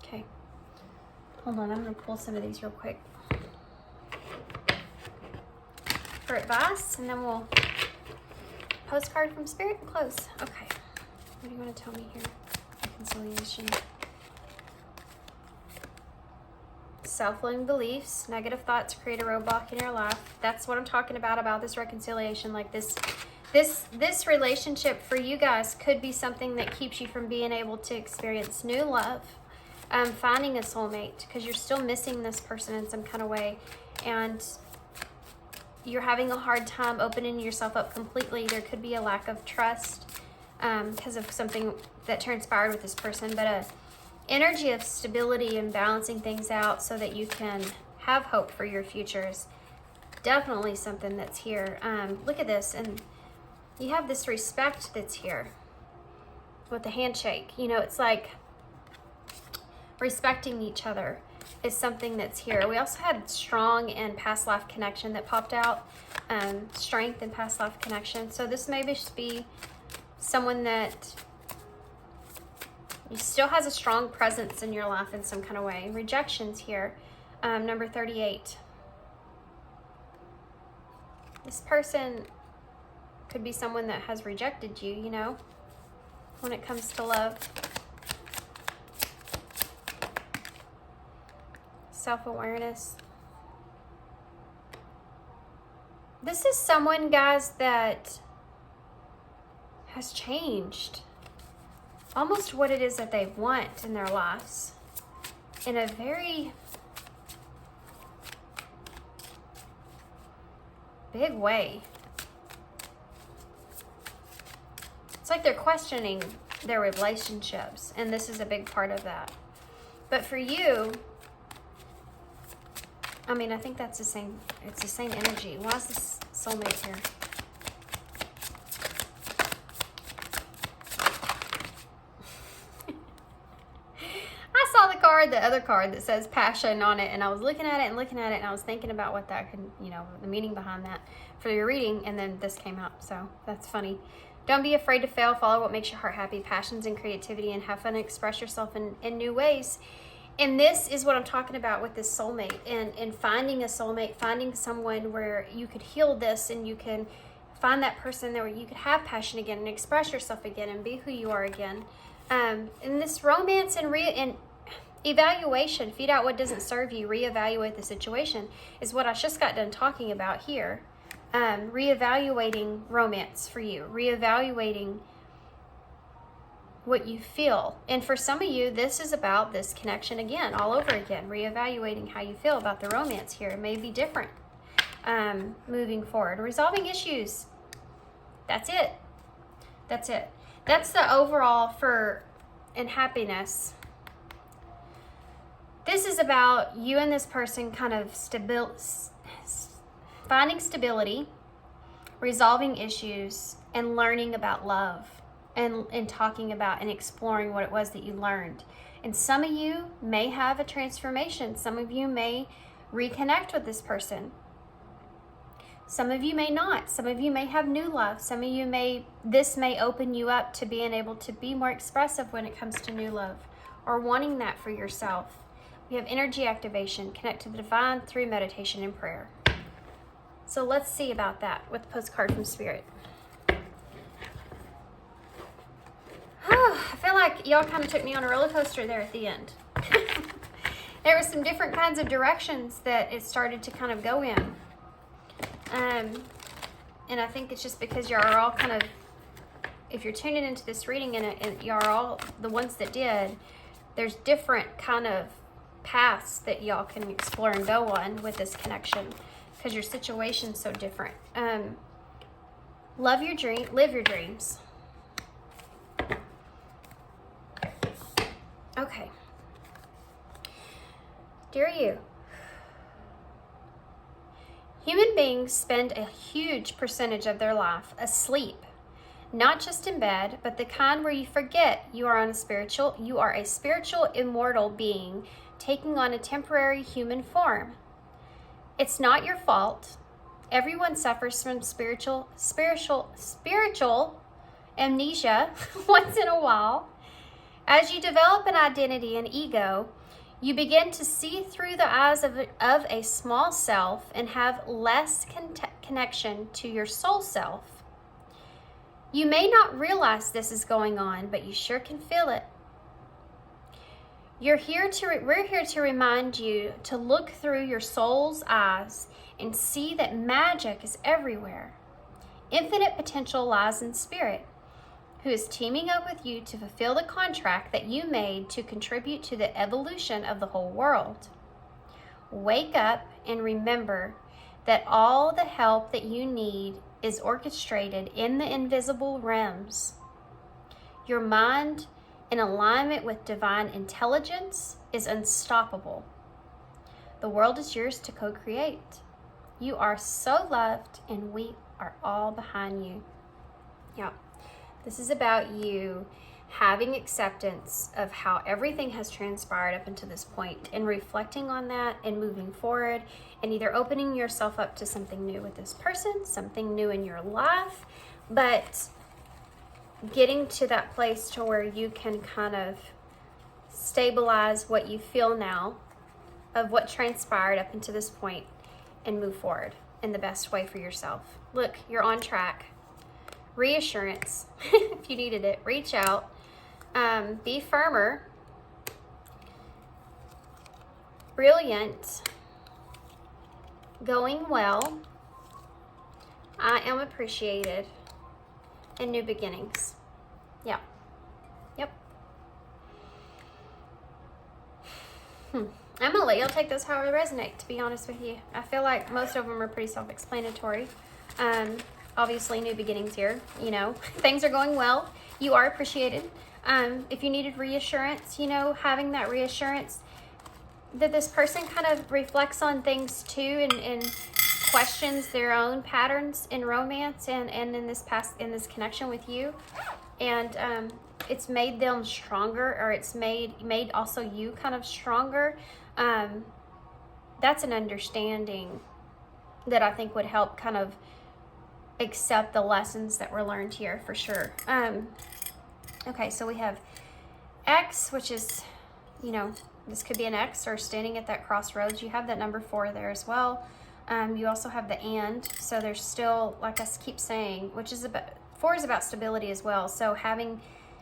Okay, hold on, I'm going to pull some of these real quick for advice, and then we'll postcard from Spirit and close. Okay, what do you want to tell me here? Reconciliation. Self-limiting beliefs, negative thoughts create a roadblock in your life. That's what I'm talking about this reconciliation. Like this relationship for you guys could be something that keeps you from being able to experience new love, finding a soulmate, because you're still missing this person in some kind of way, and you're having a hard time opening yourself up completely. There could be a lack of trust because of something that transpired with this person, but a energy of stability and balancing things out so that you can have hope for your future is definitely something that's here. Look at this, and you have this respect that's here with the handshake. You know, it's like respecting each other is something that's here. We also had strong and past life connection that popped out. Strength and past life connection. So this may just be someone that still has a strong presence in your life in some kind of way. Rejections here. Number 38. This person could be someone that has rejected you, you know, when it comes to love. Self-awareness. This is someone, guys, that has changed almost what it is that they want in their lives in a very big way. It's like they're questioning their relationships, and this is a big part of that. But for you, I mean, I think that's the same, it's the same energy. Why is this soulmate here? card, the other card that says passion on it, and I was looking at it, and I was thinking about what that could, you know, the meaning behind that for your reading, and then this came out, so that's funny. Don't be afraid to fail. Follow what makes your heart happy, passions and creativity, and have fun and express yourself in new ways. And this is what I'm talking about with this soulmate, and finding a soulmate, finding someone where you could heal this, and you can find that person there where you could have passion again and express yourself again and be who you are again. In this romance and evaluation, feed out what doesn't serve you, reevaluate the situation, is what I just got done talking about here. Reevaluating romance for you, reevaluating what you feel. And for some of you, this is about this connection again, all over again, reevaluating how you feel about the romance here. It may be different moving forward. Resolving issues. That's it. That's it. That's the overall for and happiness. This is about you and this person kind of finding stability, resolving issues, and learning about love. And talking about and exploring what it was that you learned. And some of you may have a transformation. Some of you may reconnect with this person. Some of you may not. Some of you may have new love. Some of you this may open you up to being able to be more expressive when it comes to new love, or wanting that for yourself. We have energy activation, connect to the divine through meditation and prayer. So let's see about that with the postcard from Spirit. I feel like y'all kind of took me on a roller coaster there at the end. There were some different kinds of directions that it started to kind of go in. And I think it's just because y'all are all kind of, if you're tuning into this reading and y'all are all the ones that did, there's different kind of paths that y'all can explore and go on with this connection because your situation's so different. Live your dreams. Okay. Dear you, human beings spend a huge percentage of their life asleep, not just in bed, but the kind where you forget you are a spiritual immortal being taking on a temporary human form. It's not your fault. Everyone suffers from spiritual amnesia once in a while. As you develop an identity and ego, you begin to see through the eyes of a small self and have less connection to your soul self. You may not realize this is going on, but you sure can feel it. We're here to remind you to look through your soul's eyes and see that magic is everywhere. Infinite potential lies in Spirit, who is teaming up with you to fulfill the contract that you made to contribute to the evolution of the whole world. Wake up and remember that all the help that you need is orchestrated in the invisible realms. Your mind, in alignment with divine intelligence, is unstoppable. The world is yours to co-create. You are so loved, and we are all behind you. Yeah. This is about you having acceptance of how everything has transpired up until this point and reflecting on that and moving forward and either opening yourself up to something new with this person, something new in your life, but getting to that place to where you can kind of stabilize what you feel now of what transpired up until this point and move forward in the best way for yourself. Look, you're on track. Reassurance, if you needed it, reach out, be firmer, brilliant, going well, I am appreciated, and new beginnings. Yeah. Yep. I'm gonna let y'all take those however they resonate, to be honest with you. I feel like most of them are pretty self-explanatory. Obviously, new beginnings here, you know, things are going well. You are appreciated. If you needed reassurance, you know, having that reassurance that this person kind of reflects on things too and questions their own patterns in romance and in this connection with you. And it's made them stronger, or it's made also you kind of stronger. That's an understanding that I think would help kind of accept the lessons that were learned here for sure. Okay, so we have X, which is, you know, this could be an X or standing at that crossroads. You have that number 4 there as well. You also have the and, so there's still, like I keep saying, which is about, 4 is about stability as well. So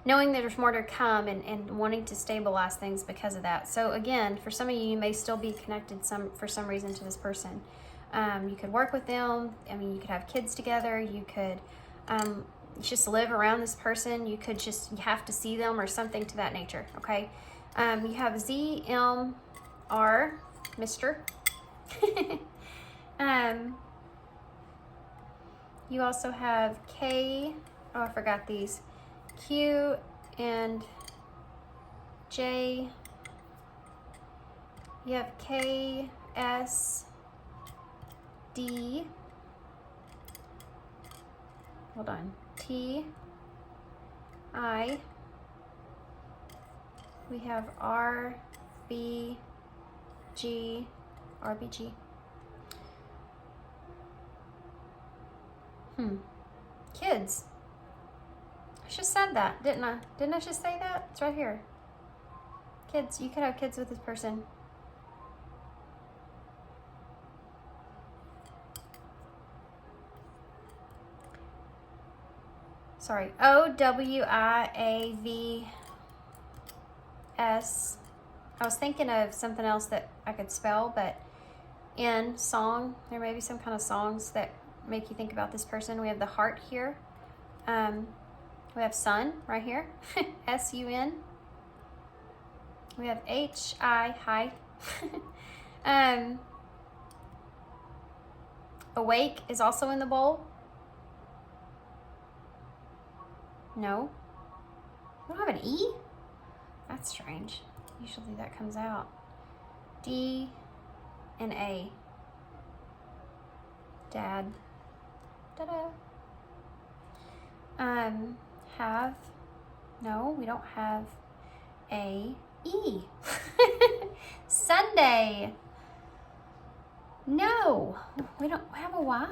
knowing that there's more to come and wanting to stabilize things because of that. So again, for some of you, you may still be connected for some reason to this person. You could work with them. I mean, you could have kids together. You could just live around this person. You have to see them or something to that nature, okay? You have ZMR, Mr. You also have K, oh, I forgot these, Q and J. You have K, S, D, hold on, T, I. We have R, B, G, RBG. Kids. I just said that, didn't I? Didn't I just say that? It's right here. Kids. You could have kids with this person. Sorry. OWIAVS. I was thinking of something else that I could spell, but in song, there may be some kind of songs that make you think about this person. We have the heart here. We have sun right here. S-U-N. We have H-I, hi. Awake is also in the bowl. No. We don't have an E? That's strange. Usually that comes out. D and A. Dad. Ta-da. Have. No, we don't have a E. Sunday. No, we don't have a Y.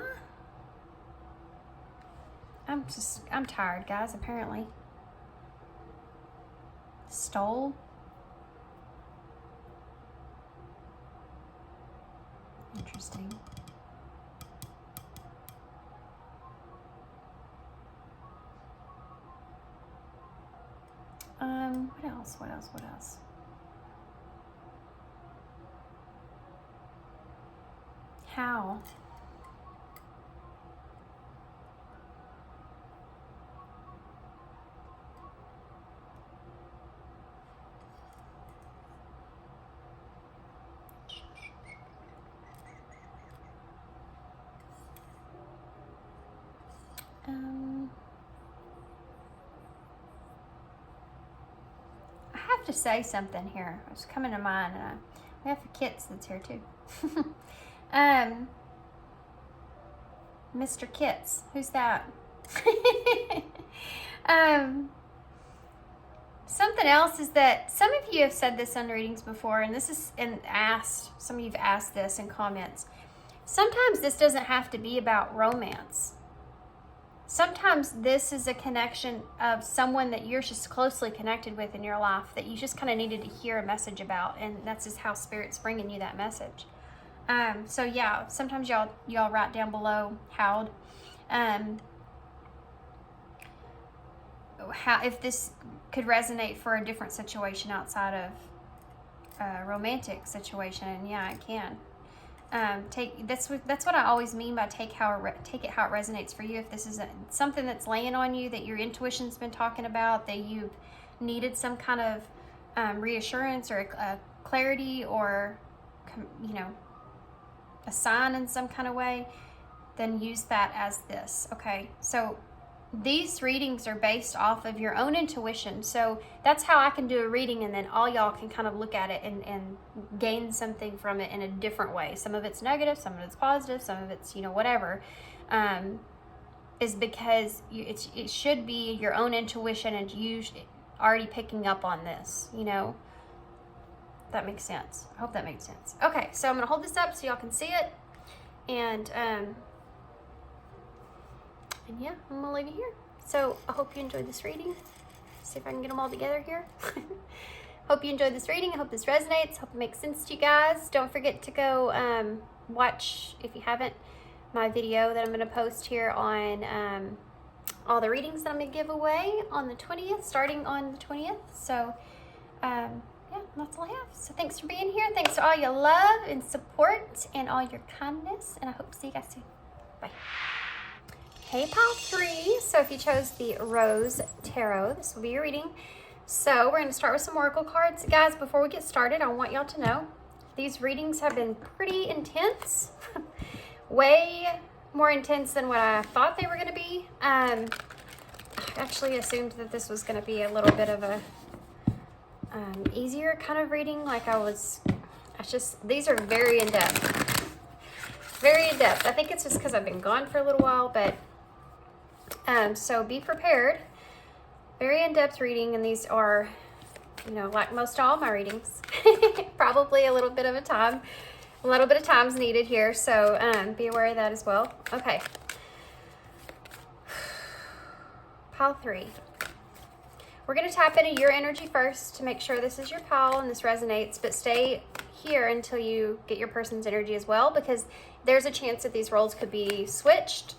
I'm tired, guys, apparently. Stole. Interesting. What else? How? I have to say something here. It's coming to mind, and we have Kits that's here too. Mr. Kits, who's that? Something else is that some of you have said this on readings before, and some of you've asked this in comments. Sometimes this doesn't have to be about romance. Sometimes this is a connection of someone that you're just closely connected with in your life that you just kind of needed to hear a message about, and that's just how Spirit's bringing you that message. So yeah, sometimes y'all write down below how if this could resonate for a different situation outside of a romantic situation, and yeah, it can. That's what I always mean by take it how it resonates for you. If this is something that's laying on you that your intuition's been talking about, that you've needed some kind of reassurance or a clarity or a sign in some kind of way, then use that as this. Okay, so these readings are based off of your own intuition. So that's how I can do a reading, and then all y'all can kind of look at it and gain something from it in a different way. Some of it's negative, some of it's positive, some of it's, whatever, is because it should be your own intuition, and already picking up on this, you know. That makes sense. I hope that makes sense. Okay, so I'm gonna hold this up so y'all can see it. And yeah, I'm gonna leave it here. So I hope you enjoyed this reading. See if I can get them all together here. Hope you enjoyed this reading. I hope this resonates. Hope it makes sense to you guys. Don't forget to go watch, if you haven't, my video that I'm going to post here on all the readings that I'm going to give away on the 20th, starting on the 20th. So, yeah, that's all I have. So thanks for being here. Thanks for all your love and support and all your kindness. And I hope to see you guys soon. Bye. Hey, pile 3. So if you chose the Rose Tarot, this will be your reading. So we're going to start with some oracle cards. Guys, before we get started, I want y'all to know these readings have been pretty intense. Way more intense than what I thought they were going to be. I actually assumed that this was going to be a little bit of a easier kind of reading. Like these are very in-depth. Very in-depth. I think it's just because I've been gone for a little while, but so be prepared. Very in-depth reading, and these are, you know, like most all my readings, probably a little bit of time's needed here, so be aware of that as well. Okay. Pile 3. We're going to tap into your energy first to make sure this is your pile and this resonates, but stay here until you get your person's energy as well, because there's a chance that these roles could be switched.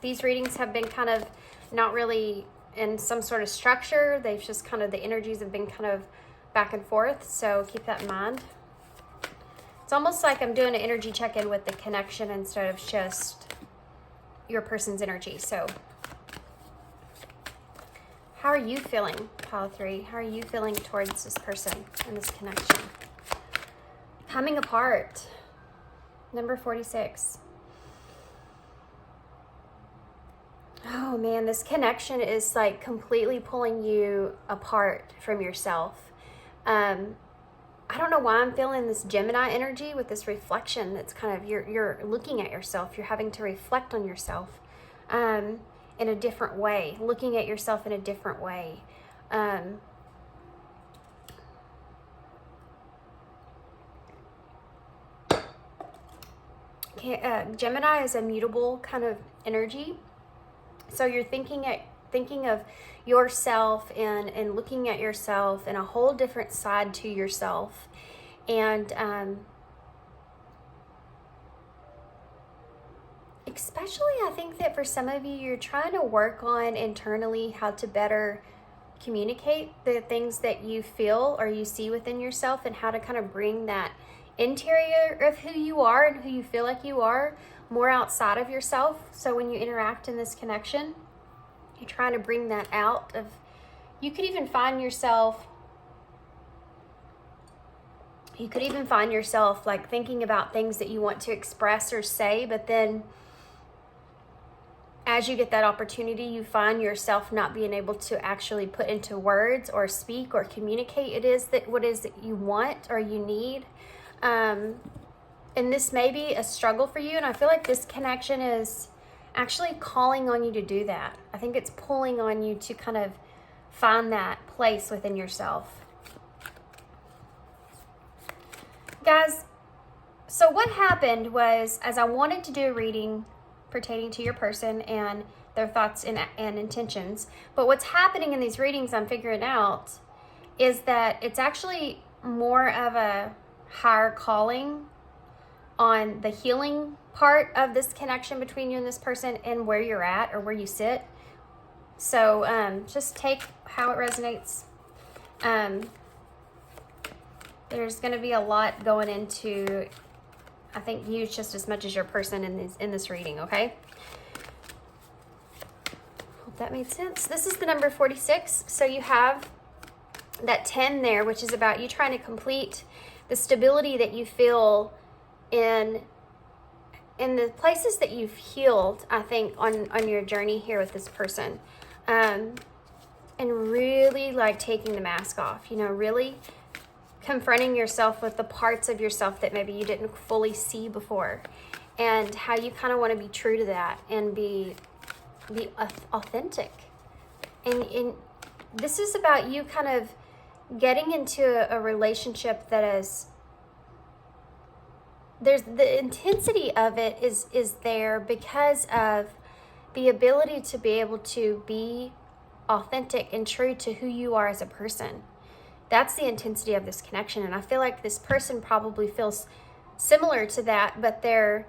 These readings have been kind of not really in some sort of structure. They've just kind of, the energies have been kind of back and forth, so keep that in mind. It's almost like I'm doing an energy check-in with the connection instead of just your person's energy. So how are you feeling, pile 3? How are you feeling towards this person and this connection? Coming apart. Number 46. Oh man, this connection is like completely pulling you apart from yourself. I don't know why I'm feeling this Gemini energy with this reflection. That's kind of, you're looking at yourself. You're having to reflect on yourself in a different way, looking at yourself in a different way. Gemini is a mutable kind of energy. So you're thinking of yourself and looking at yourself in a whole different side to yourself. And especially I think that for some of you, you're trying to work on internally how to better communicate the things that you feel or you see within yourself, and how to kind of bring that interior of who you are and who you feel like you are more outside of yourself. So when you interact in this connection, you're trying to bring that out of, you could even find yourself like thinking about things that you want to express or say, but then as you get that opportunity, you find yourself not being able to actually put into words or speak or communicate what is that you want or you need. And this may be a struggle for you, and I feel like this connection is actually calling on you to do that. I think it's pulling on you to kind of find that place within yourself. Guys, so what happened was, as I wanted to do a reading pertaining to your person and their thoughts and intentions, but what's happening in these readings I'm figuring out is that it's actually more of a higher calling on the healing part of this connection between you and this person and where you're at or where you sit. So just take how it resonates. There's going to be a lot going into, I think, you just as much as your person in this reading, okay? Hope that made sense. This is the number 46. So you have that 10 there, which is about you trying to complete the stability that you feel in the places that you've healed, I think, on your journey here with this person. And really like taking the mask off, you know, really confronting yourself with the parts of yourself that maybe you didn't fully see before, and how you kind of want to be true to that and be authentic. And this is about you kind of getting into a relationship that is, there's the intensity of it is there because of the ability to be able to be authentic and true to who you are as a person. That's the intensity of this connection. And I feel like this person probably feels similar to that, but they're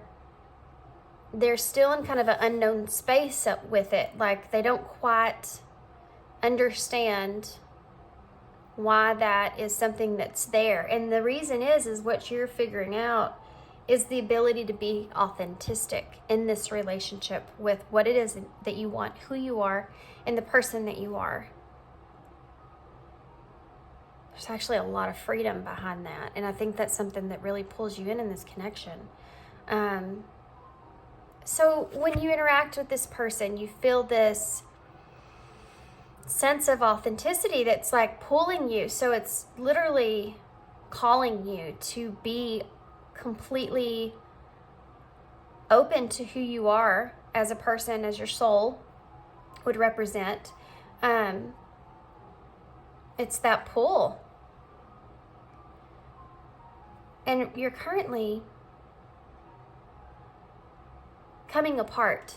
still in kind of an unknown space with it. Like they don't quite understand why that is something that's there. And the reason is what you're figuring out is the ability to be authentic in this relationship with what it is that you want, who you are, and the person that you are. There's actually a lot of freedom behind that. And I think that's something that really pulls you in this connection. So when you interact with this person, you feel this sense of authenticity that's like pulling you. So it's literally calling you to be completely open to who you are as a person, as your soul would represent. It's that pull. And you're currently coming apart.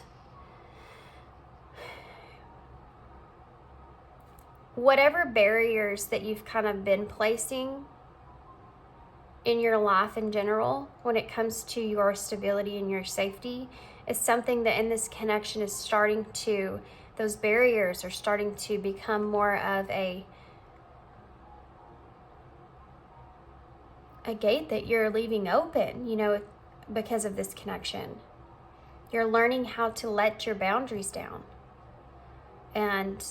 Whatever barriers that you've kind of been placing in your life in general, when it comes to your stability and your safety, is something that in this connection is starting to, those barriers are starting to become more of a gate that you're leaving open, you know, because of this connection. You're learning how to let your boundaries down. And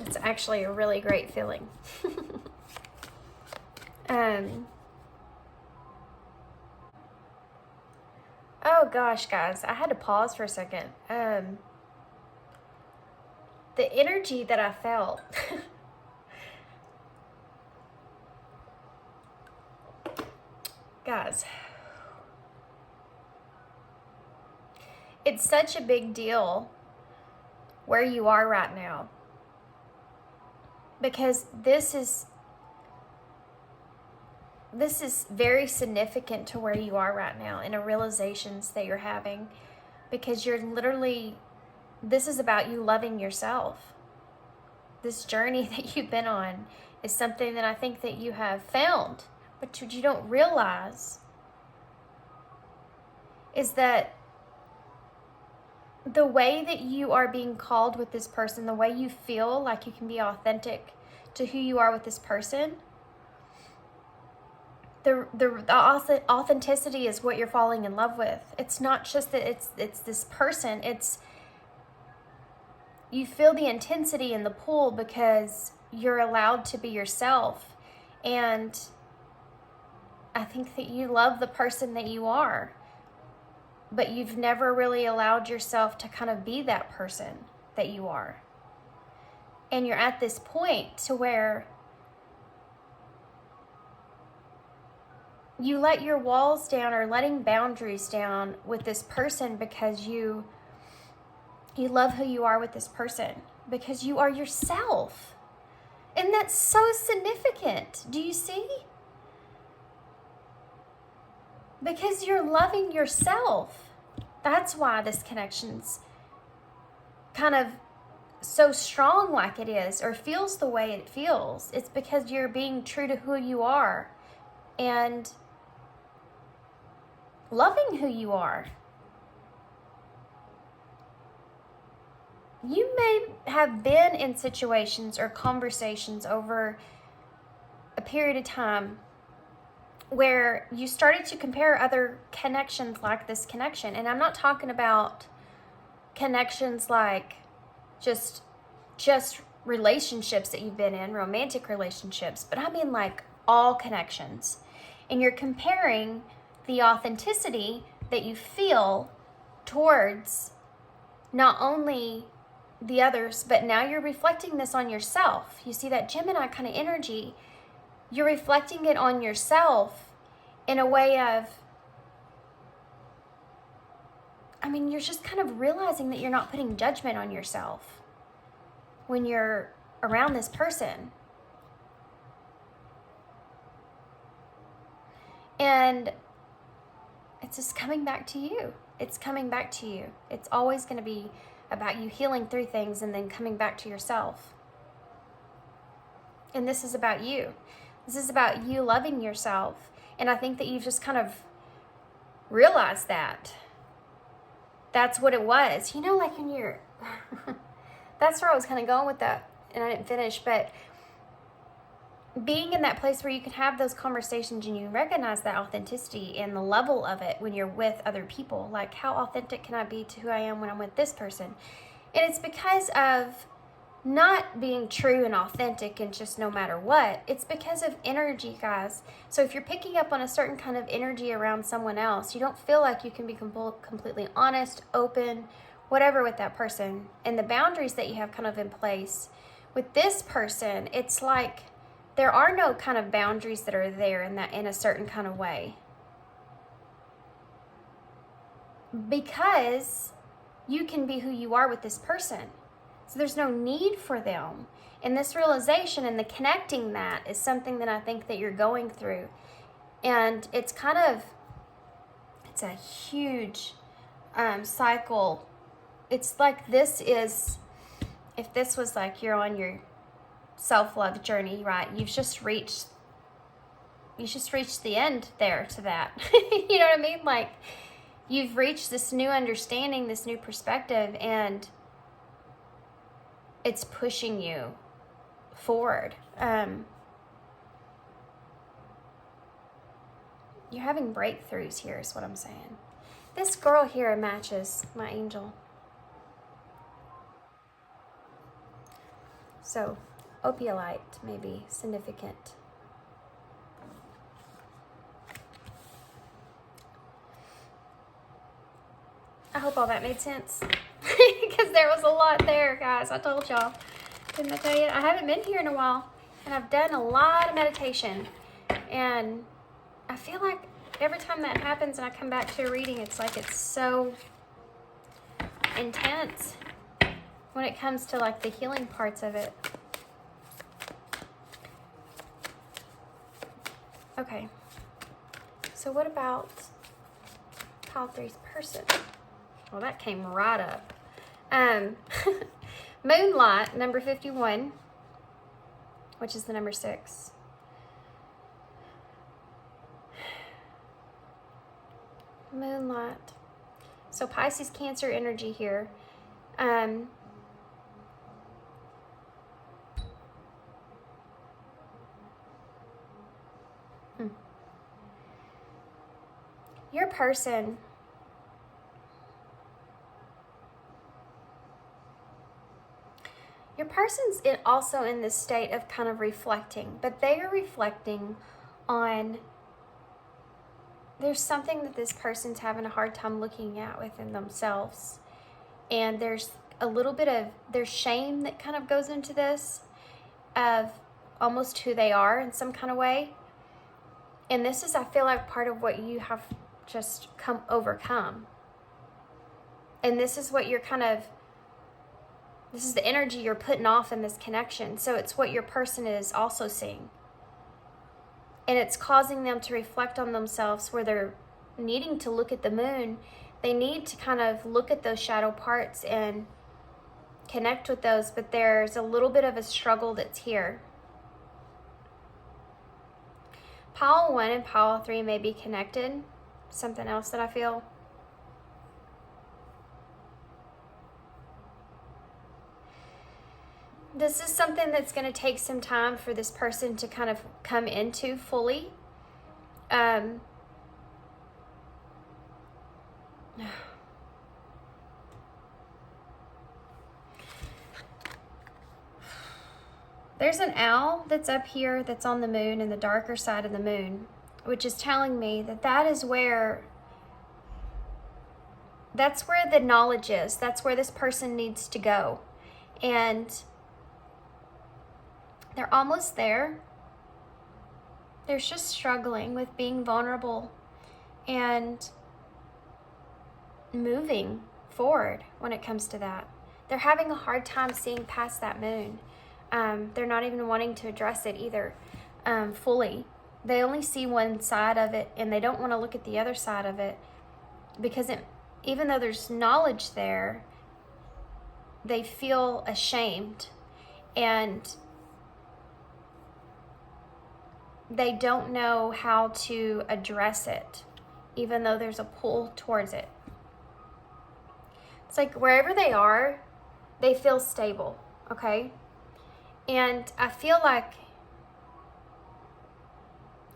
it's actually a really great feeling. Oh gosh, guys, I had to pause for a second. The energy that I felt. Guys, it's such a big deal where you are right now, because this is very significant to where you are right now and the realizations that you're having, because you're literally, this is about you loving yourself. This journey that you've been on is something that I think that you have found, but what you don't realize is that the way that you are being called with this person, the way you feel like you can be authentic to who you are with this person, the authenticity is what you're falling in love with. It's not just that it's this person. It's, you feel the intensity and the pull because you're allowed to be yourself. And I think that you love the person that you are, but you've never really allowed yourself to kind of be that person that you are. And you're at this point to where you let your walls down, or letting boundaries down with this person, because you love who you are with this person, because you are yourself. And that's so significant. Do you see? Because you're loving yourself. That's why this connection's kind of so strong like it is, or feels the way it feels. It's because you're being true to who you are and loving who you are. You may have been in situations or conversations over a period of time where you started to compare other connections like this connection. And I'm not talking about connections like just relationships that you've been in, romantic relationships, but I mean like all connections. And you're comparing the authenticity that you feel towards not only the others, but now you're reflecting this on yourself. You see that Gemini kind of energy you're reflecting it on yourself in a way of, I mean, you're just kind of realizing that you're not putting judgment on yourself when you're around this person. And it's just coming back to you. It's coming back to you. It's always going to be about you healing through things and then coming back to yourself. And this is about you. This is about you loving yourself. And I think that you've just kind of realized that. That's what it was. You know, like when you're... That's where I was kind of going with that. And I didn't finish. But being in that place where you can have those conversations and you recognize that authenticity and the level of it when you're with other people. Like, how authentic can I be to who I am when I'm with this person? And it's because of not being true and authentic and just no matter what. It's because of energy, guys. So if you're picking up on a certain kind of energy around someone else, you don't feel like you can be completely honest, open, whatever with that person. And the boundaries that you have kind of in place. With this person, it's like there are no kind of boundaries that are there in a certain kind of way. Because you can be who you are with this person. So there's no need for them. And this realization and the connecting that is something that I think that you're going through. And it's a huge cycle. It's like this is, if this was like you're on your self-love journey, right? You've just reached the end there to that. You know what I mean? Like, you've reached this new understanding, this new perspective, and it's pushing you forward. You're having breakthroughs here is what I'm saying. This girl here matches my angel. So, ophiolite may be significant. I hope all that made sense. Because there was a lot there, guys. I told y'all. Didn't I tell you? I haven't been here in a while. And I've done a lot of meditation. And I feel like every time that happens and I come back to a reading, it's like it's so intense when it comes to like the healing parts of it. Okay. So what about pile 3's person? Well, that came right up. Moonlight, number 51, which is the number 6. Moonlight. So Pisces, Cancer energy here. Your person's also in this state of kind of reflecting, but they are reflecting on, there's something that this person's having a hard time looking at within themselves. And there's a little bit of, there's shame that kind of goes into this of almost who they are in some kind of way. And this is, I feel like, part of what you have just overcome. And this is what you're this is the energy you're putting off in this connection. So it's what your person is also seeing. And it's causing them to reflect on themselves where they're needing to look at the moon. They need to kind of look at those shadow parts and connect with those. But there's a little bit of a struggle that's here. Pile 1 and Pile 3 may be connected. Something else that I feel. This is something that's going to take some time for this person to kind of come into fully. There's an owl that's up here that's on the moon in the darker side of the moon, which is telling me that that's where the knowledge is. That's where this person needs to go. And they're almost there. There's just struggling with being vulnerable and moving forward when it comes to that. They're having a hard time seeing past that moon. They're not even wanting to address it either fully. They only see one side of it, and they don't want to look at the other side of it because even though there's knowledge there, they feel ashamed and they don't know how to address it, even though there's a pull towards it. It's like wherever they are, they feel stable, okay? And I feel like,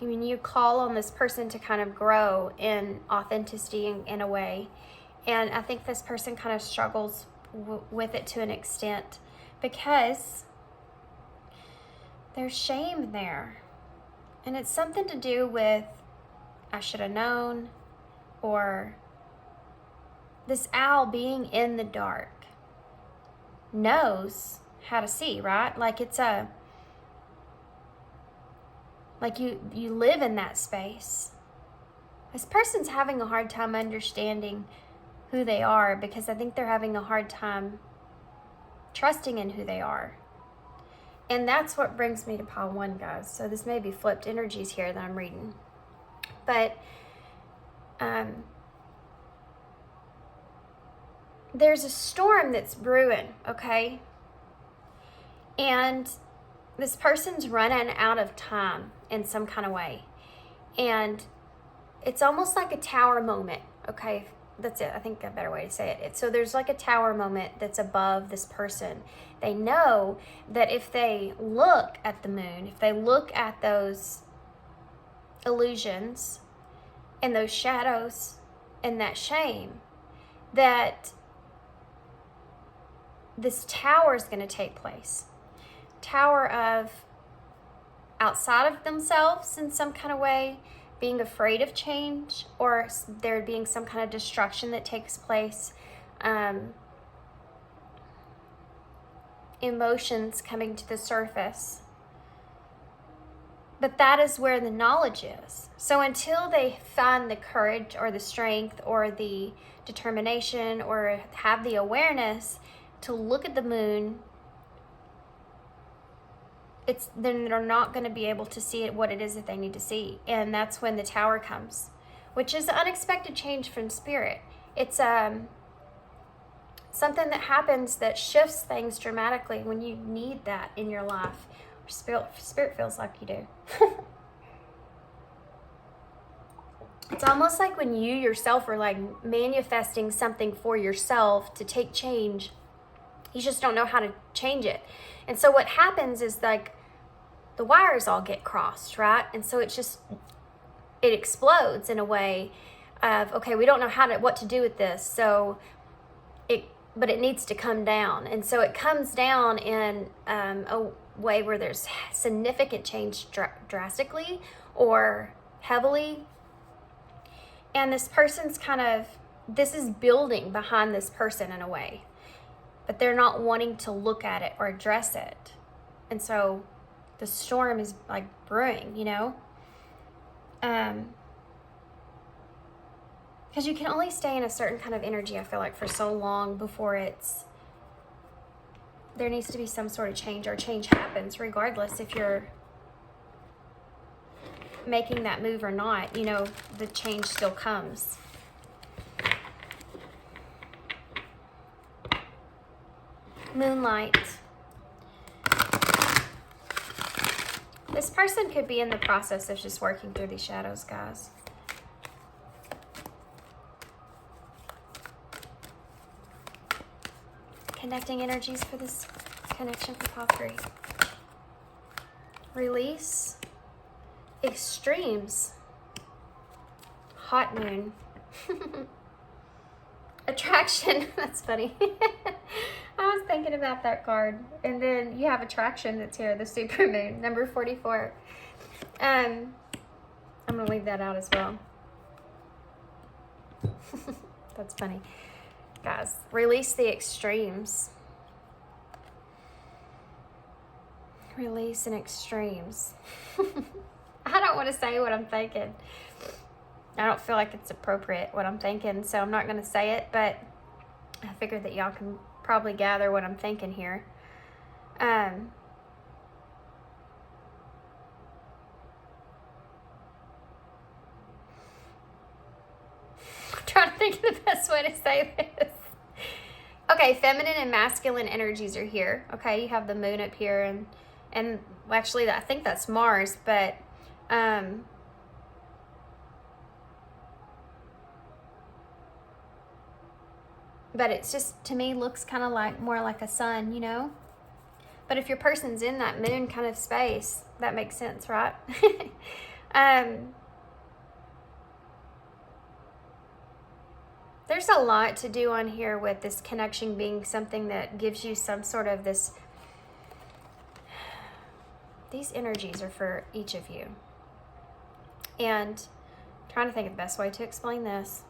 I mean, you call on this person to kind of grow in authenticity in a way. And I think this person kind of struggles with it to an extent because there's shame there. And it's something to do with, I should have known, or this owl being in the dark knows how to see, right? Like like you live in that space. This person's having a hard time understanding who they are because I think they're having a hard time trusting in who they are. And that's what brings me to pile 1, guys. So this may be flipped energies here that I'm reading. But there's a storm that's brewing, okay? And this person's running out of time in some kind of way. And it's almost like a tower moment, okay? That's it. I think a better way to say it. So there's like a tower moment that's above this person. They know that if they look at the moon, if they look at those illusions and those shadows and that shame, that this tower is going to take place. Tower of outside of themselves in some kind of way, being afraid of change, or there being some kind of destruction that takes place, emotions coming to the surface. But that is where the knowledge is. So until they find the courage or the strength or the determination or have the awareness to look at the moon, then they're not going to be able to see what it is that they need to see. And that's when the tower comes, which is unexpected change from spirit. It's something that happens that shifts things dramatically when you need that in your life. Spirit feels like you do. It's almost like when you yourself are like manifesting something for yourself to take change. You just don't know how to change it. And so what happens is like the wires all get crossed, right? And so it explodes in a way of, okay, we don't know what to do with this. So but it needs to come down. And so it comes down in a way where there's significant change drastically or heavily. And this person's this is building behind this person in a way, but they're not wanting to look at it or address it. And so the storm is like brewing, you know? Because you can only stay in a certain kind of energy, I feel like, for so long before there needs to be some sort of change, or change happens regardless if you're making that move or not. You know, the change still comes. Moonlight. This person could be in the process of just working through these shadows, guys. Connecting energies for this connection for pile 3. Release. Extremes. Hot moon. Attraction. That's funny. I was thinking about that card. And then you have attraction that's here, the supermoon, number 44. I'm going to leave that out as well. That's funny. Guys, release the extremes. Release and extremes. I don't want to say what I'm thinking. I don't feel like it's appropriate what I'm thinking, so I'm not going to say it, but I figured that y'all can probably gather what I'm thinking here. I'm trying to think of the best way to say this. Okay, feminine and masculine energies are here. Okay, you have the moon up here, and actually I think that's Mars, but it's just, to me, looks kind of like more like a sun, you know? But if your person's in that moon kind of space, that makes sense, right? There's a lot to do on here with this connection being something that gives you some sort of this. These energies are for each of you. And I'm trying to think of the best way to explain this.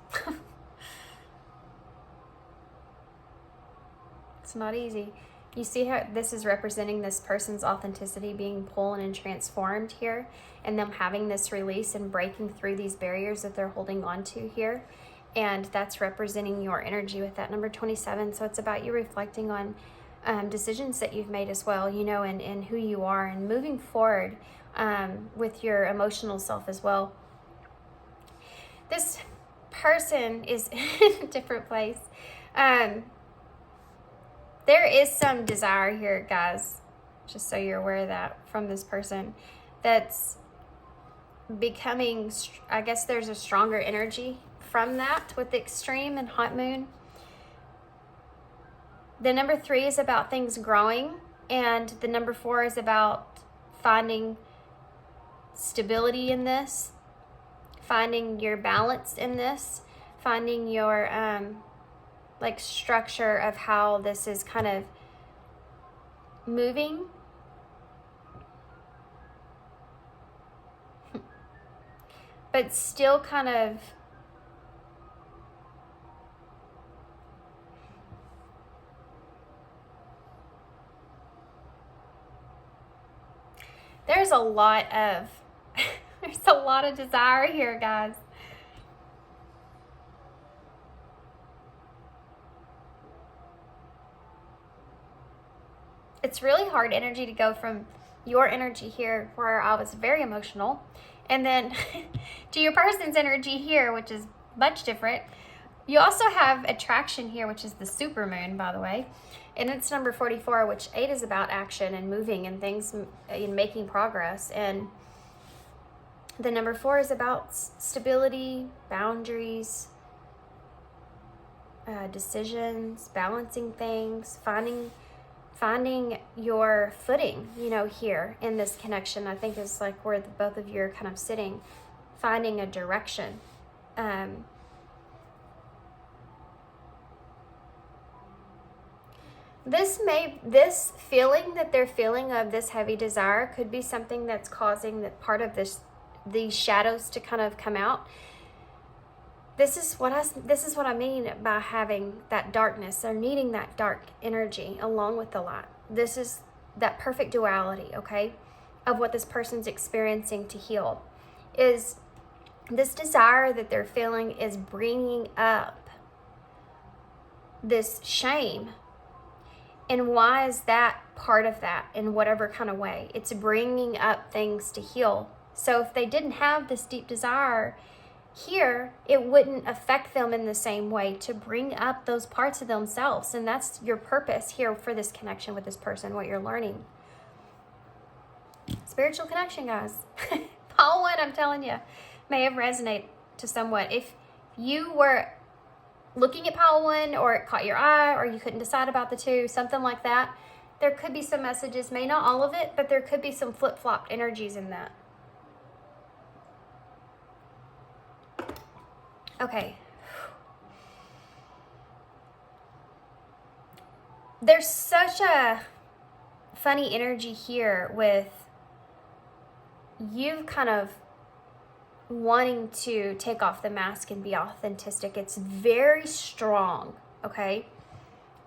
It's not easy. You see how this is representing this person's authenticity being pulled and transformed here, and them having this release and breaking through these barriers that they're holding on to here. And that's representing your energy with that number 27. So it's about you reflecting on decisions that you've made as well, you know, and who you are, and moving forward with your emotional self as well. This person is in a different place. There is some desire here, guys, just so you're aware of that, from this person that's becoming, I guess there's a stronger energy from that with the extreme and hot moon. The number 3 is about things growing, and the number 4 is about finding stability in this, finding your balance in this, finding your like structure of how this is kind of moving. But still kind of there's a lot of there's a lot of desire here, guys. It's really hard energy to go from your energy here, where I was very emotional, and then to your person's energy here, which is much different. You also have attraction here, which is the supermoon, by the way, and it's number 44, which 8 is about action and moving and things and making progress, and the number 4 is about stability, boundaries, decisions, balancing things, finding your footing, you know, here in this connection. I think is like where both of you are kind of sitting, finding a direction. This feeling that they're feeling of this heavy desire could be something that's causing that part of these shadows to kind of come out. This is what I mean by having that darkness, or needing that dark energy along with the light. This is that perfect duality, okay, of what this person's experiencing to heal. Is this desire that they're feeling is bringing up this shame. And why is that part of that in whatever kind of way? It's bringing up things to heal. So if they didn't have this deep desire here, it wouldn't affect them in the same way to bring up those parts of themselves. And that's your purpose here for this connection with this person, what you're learning. Spiritual connection, guys. Pile 1, I'm telling you, may have resonated to somewhat. If you were looking at pile 1, or it caught your eye, or you couldn't decide about the 2, something like that, there could be some messages, may not all of it, but there could be some flip-flopped energies in that. Okay. There's such a funny energy here with you kind of wanting to take off the mask and be authentic. It's very strong, okay?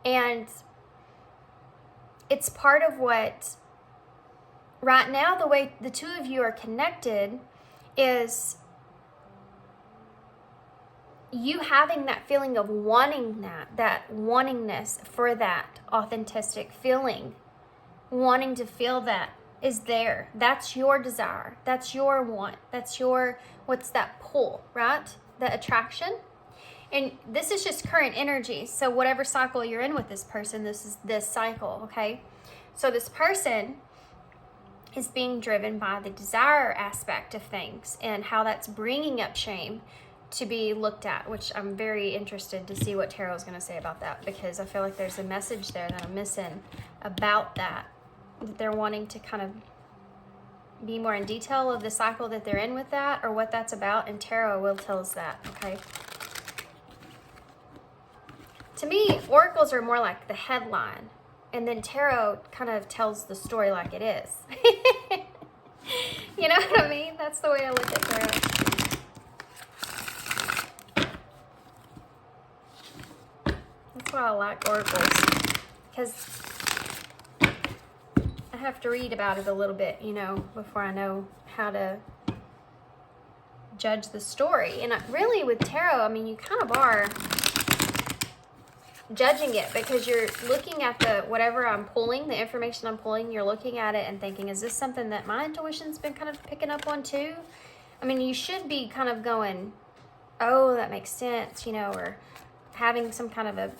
And it's part of what right now, the way the two of you are connected is you having that feeling of wanting that wantingness for that authentic feeling, wanting to feel that is there. That's your desire. That's your want. That's your, what's that pull, right? The attraction. And this is just current energy. So whatever cycle you're in with this person, this is this cycle, okay? So this person is being driven by the desire aspect of things and how that's bringing up shame to be looked at, which I'm very interested to see what Tarot is going to say about that, because I feel like there's a message there that I'm missing about that they're wanting to kind of be more in detail of the cycle that they're in with that, or what that's about, and Tarot will tell us that, okay? To me, oracles are more like the headline, and then Tarot kind of tells the story like it is. You know what I mean? That's the way I look at Tarot. That's why I like oracles, because I have to read about it a little bit, you know, before I know how to judge the story. And really with Tarot, I mean, you kind of are judging it, because you're looking at the whatever I'm pulling, the information I'm pulling, you're looking at it and thinking, is this something that my intuition's been kind of picking up on too? I mean, you should be kind of going, oh, that makes sense, you know, or having some kind of a,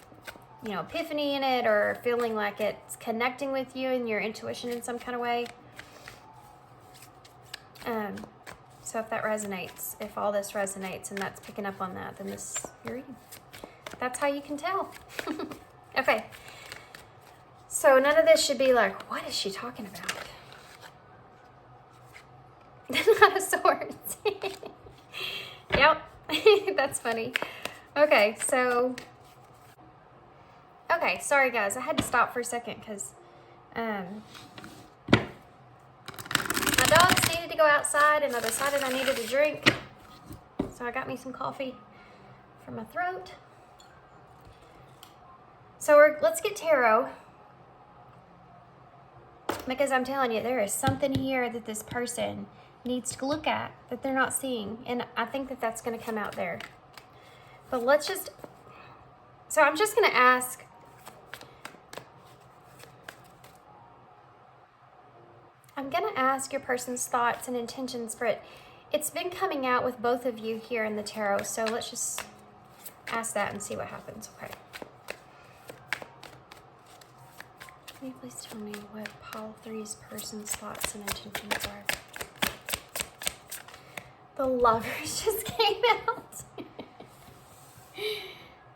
you know, epiphany in it, or feeling like it's connecting with you and your intuition in some kind of way. So if that resonates, if all this resonates and that's picking up on that, then this, you're reading. That's how you can tell. Okay. So none of this should be like, what is she talking about? Not a Swords. Yep. That's funny. Okay, so... Okay, sorry guys, I had to stop for a second because my dogs needed to go outside and I decided I needed a drink. So I got me some coffee for my throat. So let's get Tarot, because I'm telling you, there is something here that this person needs to look at that they're not seeing, and I think that that's going to come out there. But let's just, so I'm just going to ask, your person's thoughts and intentions for it. It's been coming out with both of you here in the tarot, so let's just ask that and see what happens. Okay. Can you please tell me what Pile 3's person's thoughts and intentions are? The Lovers just came out.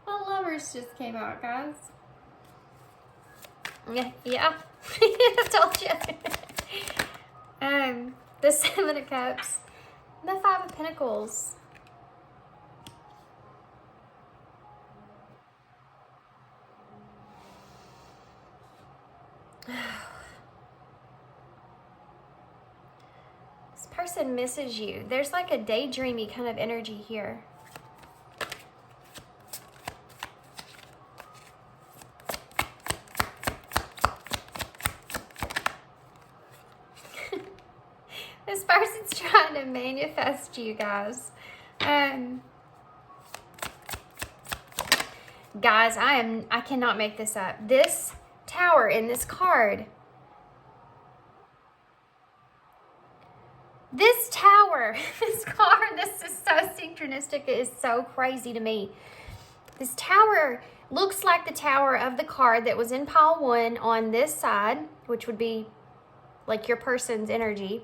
The Lovers just came out, guys. Yeah. I told you. The Seven of Cups, the Five of Pentacles. This person misses you. There's like a daydreamy kind of energy here. This person's trying to manifest you guys. Guys, I cannot make this up. This Tower in this card. This Tower, this card, this is so synchronistic. It is so crazy to me. This Tower looks like the Tower of the card that was in pile 1 on this side, which would be like your person's energy.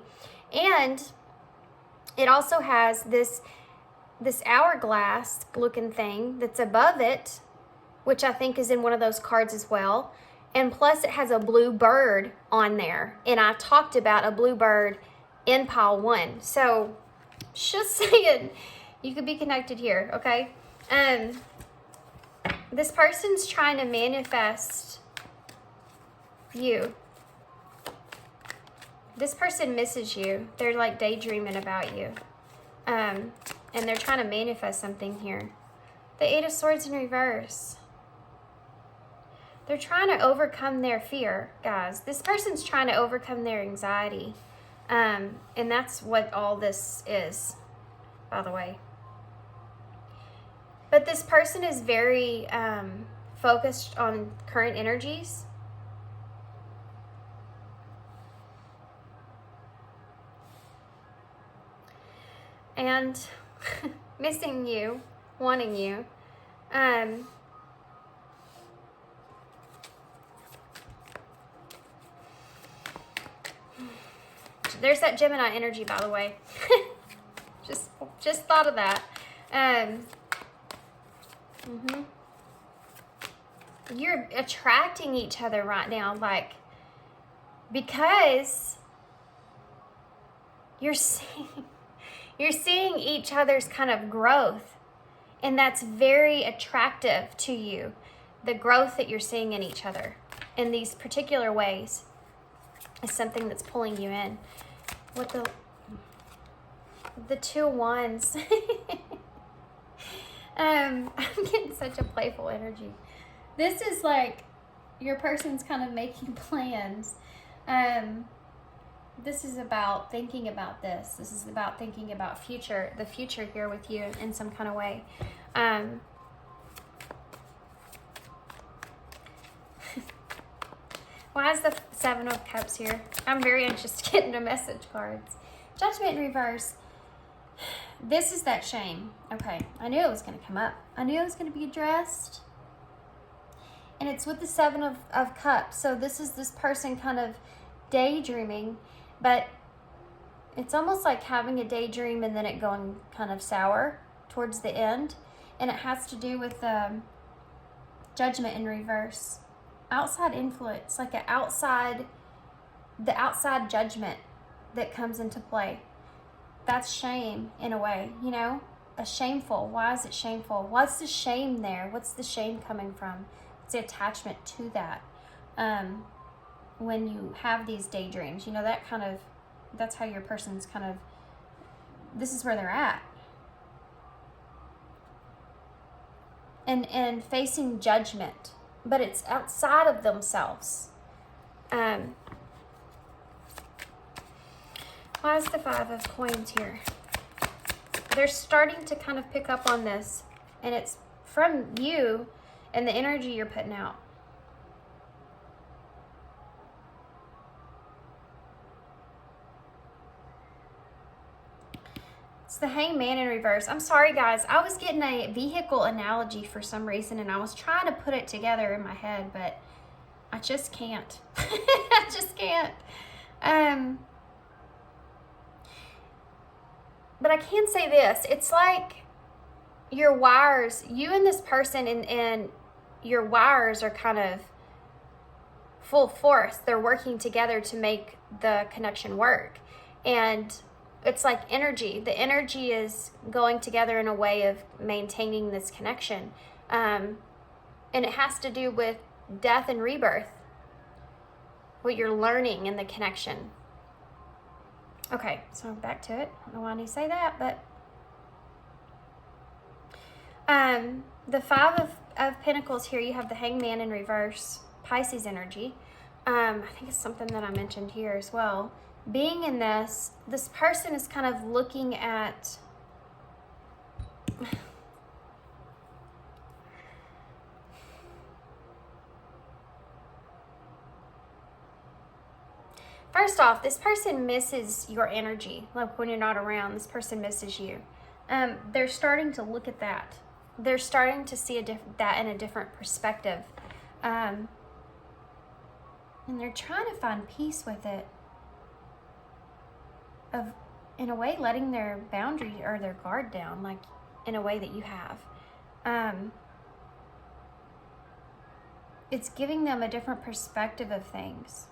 And it also has this hourglass looking thing that's above it, which I think is in one of those cards as well. And plus it has a blue bird on there. And I talked about a blue bird in pile 1. So just saying, you could be connected here, okay? This person's trying to manifest you. This person misses you. They're like daydreaming about you. And they're trying to manifest something here. The Eight of Swords in reverse. They're trying to overcome their fear, guys. This person's trying to overcome their anxiety. And that's what all this is, by the way. But this person is very focused on current energies. And missing you, wanting you. There's that Gemini energy, by the way. just thought of that. You're attracting each other right now, like, because you're seeing each other's kind of growth, and that's very attractive to you. The growth that you're seeing in each other in these particular ways is something that's pulling you in. What the 2 wands. I'm getting such a playful energy. This is like your person's kind of making plans. This is about thinking about this. This is about thinking about the future here with you in some kind of way. Why is the 7 of Cups here? I'm very anxious to get into message cards. Judgment in reverse. This is that shame. Okay, I knew it was going to come up. I knew it was going to be addressed. And it's with the 7 of Cups. So this is this person kind of daydreaming, but it's almost like having a daydream and then it going kind of sour towards the end. And it has to do with judgment in reverse. Outside influence, like the outside judgment that comes into play. That's shame in a way, you know? A shameful. Why is it shameful? What's the shame there? What's the shame coming from? It's the attachment to that. When you have these daydreams, you know, that's how your person's kind of, this is where they're at. And facing judgment. But it's outside of themselves. Why is the 5 of Coins here? They're starting to kind of pick up on this. And it's from you and the energy you're putting out. It's the Hangman in reverse. I'm sorry, guys. I was getting a vehicle analogy for some reason, and I was trying to put it together in my head, but I just can't. I just can't. But I can say this. It's like your wires, you and this person, and your wires are kind of full force. They're working together to make the connection work. And it's like energy. The energy is going together in a way of maintaining this connection. And it has to do with death and rebirth. What you're learning in the connection. Okay, so back to it. I don't know why I need to say that, but the 5 of Pentacles here, you have the Hangman in reverse, Pisces energy. I think it's something that I mentioned here as well. Being in this person is kind of looking at first off, this person misses your energy. Like when you're not around, this person misses you. They're starting to look at that. They're starting to see that in a different perspective. And they're trying to find peace with it. Of, in a way, letting their boundary or their guard down, like in a way that you have. It's giving them a different perspective of things.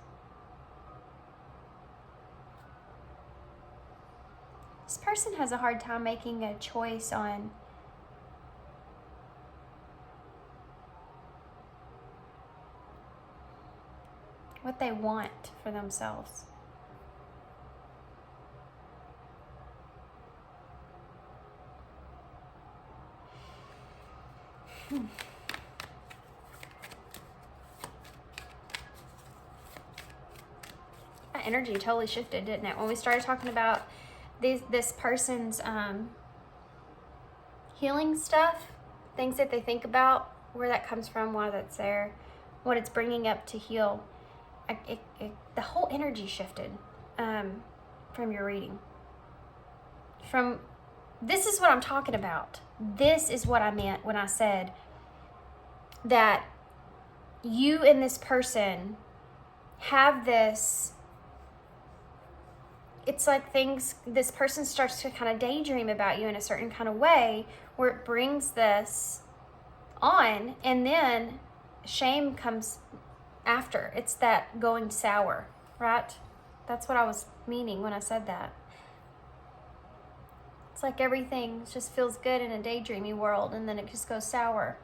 This person has a hard time making a choice on what they want for themselves. energy totally shifted, didn't it? When we started talking about this person's healing stuff, things that they think about, where that comes from, why that's there, what it's bringing up to heal, the whole energy shifted from your reading. This is what I'm talking about. This is what I meant when I said that you and this person have this, it's like this person starts to kind of daydream about you in a certain kind of way where it brings this on, and then shame comes after. It's that going sour, right? That's what I was meaning when I said that. It's like everything just feels good in a daydreamy world, and then it just goes sour.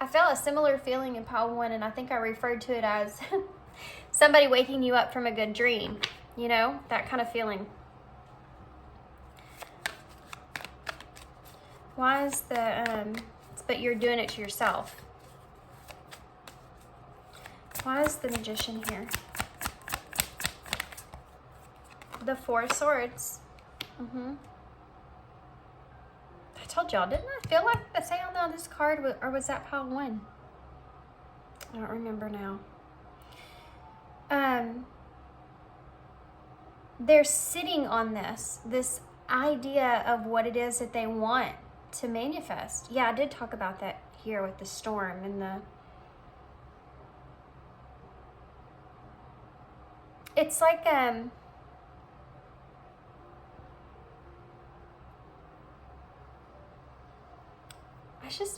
I felt a similar feeling in pile 1, and I think I referred to it as somebody waking you up from a good dream. You know, that kind of feeling. Why is but you're doing it to yourself. Why is the Magician here? The Four of Swords. I told y'all, didn't I feel like the sound on this card, or was that pile 1? I don't remember now. They're sitting on this idea of what it is that they want to manifest. Yeah, I did talk about that here with the storm and it's like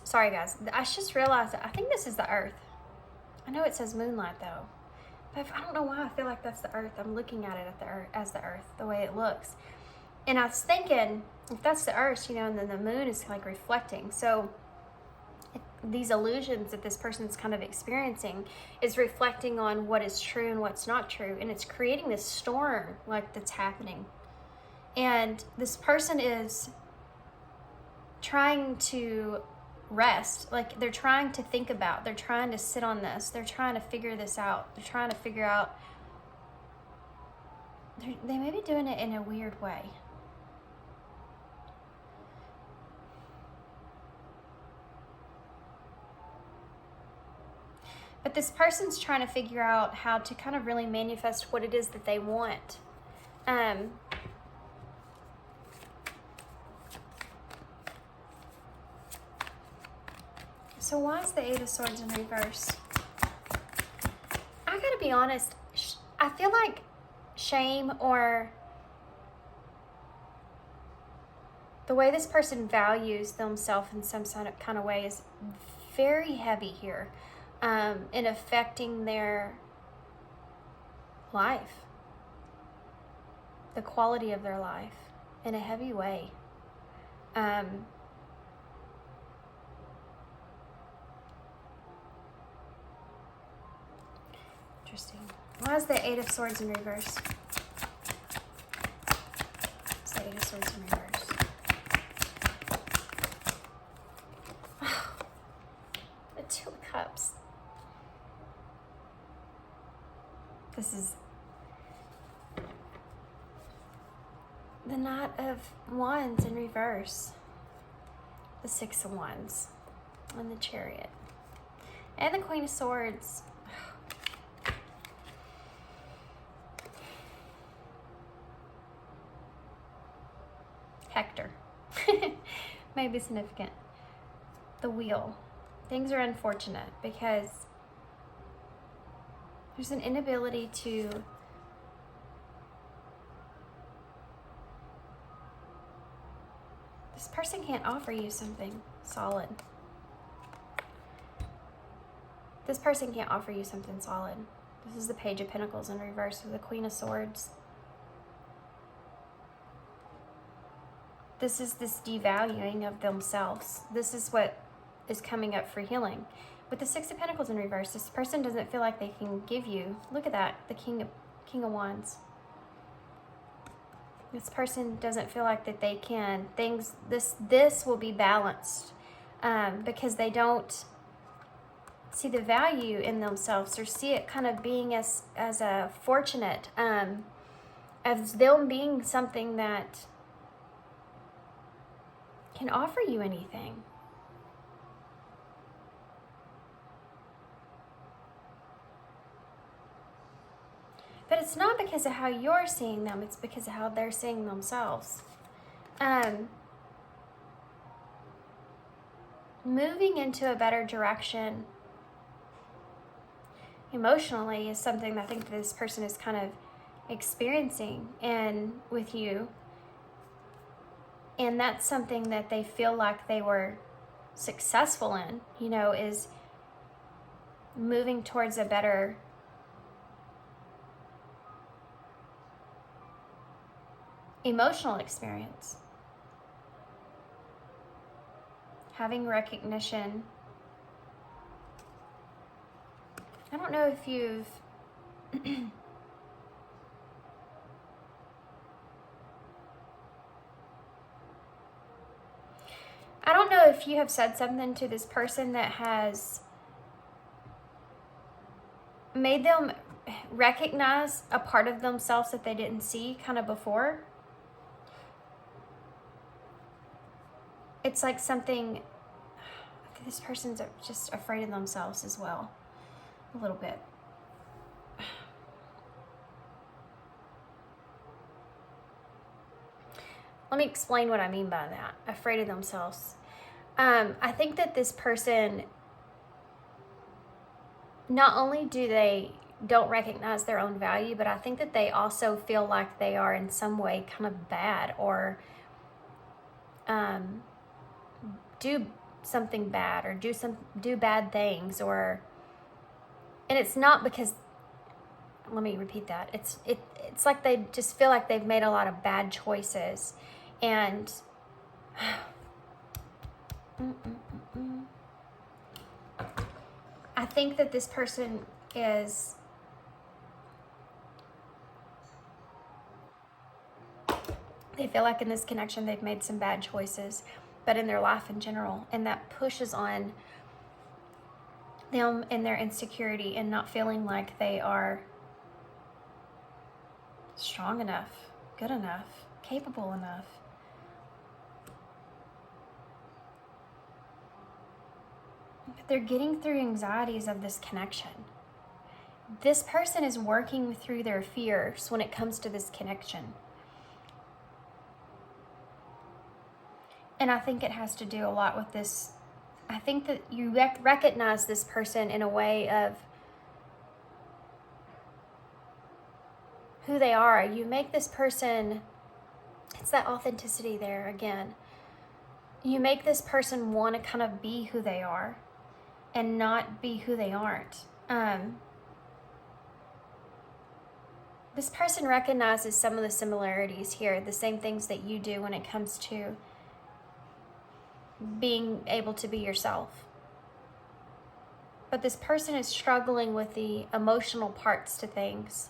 sorry guys, I just realized that I think this is the earth. I know it says moonlight though, but I don't know why I feel like that's the earth. I'm looking at it as the earth, the way it looks. And I was thinking, if that's the earth, you know, and then the moon is like reflecting. So these illusions that this person's kind of experiencing is reflecting on what is true and what's not true. And it's creating this storm like that's happening. And this person is trying to rest. Like they're trying to think about, they're trying to sit on this. They're trying to figure this out. They're trying to figure out, they may be doing it in a weird way. But this person's trying to figure out how to kind of really manifest what it is that they want. So why is the Eight of Swords in reverse? I gotta be honest, I feel like shame or the way this person values themselves in some kind of way is very heavy here. In affecting their life, the quality of their life in a heavy way. Interesting. Why is the Eight of Swords in reverse? It's the Eight of Swords in reverse. The Two of Cups. This is the Knight of Wands in reverse, the Six of Wands, and the Chariot, and the Queen of Swords. Hector. May be significant. The Wheel. Things are unfortunate because there's an inability to this person can't offer you something solid. This person can't offer you something solid. This is the Page of Pentacles in reverse with the Queen of Swords. This is this devaluing of themselves. This is what is coming up for healing. With the Six of Pentacles in reverse, this person doesn't feel like they can give you, look at that, the King of Wands. This person doesn't feel like that they can, this will be balanced because they don't, see the value in themselves, or see it kind of being as a fortunate, as them being something that can offer you anything. But it's not because of how you're seeing them, it's because of how they're seeing themselves. Moving into a better direction emotionally is something that I think this person is kind of experiencing and with you. And that's something that they feel like they were successful in, you know, is moving towards a better emotional experience. Having recognition. I don't know if you've I don't know if you have said something to this person that has made them recognize a part of themselves that they didn't see kind of before. It's like something, this person's just afraid of themselves as well, a little bit. Let me explain what I mean by that, afraid of themselves. I think that this person, not only do they don't recognize their own value, but I think that they also feel like they are in some way kind of bad, or do something bad, or do bad things, or, and it's not because, let me repeat that, it's like they just feel like they've made a lot of bad choices. And I think that this person is, they feel like in this connection they've made some bad choices, but in their life in general, and that pushes on them and their insecurity and not feeling like they are strong enough, good enough, capable enough. But they're getting through anxieties of this connection. This person is working through their fears when it comes to this connection. And I think it has to do a lot with this. I think that you recognize this person in a way of who they are. You make this person, it's that authenticity there again. You make this person want to kind of be who they are and not be who they aren't. This person recognizes some of the similarities here, the same things that you do when it comes to being able to be yourself. But this person is struggling with the emotional parts to things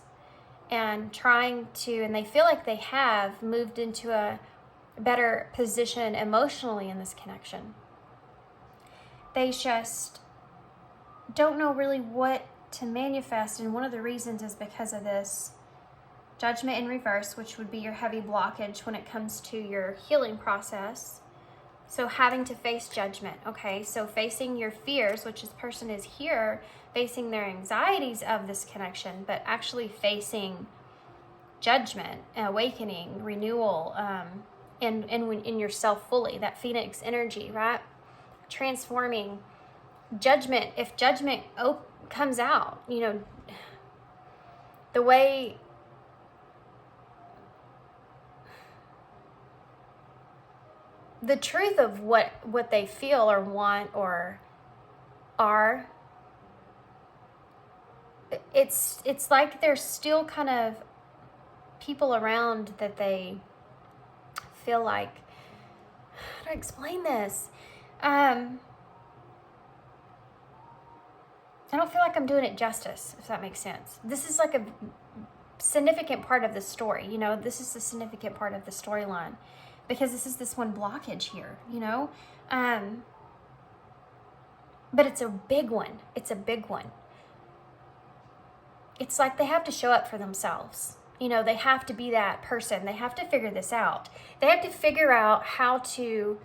and trying to, and they feel like they have moved into a better position emotionally in this connection. They just don't know really what to manifest, and one of the reasons is because of this judgment in reverse, which would be your heavy blockage when it comes to your healing process. So having to face judgment, okay? So facing your fears, which this person is here, facing their anxieties of this connection, but actually facing judgment, awakening, renewal, and in yourself fully, that phoenix energy, right? Transforming judgment. If judgment comes out, you know, the way the truth of what they feel or want or are, it's like there's still kind of people around that they feel like, how do I explain this? I don't feel like I'm doing it justice, if that makes sense. This is like a significant part of the story, you know, this is a significant part of the storyline, because this is this one blockage here, you know? But it's a big one. It's a big one. It's like they have to show up for themselves. You know, they have to be that person. They have to figure this out. They have to figure out how to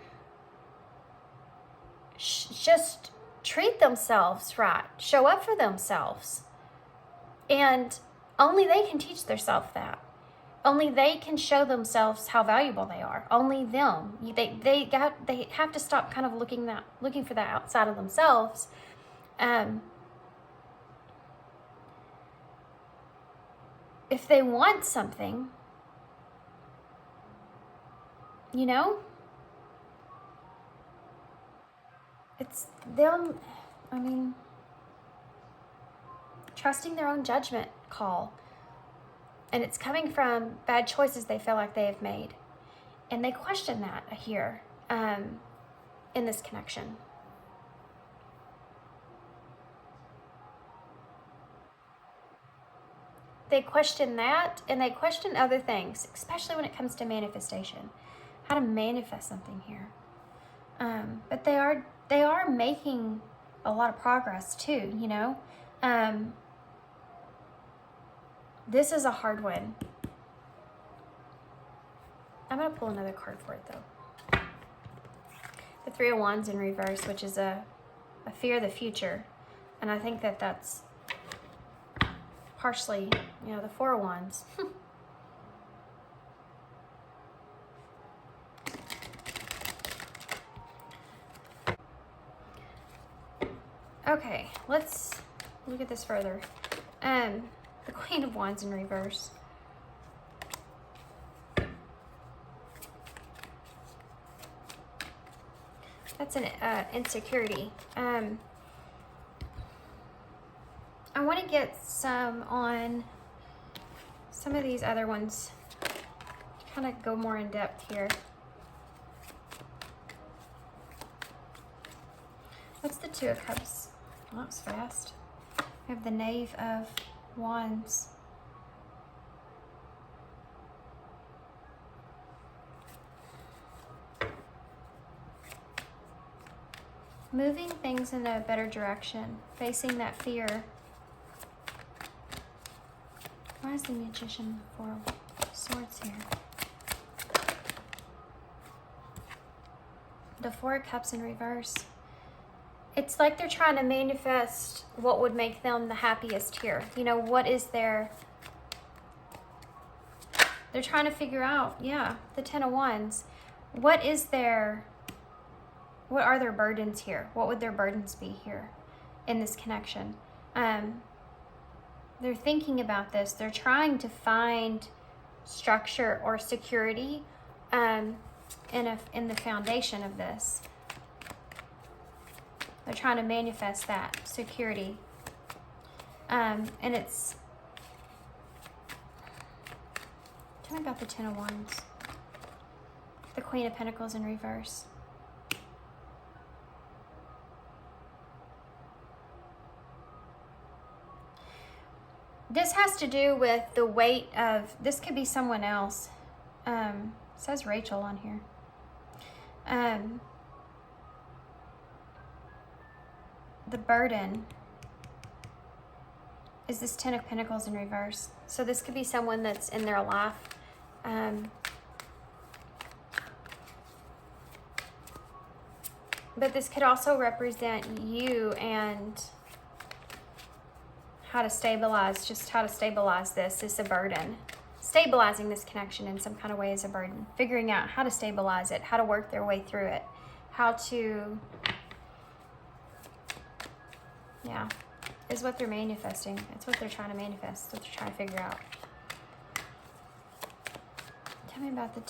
just treat themselves right, show up for themselves. And only they can teach themselves that. Only they can show themselves how valuable they are. Only them. They have to stop kind of looking for that outside of themselves. If they want something, you know, it's them, I mean, trusting their own judgment call. And it's coming from bad choices they feel like they have made. And they question that here in this connection. They question that, and they question other things, especially when it comes to manifestation. How to manifest something here. But they are making a lot of progress too, you know. This is a hard one. I'm going to pull another card for it, though. The Three of Wands in reverse, which is a fear of the future. And I think that that's partially, you know, the Four of Wands. Okay, let's look at this further. The Queen of Wands in reverse. That's an insecurity. I want to get some on some of these other ones. Kind of go more in depth here. What's the Two of Cups? Oh, that was fast. We have the Knave of Wands. Moving things in a better direction, facing that fear. Why is the Magician Four of Swords here? The Four of Cups in reverse. It's like they're trying to manifest what would make them the happiest here. You know, what is their... They're trying to figure out, yeah, the Ten of Wands. What is their... What are their burdens here? What would their burdens be here in this connection? They're thinking about this. They're trying to find structure or security in the foundation of this. They're trying to manifest that security. And it's... Tell me about the Ten of Wands. The Queen of Pentacles in reverse. This has to do with the weight of... This could be someone else. It says Rachel on here. The burden is this Ten of Pentacles in reverse. So this could be someone that's in their life. But this could also represent you and how to stabilize, just how to stabilize this is a burden. Stabilizing this connection in some kind of way is a burden. Figuring out how to stabilize it, how to work their way through it, how to... Yeah, is what they're manifesting. It's what they're trying to manifest. It's what they're trying to figure out. Tell me about the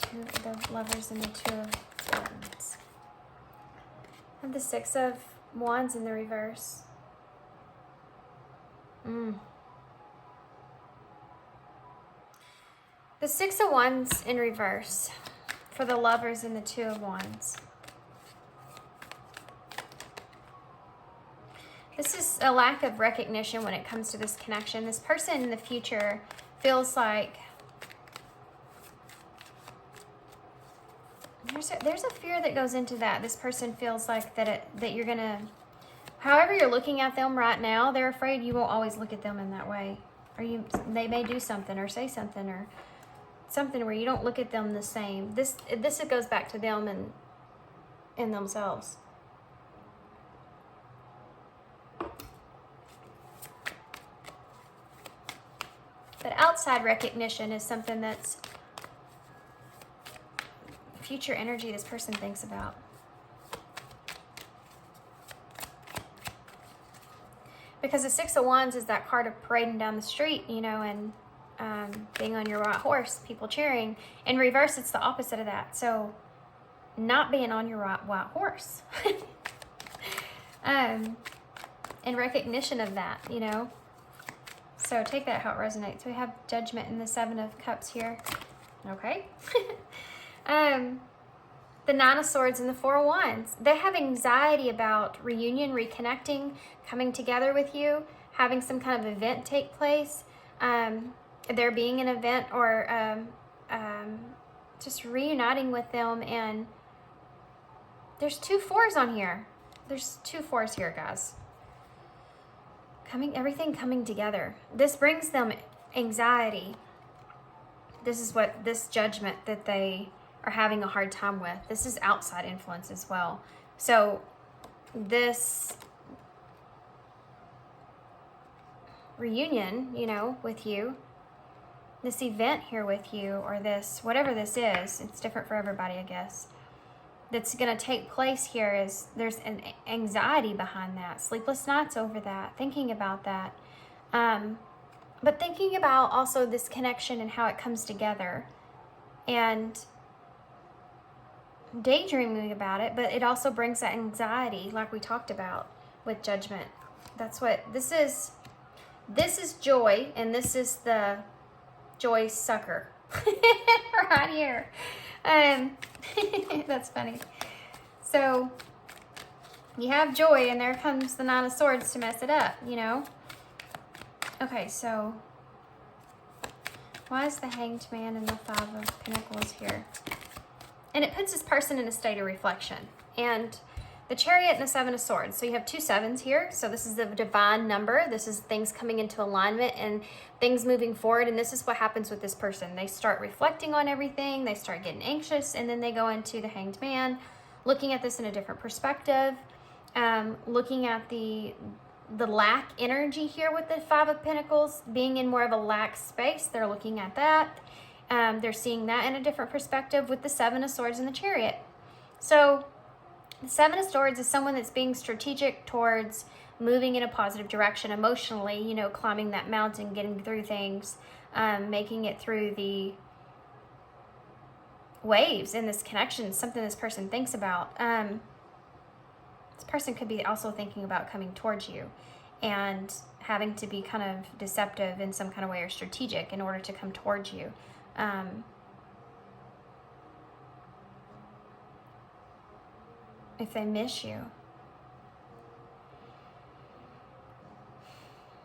Lovers and the Two of Wands. And the Six of Wands in the reverse. The Six of Wands in reverse for the Lovers and the Two of Wands. This is a lack of recognition when it comes to this connection. This person in the future feels like there's a fear that goes into that. This person feels like that you're gonna however you're looking at them right now, they're afraid you won't always look at them in that way. Or they may do something or say something or something where you don't look at them the same. This it goes back to them and in themselves. But outside recognition is something that's future energy this person thinks about. Because the Six of Wands is that card of parading down the street, you know, and being on your white horse, people cheering. In reverse, it's the opposite of that. So not being on your white horse. In recognition of that, you know. So take that how it resonates. We have Judgment in the Seven of Cups here. Okay. The Nine of Swords and the Four of Wands. They have anxiety about reunion, reconnecting, coming together with you, having some kind of event take place. There being an event or just reuniting with them. And there's 2 4s on here. There's 2 4s here, guys. Everything coming together. This brings them anxiety. This is what this judgment that they are having a hard time with. This is outside influence as well. So this reunion, you know, with you, this event here with you, or this, whatever this is, it's different for everybody, I guess, that's going to take place here is there's an anxiety behind that. Sleepless nights over that, thinking about that. But thinking about also this connection and how it comes together. And daydreaming about it, but it also brings that anxiety like we talked about with Judgment. That's what this is. This is joy, and this is the joy sucker right here. That's funny. So you have joy, and there comes the Nine of Swords to mess it up, you know. Okay, so why is the Hanged Man and the Five of Pentacles here? And it puts this person in a state of reflection. And the Chariot and the Seven of Swords. So you have 2 7s here. So this is the divine number. This is things coming into alignment and things moving forward. And this is what happens with this person. They start reflecting on everything. They start getting anxious. And then they go into the Hanged Man, looking at this in a different perspective. Looking at the lack energy here with the Five of Pentacles. Being in more of a lack space. They're looking at that. They're seeing that in a different perspective with the Seven of Swords and the Chariot. So the Seven of Swords is someone that's being strategic towards moving in a positive direction emotionally, you know, climbing that mountain, getting through things, making it through the waves in this connection, something this person thinks about. This person could be also thinking about coming towards you and having to be kind of deceptive in some kind of way or strategic in order to come towards you. If they miss you.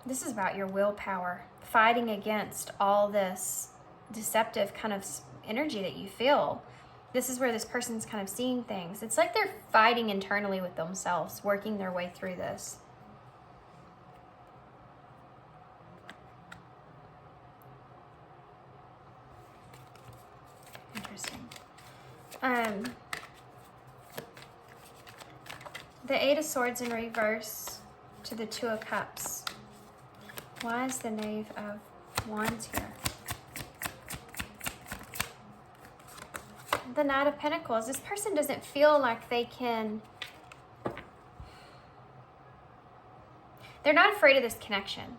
This is about your willpower, fighting against all this deceptive kind of energy that you feel. This is where this person's kind of seeing things. It's like they're fighting internally with themselves, working their way through this. Interesting. The Eight of Swords in reverse to the Two of Cups. Why is the Knave of Wands here? The Knight of Pentacles. This person doesn't feel like they can... They're not afraid of this connection.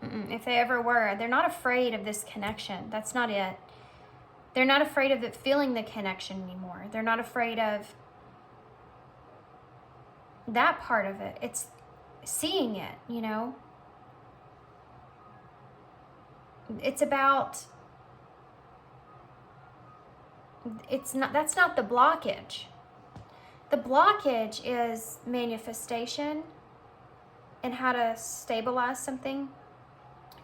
If they ever were, they're not afraid of this connection. That's not it. They're not afraid of it feeling the connection anymore. They're not afraid of that part of it. It's seeing it, you know. It's about, it's not, that's not the blockage. The blockage is manifestation and how to stabilize something,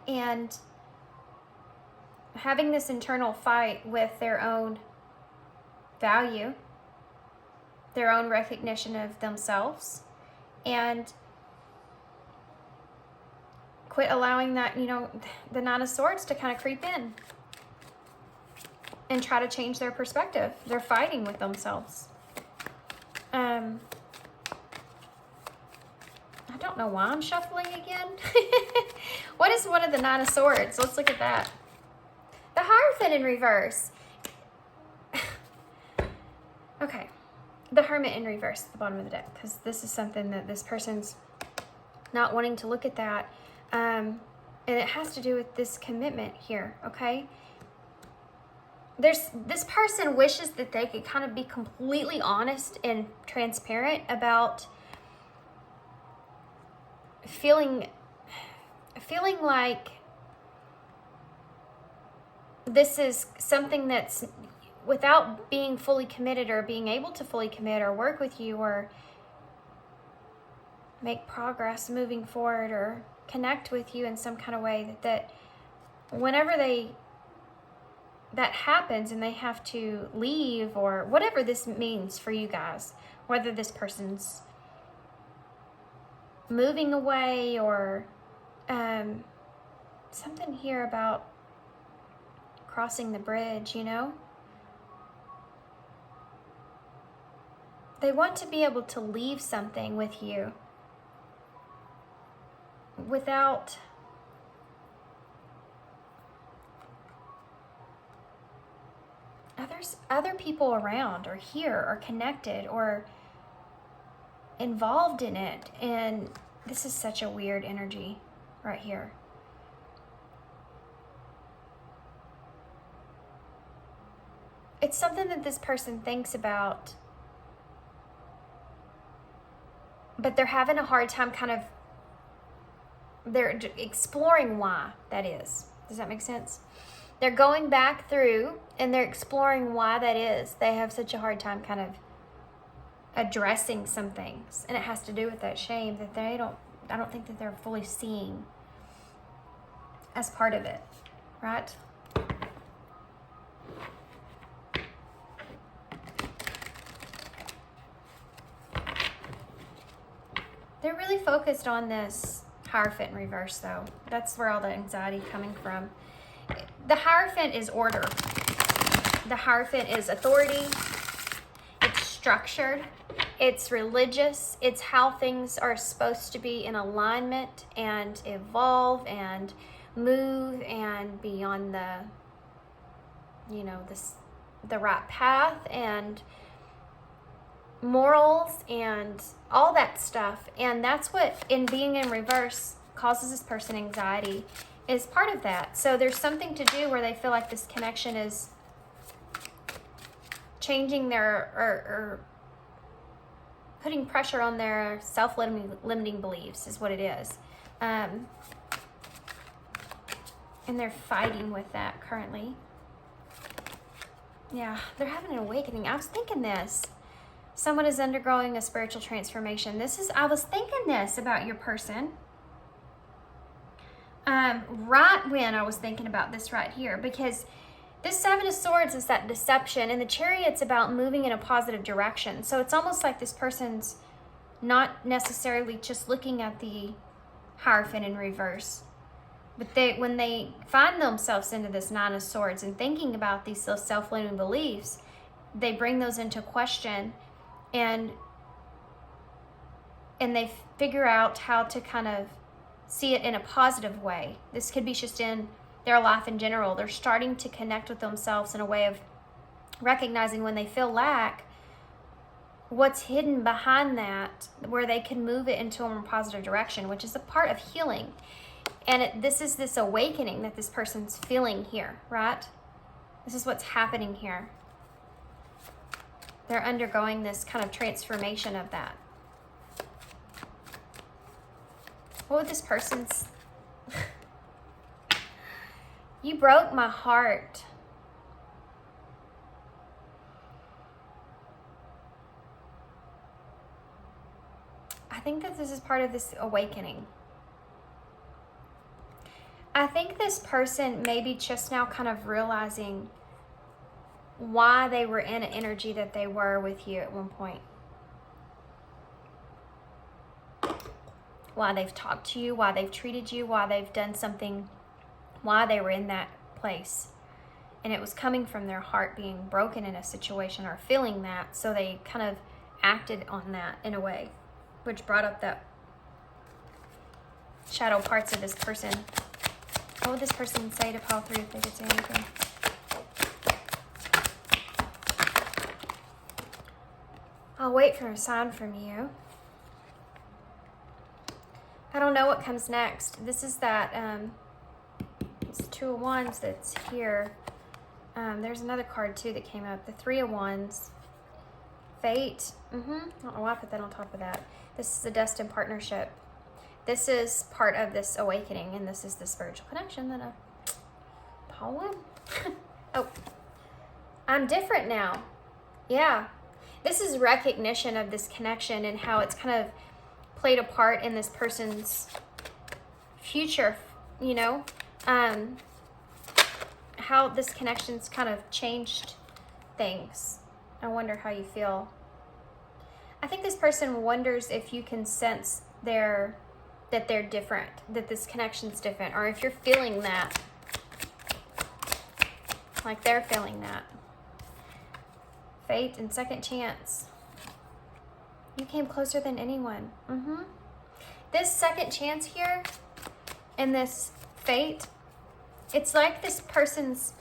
and having this internal fight with their own value, their own recognition of themselves, and quit allowing that, you know, the Nine of Swords to kind of creep in and try to change their perspective. They're fighting with themselves. I don't know why I'm shuffling again. What is one of the Nine of Swords? Let's look at that. The Hierophant in reverse. Okay. The Hermit in reverse at the bottom of the deck, because this is something that this person's not wanting to look at that. And it has to do with this commitment here, okay? This person wishes that they could kind of be completely honest and transparent about feeling like this is something that's, without being fully committed or being able to fully commit or work with you or make progress moving forward or connect with you in some kind of way, that whenever that happens and they have to leave, or whatever this means for you guys, whether this person's moving away or something here about crossing the bridge, you know? They want to be able to leave something with you without other people around or here or connected or involved in it. And this is such a weird energy right here. It's something that this person thinks about, but they're having a hard time they're exploring why that is. Does that make sense? They're going back through and they're exploring why that is. They have such a hard time kind of addressing some things, and it has to do with that shame that I don't think that they're fully seeing as part of it, right? They're really focused on this Hierophant in reverse, though. That's where all the anxiety coming from. The Hierophant is order. The Hierophant is authority. It's structured. It's religious. It's how things are supposed to be in alignment and evolve and move and be on the, you know, the right path and morals and all that stuff. And that's what, in being in reverse, causes this person anxiety, is part of that. So there's something to do where they feel like this connection is changing their or putting pressure on their self-limiting beliefs is what it is. And they're fighting with that currently. Yeah, they're having an awakening. I was thinking this. Someone is undergoing a spiritual transformation. I was thinking this about your person. Right when I was thinking about this right here, because this Seven of Swords is that deception, and the Chariot's about moving in a positive direction. So it's almost like this person's not necessarily just looking at the Hierophant in reverse, but when they find themselves into this Nine of Swords and thinking about these self-limiting beliefs, they bring those into question, and they figure out how to kind of see it in a positive way. This could be just in their life in general. They're starting to connect with themselves in a way of recognizing when they feel lack, what's hidden behind that, where they can move it into a more positive direction, which is a part of healing. And this is this awakening that this person's feeling here, right? This is what's happening here. They're undergoing this kind of transformation of that. What would this person's... You broke my heart. I think that this is part of this awakening. I think this person may be just now kind of realizing why they were in an energy that they were with you at one point. why they've talked to you, why they've treated you, why they've done something, why they were in that place. And it was coming from their heart being broken in a situation or feeling that. So they kind of acted on that in a way, which brought up that shadow parts of this person. What would this person say to pile 3 if they could say anything? I'll wait for a sign from you. I don't know what comes next. This is that, it's 2 of Wands that's here. There's another card too that came up. The 3 of Wands. Fate. I don't know why I put that on top of that. This is a destined partnership. This is part of this awakening, and this is the spiritual connection that Paul won. Oh, I'm different now. Yeah. This is recognition of this connection and how it's kind of played a part in this person's future, you know? How this connection's kind of changed things. I wonder how you feel. I think this person wonders if you can sense that they're different, that this connection's different, or if you're feeling that, like they're feeling that. Fate and second chance. You came closer than anyone. This second chance here and this fate, it's like this person's,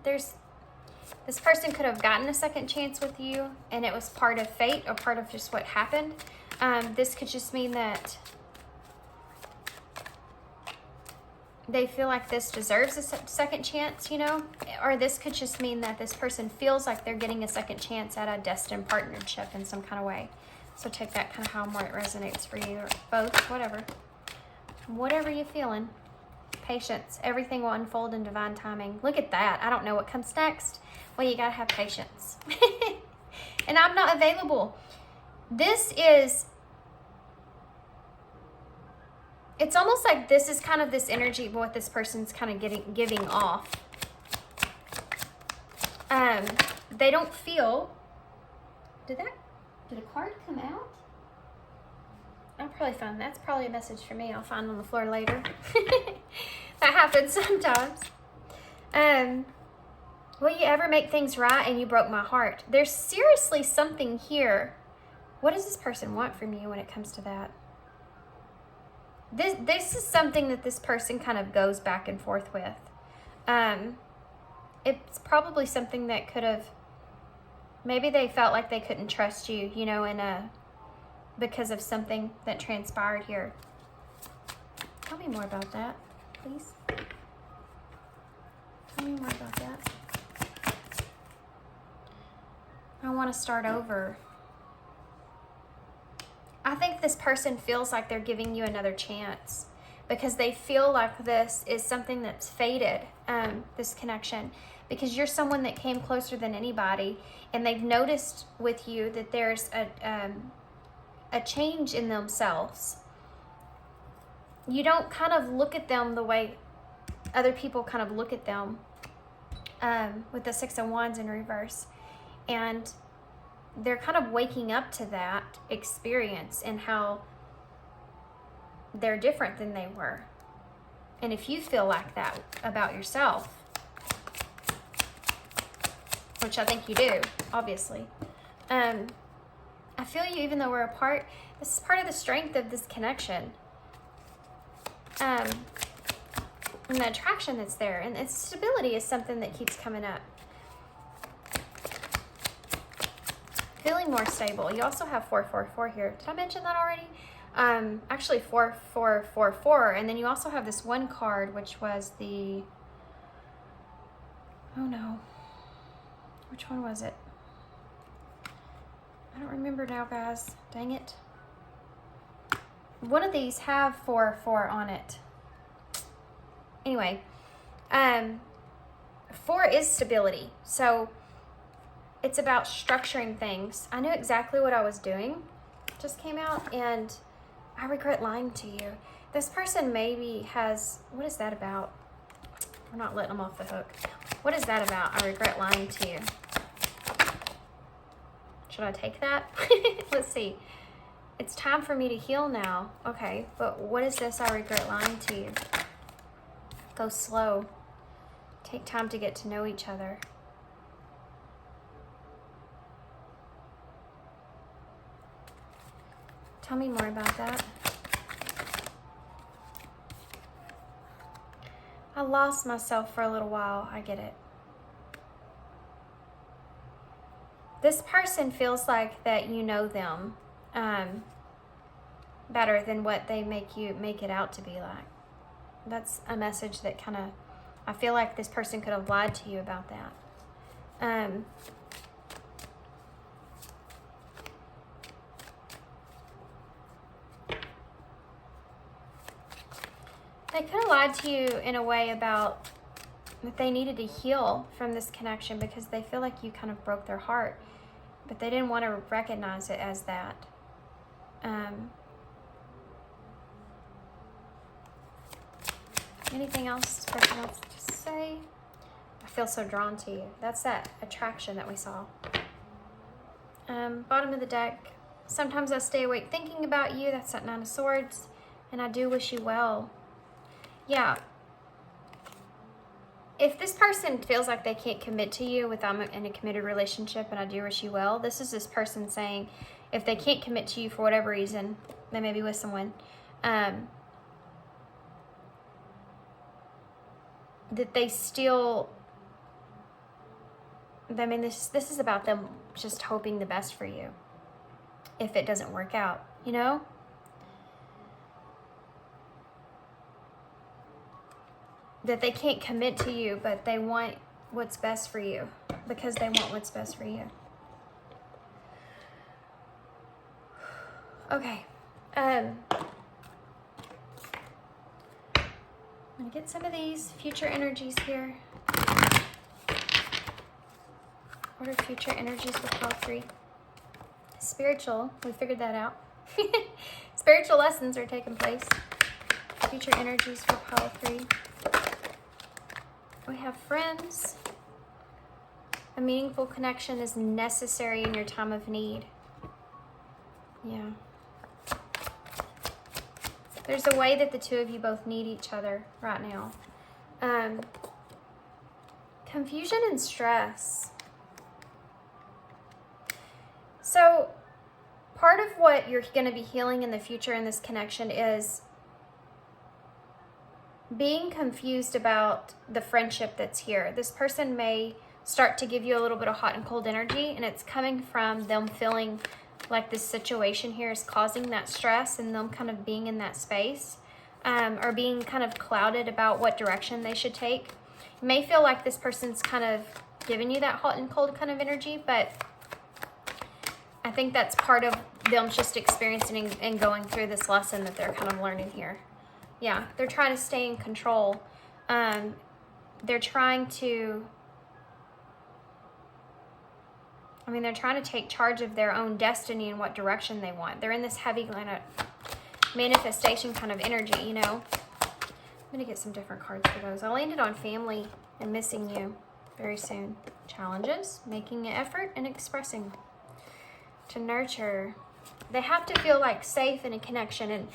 this person could have gotten a second chance with you and it was part of fate or part of just what happened. This could just mean that they feel like this deserves a second chance, you know? Or this could just mean that this person feels like they're getting a second chance at a destined partnership in some kind of way. So take that kind of how more it resonates for you, or both, whatever. Whatever you're feeling. Patience. Everything will unfold in divine timing. Look at that. I don't know what comes next. Well, you gotta have patience. And I'm not available. This is... It's almost like this is kind of this energy of what this person's kind of giving off. They don't feel... Did a card come out? I'll probably find... That's probably a message for me. I'll find on the floor later. That happens sometimes. Will you ever make things right and you broke my heart? There's seriously something here. What does this person want from you when it comes to that? This is something that this person kind of goes back and forth with. It's probably something that could have, maybe they felt like they couldn't trust you, you know, because of something that transpired here. Tell me more about that, please. Tell me more about that. I want to start over. I think this person feels like they're giving you another chance because they feel like this is something that's faded, this connection, because you're someone that came closer than anybody, and they've noticed with you that there's a change in themselves. You don't kind of look at them the way other people kind of look at them, with the 6 of Wands in reverse. And they're kind of waking up to that experience and how they're different than they were. And if you feel like that about yourself, which I think you do, obviously, I feel you even though we're apart. This is part of the strength of this connection. And the attraction that's there. And its stability is something that keeps coming up. Feeling more stable. You also have 444 here. Did I mention that already? Actually 4444, and then you also have this one card, which was the... Oh no. Which one was it? I don't remember now, guys. Dang it. One of these have 4 on it. Anyway, 4 is stability. So it's about structuring things. I knew exactly what I was doing. Just came out, and I regret lying to you. This person maybe has... What is that about? We're not letting them off the hook. What is that about? I regret lying to you. Should I take that? Let's see. It's time for me to heal now. Okay, but what is this? I regret lying to you. Go slow. Take time to get to know each other. Tell me more about that. I lost myself for a little while. I get it. This person feels like that you know them better than what they make it out to be like. That's a message that kind of, I feel like this person could have lied to you about that. They could have lied to you in a way about that they needed to heal from this connection because they feel like you kind of broke their heart, but they didn't want to recognize it as that. Anything else this person wants to say? I feel so drawn to you. That's that attraction that we saw. Bottom of the deck. Sometimes I stay awake thinking about you. That's that Nine of Swords. And I do wish you well. Yeah. If this person feels like they can't commit to you without in a committed relationship, and I do wish you well, this is this person saying if they can't commit to you for whatever reason, they may be with someone, that they still, I mean, this is about them just hoping the best for you if it doesn't work out, you know? That they can't commit to you, but they want what's best for you because they want what's best for you. Okay. I'm going to get some of these future energies here. What are future energies with pile 3? Spiritual. We figured that out. Spiritual lessons are taking place. Future energies for pile 3. We have friends. A meaningful connection is necessary in your time of need. Yeah. There's a way that the two of you both need each other right now. Confusion and stress. So, part of what you're going to be healing in the future in this connection is being confused about the friendship that's here. This person may start to give you a little bit of hot and cold energy, and it's coming from them feeling like this situation here is causing that stress and them kind of being in that space, or being kind of clouded about what direction they should take. You may feel like this person's kind of giving you that hot and cold kind of energy, but I think that's part of them just experiencing and going through this lesson that they're kind of learning here. Yeah, they're trying to stay in control. They're trying to, they're trying to take charge of their own destiny and what direction they want. They're in this heavy kind of manifestation kind of energy, you know. I'm going to get some different cards for those. I landed on family and missing you very soon. Challenges, making an effort and expressing. To nurture. They have to feel like safe in a connection, and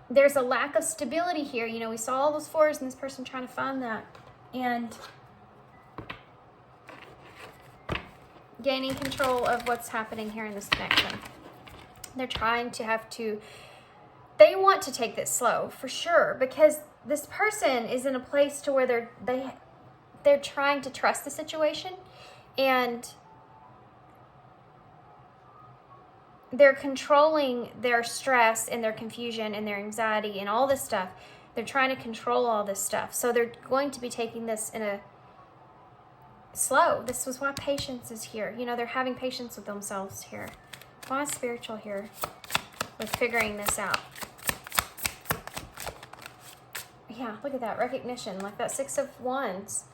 there's a lack of stability here. You know, we saw all those 4s and this person trying to find that. And gaining control of what's happening here in this connection. They're trying to they want to take this slow for sure, because this person is in a place to where they're trying to trust the situation, and they're controlling their stress and their confusion and their anxiety and all this stuff. They're trying to control all this stuff. So they're going to be taking this in a slow. This was why patience is here. You know, they're having patience with themselves here. Why is spiritual here with figuring this out? Yeah, look at that. Recognition. Like that 6 of Wands.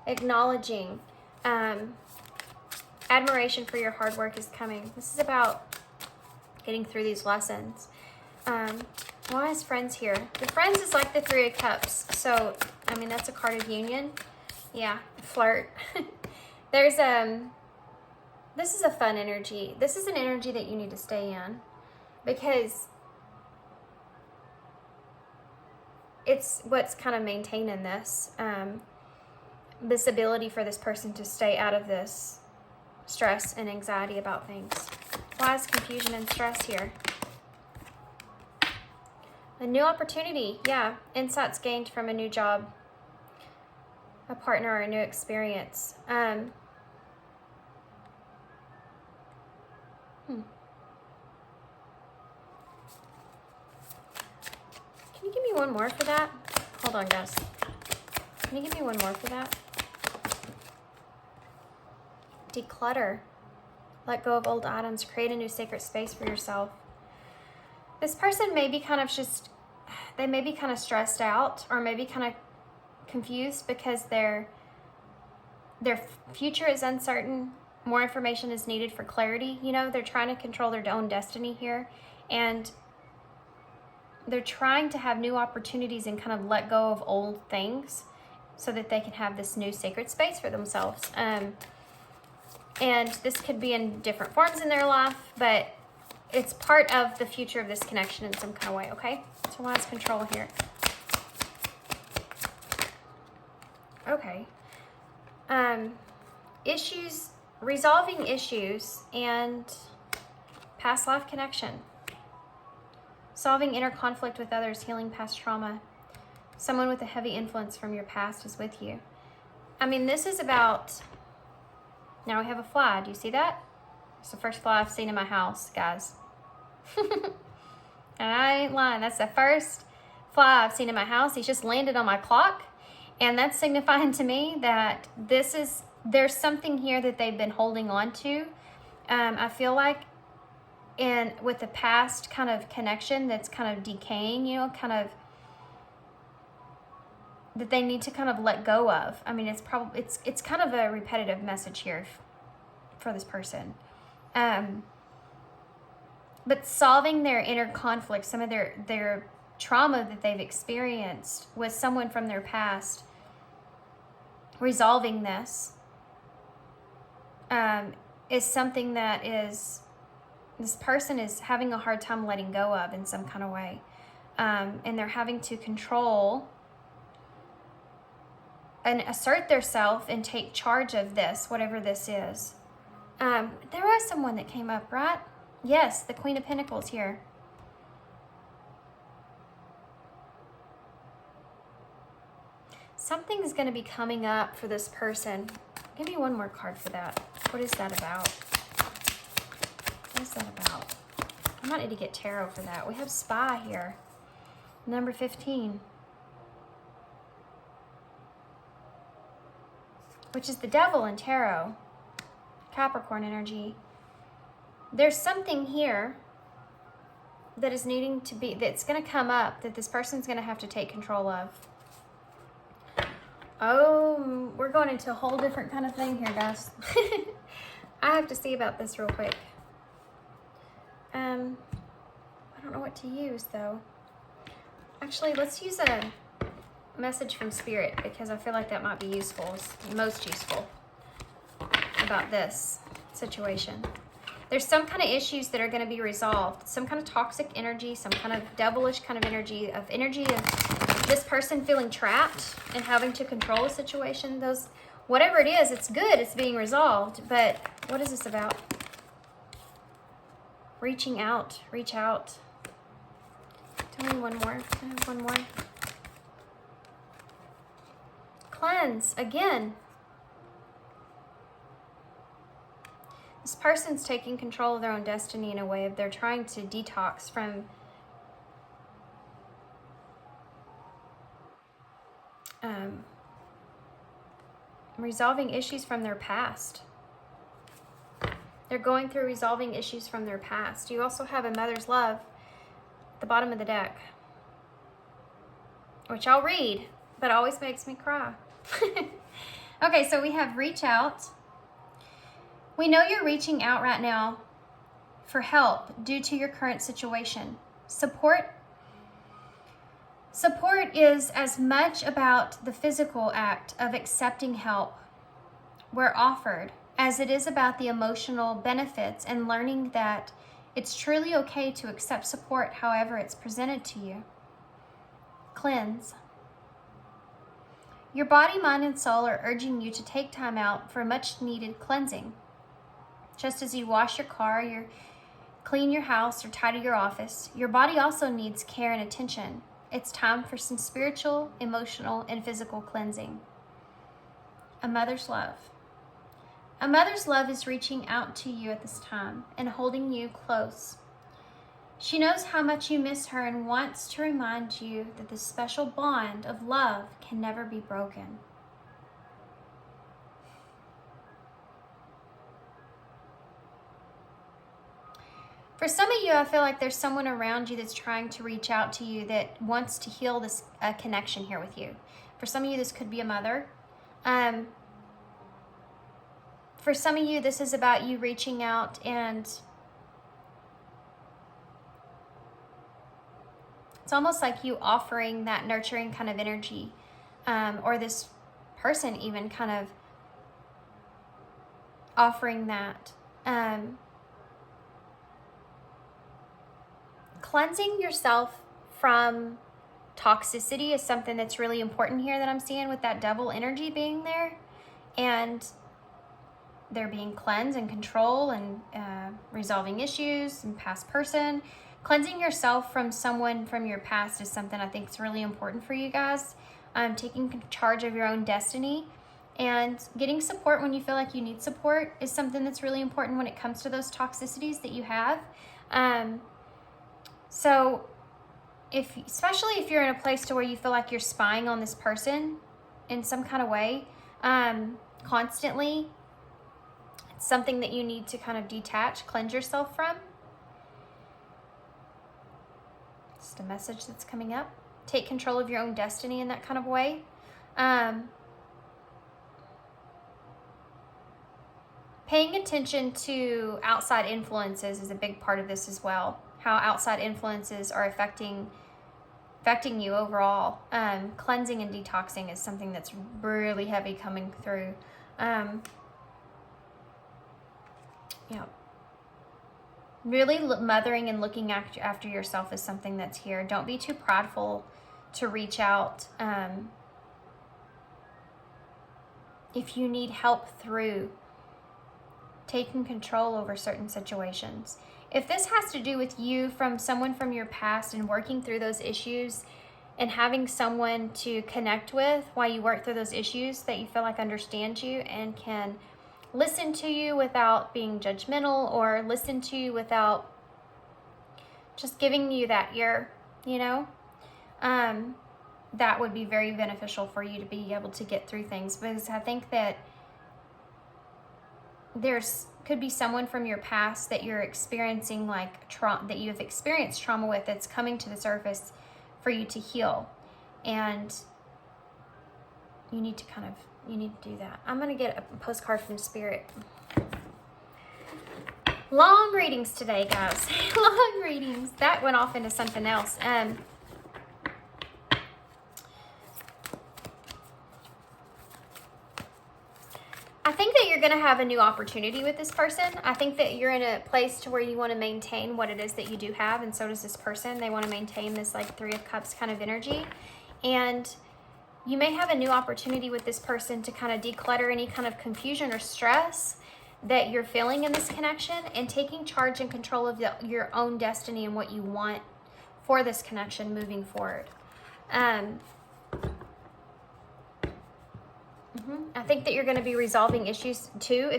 Acknowledging. Admiration for your hard work is coming. This is about getting through these lessons. Why is friends here? The friends is like the 3 of Cups. So, that's a card of union. Yeah, flirt. There's, this is a fun energy. This is an energy that you need to stay in. because it's what's kind of maintaining this ability for this person to stay out of this stress and anxiety about things. Why is confusion and stress here? A new opportunity, yeah. Insights gained from a new job, a partner, or a new experience. Can you give me one more for that? Hold on, guys. Can you give me one more for that? Declutter. Let go of old items. Create a new sacred space for yourself. This person may be kind of they may be kind of stressed out, or maybe kind of confused because their future is uncertain. More information is needed for clarity. You know, they're trying to control their own destiny here, and they're trying to have new opportunities and kind of let go of old things so that they can have this new sacred space for themselves. And this could be in different forms in their life, but it's part of the future of this connection in some kind of way, okay? So why is control here? Okay. Issues, resolving issues, and past life connection. Solving inner conflict with others, healing past trauma. Someone with a heavy influence from your past is with you. I mean, this is about, now we have a fly. Do you see that? It's the first fly I've seen in my house, guys. And I ain't lying. That's the first fly I've seen in my house. He's just landed on my clock. And that's signifying to me that there's something here that they've been holding on to. I feel like with the past kind of connection that's kind of decaying, you know, kind of, that they need to kind of let go of. I mean, it's kind of a repetitive message here for this person. But solving their inner conflict, some of their trauma that they've experienced with someone from their past, resolving this is something that this person is having a hard time letting go of in some kind of way. And they're having to control and assert their self and take charge of this, whatever this is. There was someone that came up, right? Yes, the Queen of Pentacles here. Something's going to be coming up for this person. Give me one more card for that. What is that about? What is that about? I might need to get tarot for that. We have Spy here. Number 15. Which is the Devil in tarot. Capricorn energy. There's something here that is needing to be, that's going to come up, that this person's going to have to take control of. Oh, we're going into a whole different kind of thing here, guys. I have to see about this real quick. I don't know what to use, though. Actually, let's use a message from Spirit, because I feel like that might be useful, most useful about this situation. There's some kind of issues that are going to be resolved. Some kind of toxic energy, some kind of devilish kind of energy of this person feeling trapped and having to control a situation. Whatever it is, it's good. It's being resolved. But what is this about? Reaching out. Reach out. Tell me one more. I have one more. Cleanse. Again. This person's taking control of their own destiny in a way of they're trying to detox from resolving issues from their past. They're going through resolving issues from their past. You also have a Mother's Love at the bottom of the deck, which I'll read, but always makes me cry. Okay, so we have reach out. We know you're reaching out right now for help due to your current situation. Support is as much about the physical act of accepting help where offered as it is about the emotional benefits and learning that It's truly okay to accept support however it's presented to you. Cleanse. Your body, mind, and soul are urging you to take time out for much needed cleansing. Just as you wash your car, clean your house, or tidy your office, your body also needs care and attention. It's time for some spiritual, emotional, and physical cleansing. A mother's love. A mother's love is reaching out to you at this time and holding you close. She knows how much you miss her and wants to remind you that this special bond of love can never be broken. For some of you, I feel like there's someone around you that's trying to reach out to you that wants to heal this connection here with you. For some of you, this could be a mother. For some of you, this is about you reaching out and it's almost like you offering that nurturing kind of energy, or this person even kind of offering that. Cleansing yourself from toxicity is something that's really important here that I'm seeing with that double energy being there. And they're being cleansed and control and resolving issues and past person. Cleansing yourself from someone from your past is something I think is really important for you guys. Taking charge of your own destiny and getting support when you feel like you need support is something that's really important when it comes to those toxicities that you have. So especially if you're in a place to where you feel like you're spying on this person in some kind of way, constantly, it's something that you need to kind of detach, cleanse yourself from. Just a message that's coming up. Take control of your own destiny in that kind of way. Paying attention to outside influences is a big part of this as well. How outside influences are affecting you overall. Cleansing and detoxing is something that's really heavy coming through. Really mothering and looking after yourself is something that's here. Don't be too prideful to reach out if you need help through taking control over certain situations. If this has to do with you from someone from your past and working through those issues and having someone to connect with while you work through those issues that you feel like understands you and can listen to you without being judgmental or listen to you without just giving you that ear, that would be very beneficial for you to be able to get through things, because I think that could be someone from your past that you're experiencing that you have experienced trauma with that's coming to the surface for you to heal, and you need to do that. I'm going to get a postcard from Spirit. Long readings today, guys. Long readings. That went off into something else. I think that you're going to have a new opportunity with this person. I think that you're in a place to where you want to maintain what it is that you do have, and so does this person. They want to maintain this Three of Cups kind of energy. And you may have a new opportunity with this person to kind of declutter any kind of confusion or stress that you're feeling in this connection, and taking charge and control of your own destiny and what you want for this connection moving forward. I think that you're going to be resolving issues too.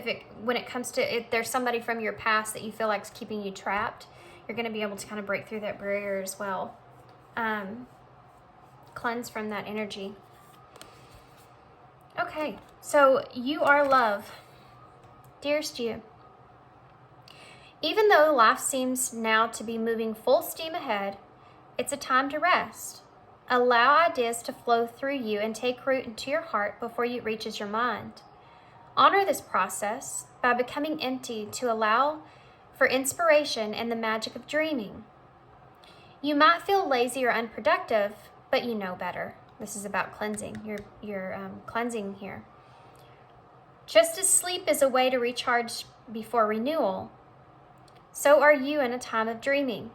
When it comes to if there's somebody from your past that you feel like is keeping you trapped, you're going to be able to kind of break through that barrier as well. Cleanse from that energy. Okay, so you are love. Dearest you, even though life seems now to be moving full steam ahead, it's a time to rest. Allow ideas to flow through you and take root into your heart before it reaches your mind. Honor this process by becoming empty to allow for inspiration and the magic of dreaming. You might feel lazy or unproductive, but you know better. This is about cleansing. You're cleansing here. Just as sleep is a way to recharge before renewal, So are you in a time of dreaming.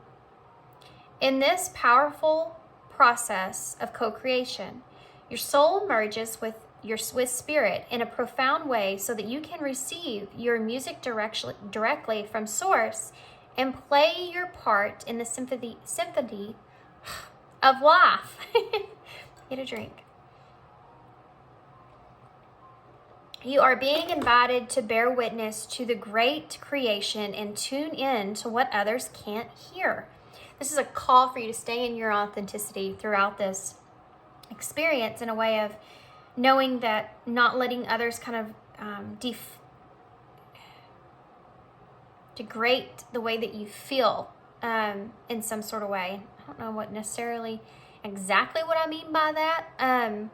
In this powerful process of co-creation, your soul merges with spirit in a profound way so that you can receive your music directly from source and play your part in the symphony of life. Get a drink. You are being invited to bear witness to the great creation and tune in to what others can't hear. This is a call for you to stay in your authenticity throughout this experience, in a way of knowing that, not letting others kind of degrade the way that you feel in some sort of way. I don't know what necessarily exactly what I mean by that,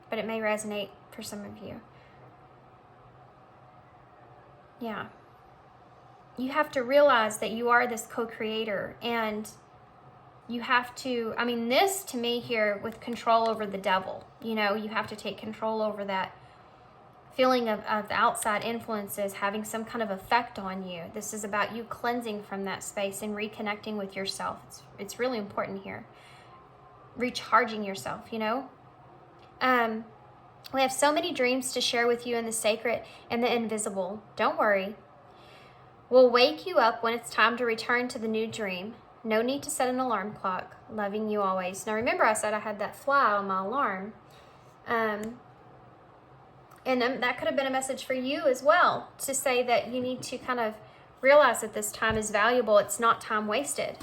but it may resonate for some of you. Yeah. You have to realize that you are this co-creator, and you have to, I mean, this to me here with control over the devil, you know, you have to take control over that feeling of the outside influences having some kind of effect on you. This is about you cleansing from that space and reconnecting with yourself. It's really important here. Recharging yourself, you know. We have so many dreams to share with you in the sacred and the invisible. Don't worry. We'll wake you up when it's time to return to the new dream. No need to set an alarm clock. Loving you always. Now remember, I said I had that fly on my alarm. And that could have been a message for you as well, to say that you need to kind of realize that this time is valuable. It's not time wasted.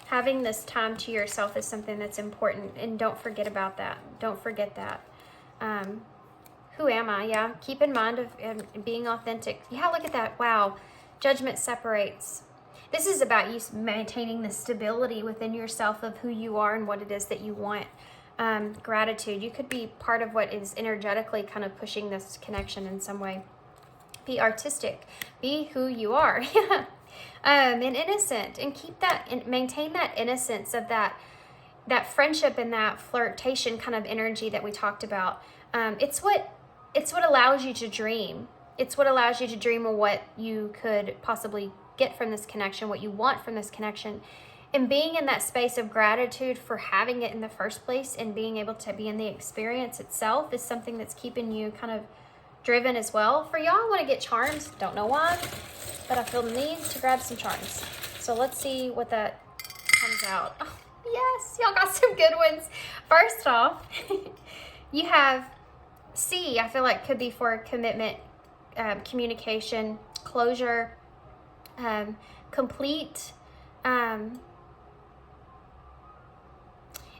Having this time to yourself is something that's important, and don't forget about that. Don't forget that. Who am I? Yeah, keep in mind of being authentic. Yeah, look at that. Wow. Judgment separates. This is about you maintaining the stability within yourself of who you are and what it is that you want. Gratitude. You could be part of what is energetically kind of pushing this connection in some way. Be artistic. Be who you are. And innocent. And keep that, and maintain that innocence of that friendship and that flirtation kind of energy that we talked about. It's what allows you to dream. It's what allows you to dream of what you could possibly get from this connection, what you want from this connection. And being in that space of gratitude for having it in the first place and being able to be in the experience itself is something that's keeping you kind of driven as well. For y'all, I want to get charms. Don't know why, but I feel the need to grab some charms. So let's see what that comes out. Oh, yes, y'all got some good ones. First off, you have C. I feel like could be for commitment, communication, closure, complete. And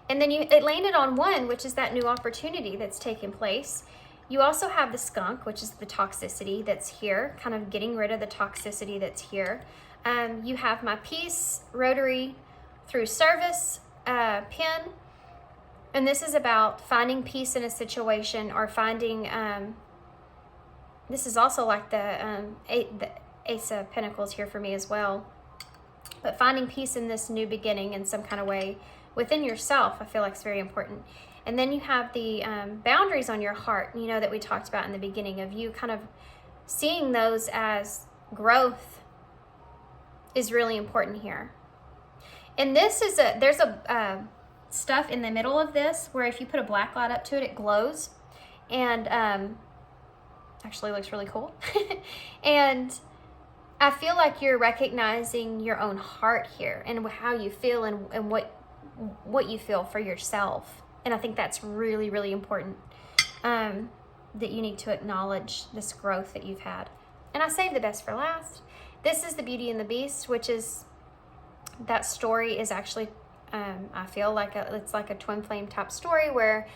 then it landed on 1, which is that new opportunity that's taking place. You also have the skunk, which is the toxicity that's here, kind of getting rid of the toxicity that's here. You have my peace, rotary through service, pin. And this is about finding peace in a situation, or finding, this is also like the Ace of Pentacles here for me as well. But finding peace in this new beginning in some kind of way within yourself, I feel like is very important. And then you have the boundaries on your heart, you know, that we talked about in the beginning, of you kind of seeing those as growth is really important here. And this is there's a stuff in the middle of this where if you put a black light up to it, it glows, and actually looks really cool. And I feel like you're recognizing your own heart here and how you feel and what you feel for yourself. And I think that's really, really important, that you need to acknowledge this growth that you've had. And I saved the best for last. This is the Beauty and the Beast, which is, that story is actually, I feel like it's like a twin flame type story where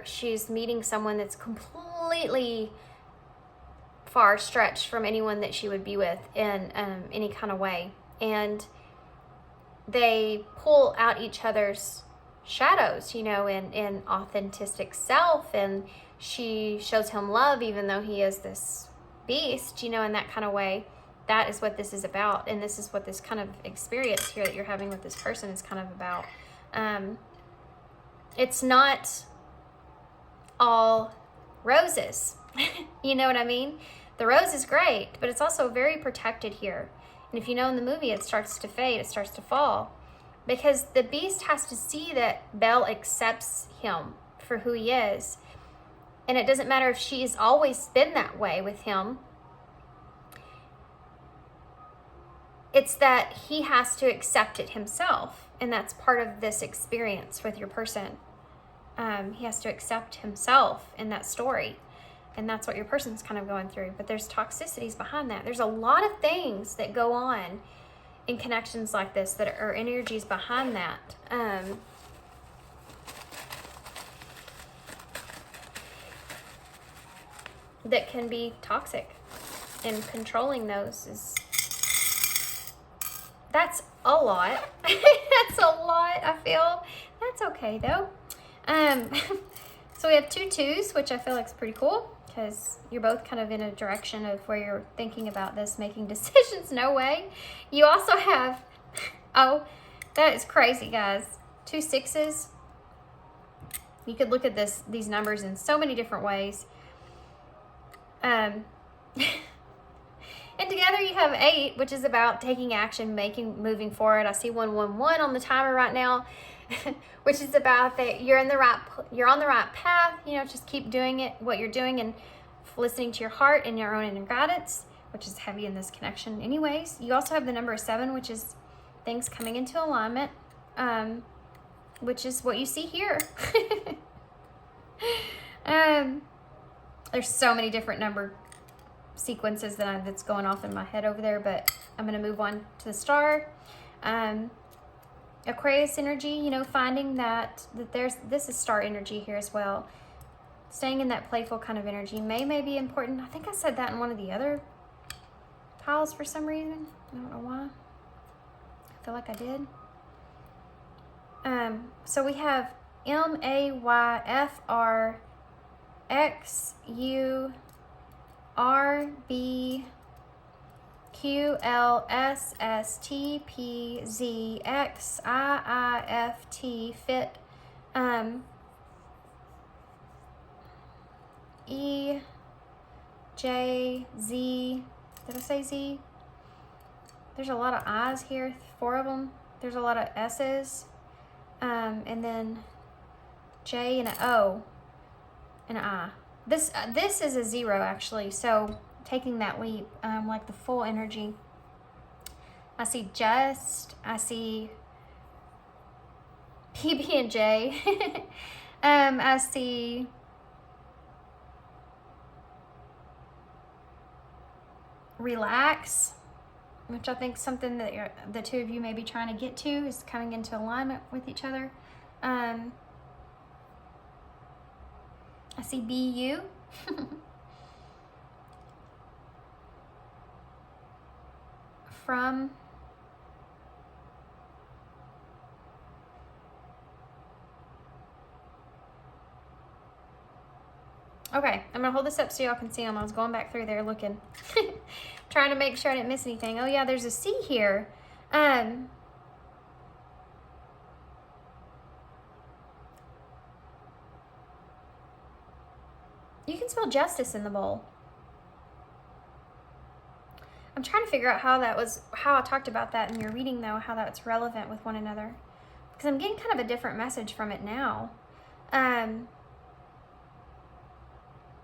she's meeting someone that's completely far stretched from anyone that she would be with in any kind of way. And they pull out each other's shadows, you know, in authentic self, and she shows him love even though he is this beast, you know, in that kind of way. That is what this is about, and this is what this kind of experience here that you're having with this person is kind of about. It's not all roses. You know what I mean? The rose is great, but it's also very protected here. And if you know in the movie, it starts to fade, it starts to fall. Because the beast has to see that Belle accepts him for who he is. And it doesn't matter if she's always been that way with him. It's that he has to accept it himself. And that's part of this experience with your person. He has to accept himself in that story. And that's what your person's kind of going through. But there's toxicities behind that. There's a lot of things that go on in connections like this that are energies behind that. That can be toxic. And controlling those is... That's a lot. That's a lot, I feel. That's okay, though. So we have 2 twos, which I feel like is pretty cool. Because you're both kind of in a direction of where you're thinking about this, making decisions. No way. You also have, oh, that is crazy, guys. 2 sixes. You could look at these numbers in so many different ways. And together you have 8, which is about taking action, moving forward. I see 111 on the timer right now. Which is about that you're on the right path, you know, just keep doing it, what you're doing, and listening to your heart and your own inner guidance, which is heavy in this connection anyways. You also have the number 7, which is things coming into alignment, which is what you see here. There's so many different number sequences that's going off in my head over there, but I'm going to move on to the star. Aquarius energy, you know, finding that this is star energy here as well. Staying in that playful kind of energy may be important. I think I said that in one of the other piles for some reason. I don't know why. I feel like I did. So we have MAYFRXURB QLSSTPZXIIFT fit EJZ. Did I say Z? There's a lot of I's here, 4 of them. There's a lot of S's, and then J and an O and an I. This is a 0 actually, so taking that leap, like the full energy. I see I see PB and J. I see relax, which I think is something that the 2 of you may be trying to get to, is coming into alignment with each other. I see BU. From okay, I'm gonna hold this up so y'all can see them. I was going back through there looking, trying to make sure I didn't miss anything. Oh yeah, there's a C here. You can spell justice in the bowl. I'm trying to figure out how I talked about that in your reading, though, how that's relevant with one another. Because I'm getting kind of a different message from it now. And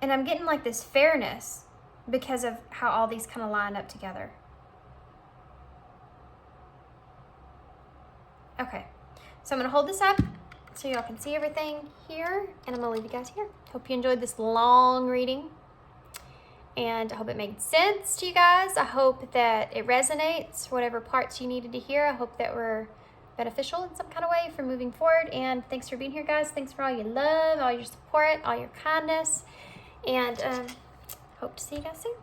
I'm getting like this fairness because of how all these kind of line up together. Okay, so I'm going to hold this up so y'all can see everything here, and I'm going to leave you guys here. Hope you enjoyed this long reading. And I hope it made sense to you guys. I hope that it resonates, whatever parts you needed to hear. I hope that were beneficial in some kind of way for moving forward. And thanks for being here, guys. Thanks for all your love, all your support, all your kindness. And hope to see you guys soon.